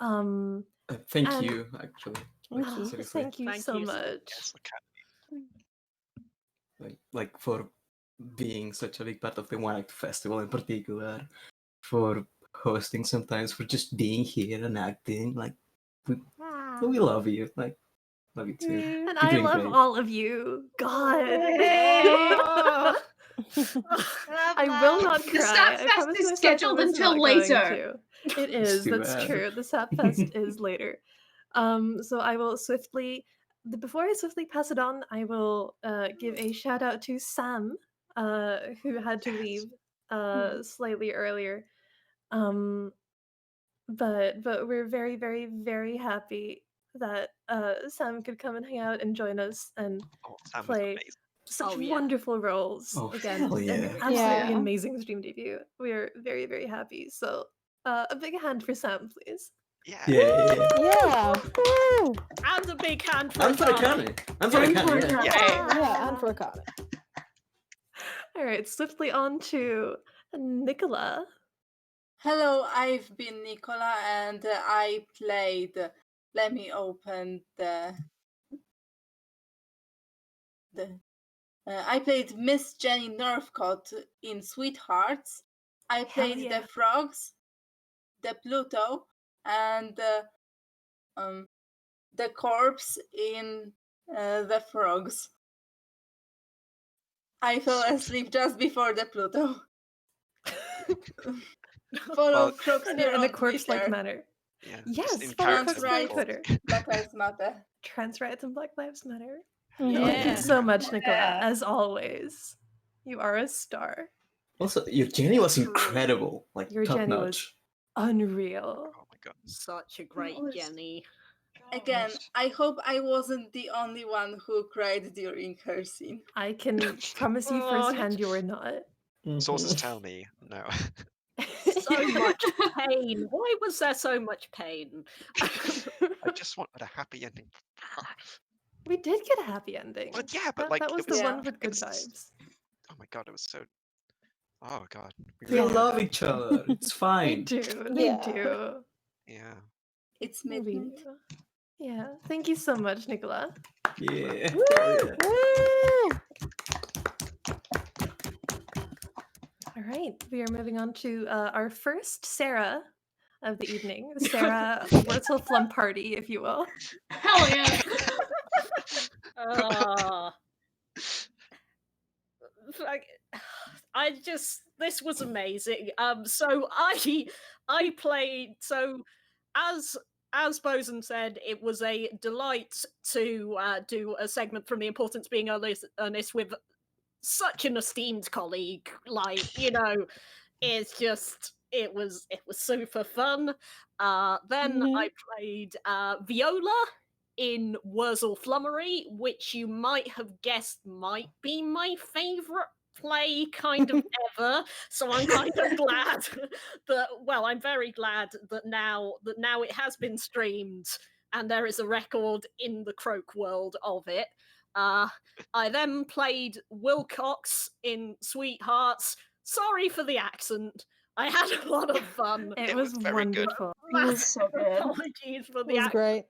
Thank and- you, actually. Like, Oh, seriously. thank you Thank so you so much. Yes, okay. Like for being such a big part of the One Act Festival in particular, for hosting sometimes, for just being here and acting. Like, we love you. Like, love you too. And You're I doing love great. all of you. God. Love, I will love. not The cry. Sap I Fest promise is myself I scheduled was until not going later. to. It is. too That's bad. true. The Sap Fest is later. So I will swiftly. Before I swiftly pass it on, I will give a shout out to Sam, who had to leave slightly earlier. But we're very, very, very happy that Sam could come and hang out and join us and Oh, Sam was play amazing. such Oh, yeah. wonderful roles. Oh, Again, hell an yeah. absolutely Yeah. amazing stream debut. We are very, very happy. So a big hand for Sam, please. Yeah. Yeah. Yeah. Woo! And a big hand for I'm for Akane. Akane. I'm for Akane. Yeah. Yeah, and for Akane. All right, swiftly on to Nicola. Hello, I've been Nicola and I played. Let me open the. I played Miss Jenny Northcott in Sweethearts. I Hell played yeah. the frogs, the Pluto, and the corpse in the frogs. I fell asleep just before the Pluto. Follow Well, Crookspear In on a corpse-like Twitter. manner. Yeah. Yes, just in follow character, Crookspear on of course. Twitter. Black Lives Matter. Trans rights and Black Lives Matter. Mhm. Thank you Yeah. so much, Nicola. Yeah. As always, you are a star. Also, your journey was True. incredible. Like, Your top journey notch. was unreal. Oh my god. Such a great was- Jenny. Again, I hope I wasn't the only one who cried during her scene. I can promise you Oh, firsthand you were not. Sources Mhm. tell me. No. So much pain. Why was there so much pain? I just wanted a happy ending. We did get a happy ending. Well, yeah, but that, like that was it the was. one with good it's- vibes. Oh my god, it was so. Oh god. We They really love did each other. It's They fine. do. They Yeah. do. that. Yeah. It's We midnight. do. Yeah. Thank you so much, Nicola. Yeah. Woo! Woo! All right. We are moving on to our first Sarah of the evening. Sarah Wurzel-Flummery, if you will. Hell yeah. Like, this was amazing. So I played. So as Bosun said, it was a delight to do a segment from The Importance Being Earnest with such an esteemed colleague. Like, it's just it was super fun. Then I played viola in Wurzel-Flummery, which you might have guessed might be my favorite play kind of ever. So I'm kind of glad I'm very glad that now it has been streamed and there is a record in the Croak world of it. I then played Wilcox in Sweethearts. Sorry for the accent. I had a lot of fun. It It was was very good. wonderful. It was so good. Apologies for It the was accent. great.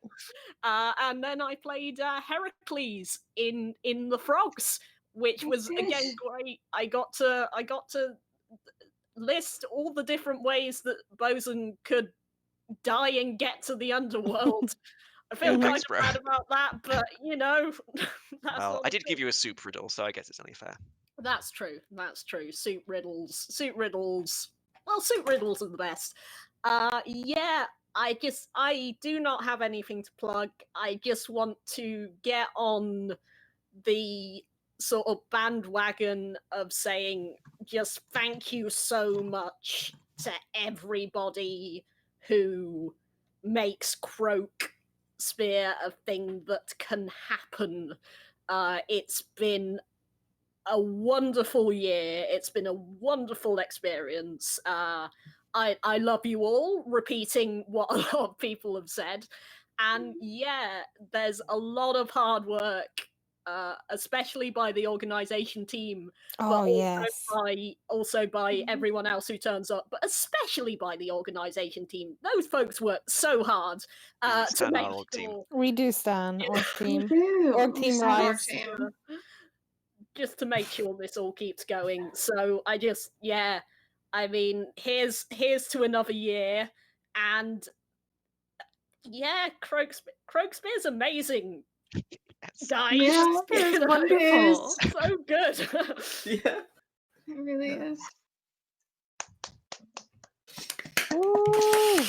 And then I played Heracles in The Frogs, which You was did. again great. I got to list all the different ways that Bosun could die and get to the underworld. I feel Yeah, kind thanks, of bro. bad about that, but that's Well, all I it did give is. you a soup riddle, so I guess it's only fair. That's true. That's true. Soup riddles. Well, soup riddles are the best. Yeah, I do not have anything to plug. I just want to get on the sort of bandwagon of saying just thank you so much to everybody who makes Croak Spear a thing that can happen. It's been a wonderful year. It's been a wonderful experience. I love you all, repeating what a lot of people have said. And yeah, there's a lot of hard work, especially by the organization team, Oh, yes. also by everyone else who turns up, but especially by the organization team. Those folks work so hard to Stan make our org team. sure We do stand org team. Ew, Org team Stan org rise. team. just to make sure this all keeps going. So I mean, here's to another year, and yeah, Croak Spear's amazing, Yes. guys. Yeah, It's it wonderful. is. So good. Yeah. It really is. Woo!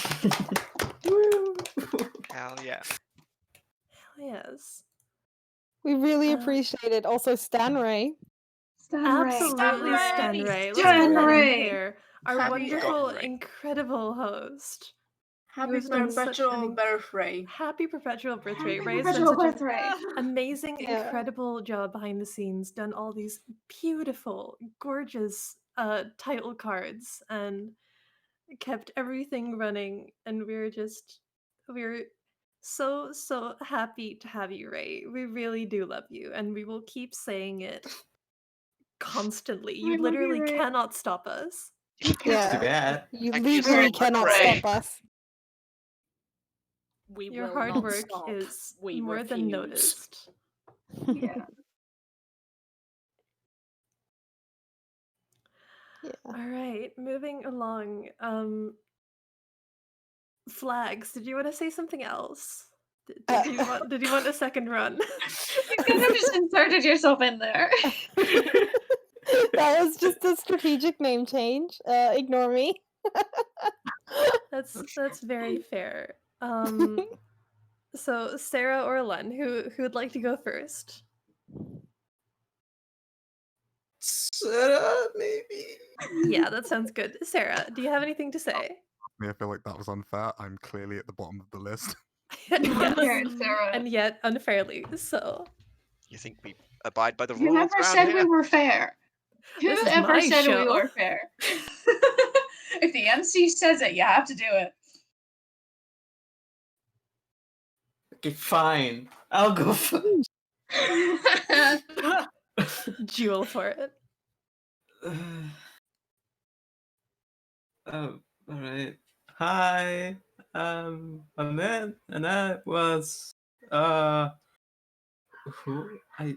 Woo. Hell yeah. Yes. We really Uh, appreciate it. Also, Stan Ray. Stan Ray. Absolutely, Stan Stan Ray. Ray. Let's Stan put that in Ray. here. Our Happy wonderful, Ray. incredible host. Happy has done such perpetual an birthday. Happy perpetual birthday. Happy Ray has done perpetual such an birthday. amazing, Yeah. incredible job behind the scenes, done all these beautiful, gorgeous title cards and kept everything running. And we're so happy to have you, Ray. We really do love you, and we will keep saying it constantly. I You love you, literally Ray. cannot stop us. You Too can't. bad. You Thank you so legally much, cannot Ray. stop us. We Your will hard not work stop. is We more than refuse. noticed. Yeah. Yeah. All right, moving along. Flags. Did you want to say something else? Did you want a second run? You could have just inserted yourself in there. That was just a strategic name change. Ignore me. That's very fair. So Sarah or Len, who would like to go first? Sarah, maybe. Yeah, that sounds good. Sarah, do you have anything to say? I feel like that was unfair. I'm clearly at the bottom of the list. Yes, Here, Sarah. and yet unfairly so. You think we abide by the You rules never around said here? we were fair. This is Whoever my said we show. were fair? If the MC says it, you have to do it. Okay, fine. I'll go first. Jewel for it. Alright. Hi, Annette, and I was, who I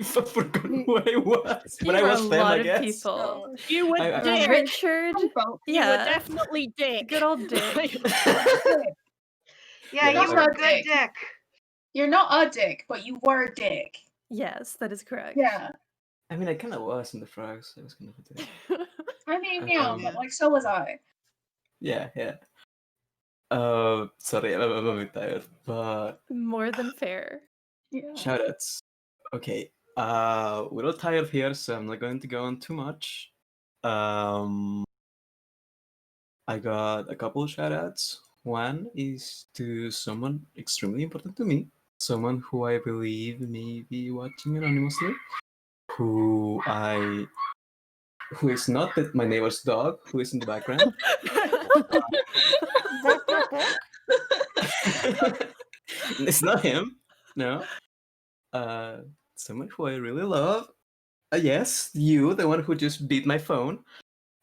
forgot who I was, but I You were was a them, lot I of guess. people. You were I- Dick. Richard. You were Yeah. definitely Dick. Good old Dick. Yeah, Yeah, you that's were not good, Dick. Dick. You're not a dick, but you were a dick. Yes, that is correct. Yeah. I mean, I kind of was in the frogs. I was kind of a dick. I mean, yeah, Um, but like, so was I. Yeah. Sorry, I'm a bit tired, but More than fair. Yeah. shoutouts. Okay, We're all tired here, so I'm not going to go on too much. I got a couple of shoutouts. One is to someone extremely important to me, someone who I believe may be watching anonymously, who is not my neighbor's dog, who is in the background. It's not him, no. Someone who I really love. Yes, you, the one who just beat my phone.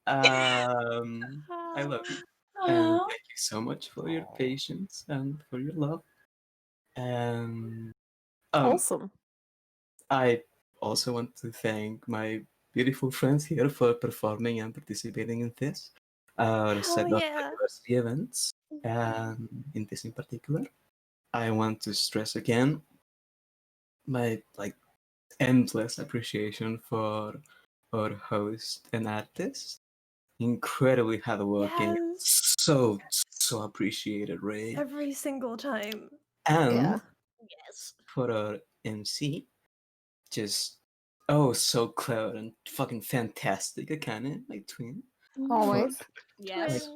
I love you. And thank you so much for your patience and for your love. And Awesome. I also want to thank my beautiful friends here for performing and participating in this. Set of university events, and in this in particular. I want to stress again my endless appreciation for our host and artist. Incredibly hardworking. Yes. So appreciated, Ray. Every single time. And Yes. for our MC, just so clever and fucking fantastic, Akane, my twin. Always. Yes.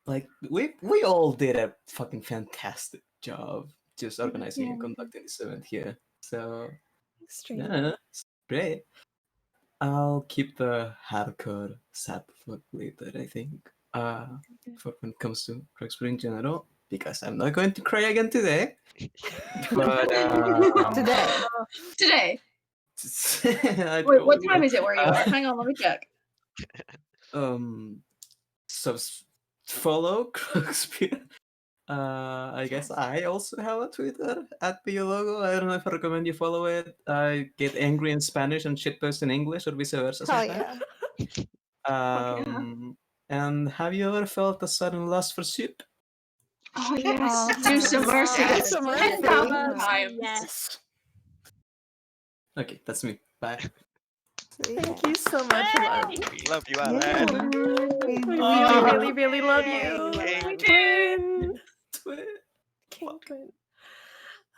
Like we all did a fucking fantastic job just organizing and conducting this event here. So yeah, it's great. I'll keep the hardcore sad for later, I think. For when it comes to Roxbury in general, because I'm not going to cry again today. But Today. I Wait, what probably time will. is it where you are? Hang on, let me check. Follow Croakspear. I guess I also have a Twitter at logo. I don't know if I recommend you follow it. I get angry in Spanish and shitpost in English, or vice versa sometimes. And have you ever felt a sudden lust for soup? Oh yes, do some mercy. Yes. 10,000 times. Yes. Okay, that's me. Bye. Thank you so much, Alan. Love you, Alan. We really, really love you. King Twin. King twin.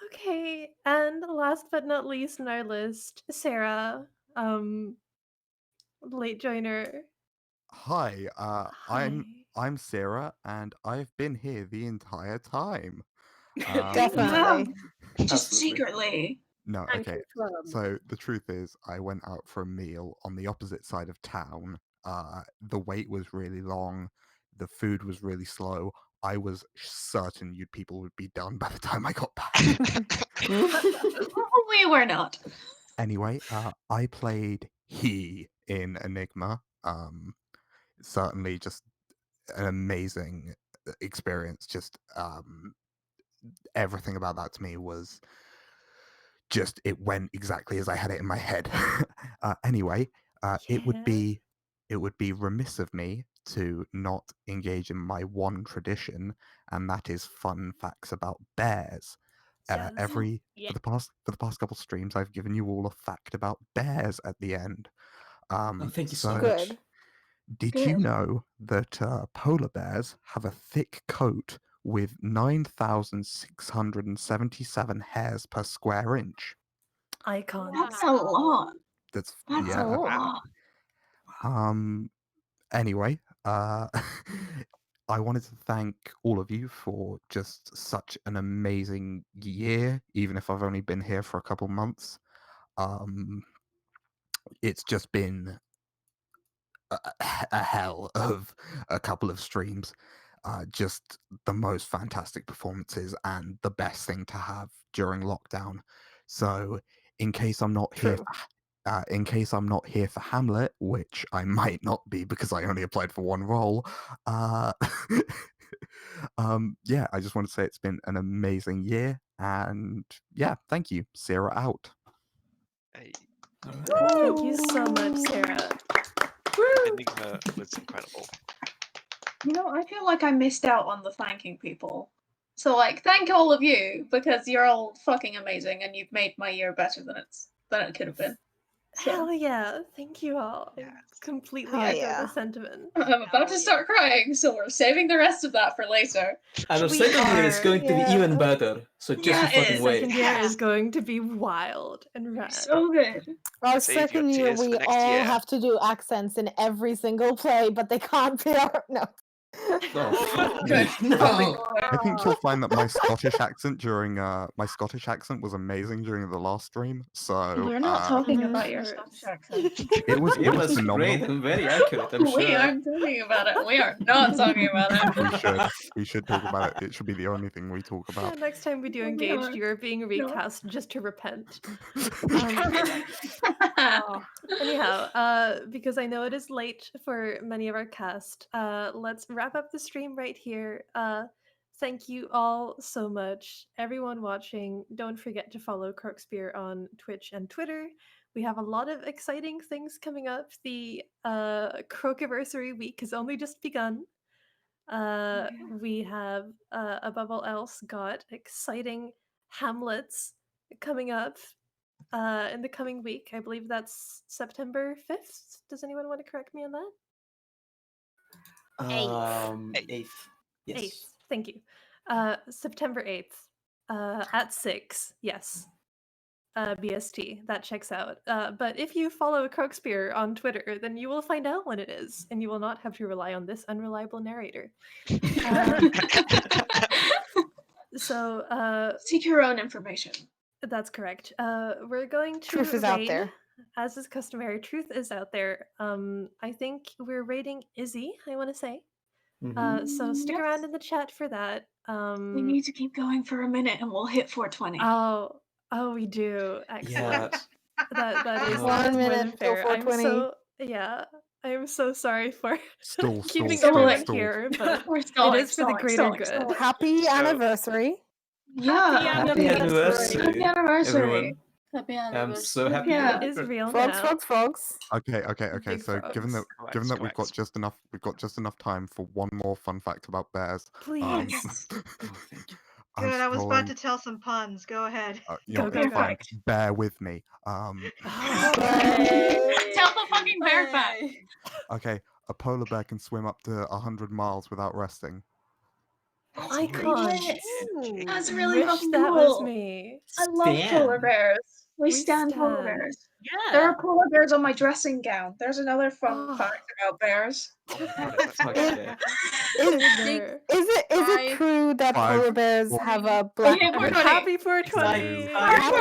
Okay, and last but not least on our list, Sarah, late joiner. Hi, I'm Sarah, and I've been here the entire time. Definitely. Just secretly. No, And okay. confirmed. So the truth is, I went out for a meal on the opposite side of town. The wait was really long. The food was really slow. I was certain you people would be done by the time I got back. We were not. Anyway, I played he in Enigma. Certainly just an amazing experience. Just everything about that to me was just, it went exactly as I had it in my head. Anyway, it would be remiss of me to not engage in my one tradition, and that is fun facts about bears. Yes. For the past couple streams, I've given you all a fact about bears at the end. Thank you so much. Did you know that polar bears have a thick coat with 9,677 hairs per square inch? Icon. That's a lot. That's a yeah. lot. Anyway, I wanted to thank all of you for just such an amazing year, even if I've only been here for a couple months. It's just been a hell of a couple of streams. Just the most fantastic performances and the best thing to have during lockdown. So, in case I'm not here, for Hamlet, which I might not be because I only applied for one role, yeah, I just want to say it's been an amazing year, and yeah, thank you. Sarah out. Thank you so much, Sarah. Enigma was incredible. You know, I feel like I missed out on the thanking people. So, thank all of you because you're all fucking amazing and you've made my year better than it could have been. So Hell yeah! Thank you all. I completely Hell echo yeah. the sentiment. I'm about to start crying, so we're saving the rest of that for later. And our We second year is are. going to be even better. So just Yeah, you it fucking is. wait. Second year is going to be wild and rad. So good. Our Save your second year, tears for we the next all year. have to do accents in every single play, but they can't be our no. Oh, fuck me. Good. No. I think you'll find that my Scottish accent was amazing during the last stream. So We're not talking Mhm. about your Scottish accent. it was It was phenomenal. great and very accurate, I'm We sure. aren't talking about it. We are not talking about it. We should talk about it. It should be the only thing we talk Yeah, about. next time we do We engaged, are. you're being No. recast just to repent. Oh, Anyhow, because I know it is late for many of our cast, let's wrap up the stream right here. Thank you all so much. Everyone watching, don't forget to follow Crookspear on Twitch and Twitter. We have a lot of exciting things coming up. The CROAKIVERSARY week has only just begun. We have, above all else, got exciting Hamlets coming up in the coming week. I believe that's September 5th. Does anyone want to correct me on that? 8th. Yes. 8th. Thank you. September 8th at 6. Yes. BST. That checks out. But if you follow Crookspear on Twitter, then you will find out when it is, and you will not have to rely on this unreliable narrator. So, Seek your own information. that's correct. We're going to Truth is out raid, there. as is customary. Truth is out there. I think we're raiding Izzy, I want to say. So stick around in the chat for that. We need to keep going for a minute and we'll hit 420. Oh, we do. Yeah. Excellent. That is Oh. that is 1 more minute than till fair. I'm 420. so I'm so sorry for Stall, keeping stall, everyone stall. here, but We're it stalling, is for the greater good. Happy anniversary. Yeah. Happy anniversary. Happy anniversary. Everyone. Happy I'm so happy. Yeah. It is real Frogs, now. frogs, frogs. Okay. Big So given frogs. that we've got just enough time for one more fun fact about bears. Please. Oh, thank you. I'm Good. I was about scrolling- to tell some puns. Go ahead. Go, it's fine. Perfect. Bear with me. Oh, Tell the fucking bear fact. Okay. A polar bear can swim up to 100 miles without resting. I can't. That's really Wish fucking that cool. was me. I love polar Stan. bears. We We stand polar stan. bears. yeah. There are polar bears on my dressing gown. There's another fun Oh. fact about bears. Fuck yeah. Sugar. Is it true that Five, polar bears four, have a black? hit 420. Happy 420! Five,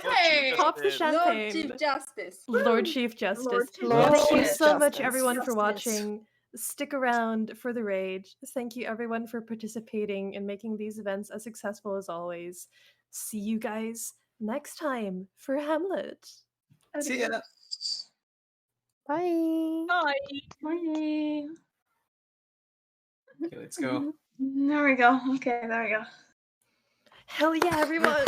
Hey! Pop the Lord champagne. Chief Justice. Lord Chief Justice. Lord Thank you Chief so much, Justice. everyone, for Justice. watching. Stick around for the raid. Thank you, everyone, for participating and making these events as successful as always. See you guys next time for Hamlet. See ya. Bye. Bye. Bye. Okay, let's go. There we go. Okay, there we go. Hell yeah, everyone!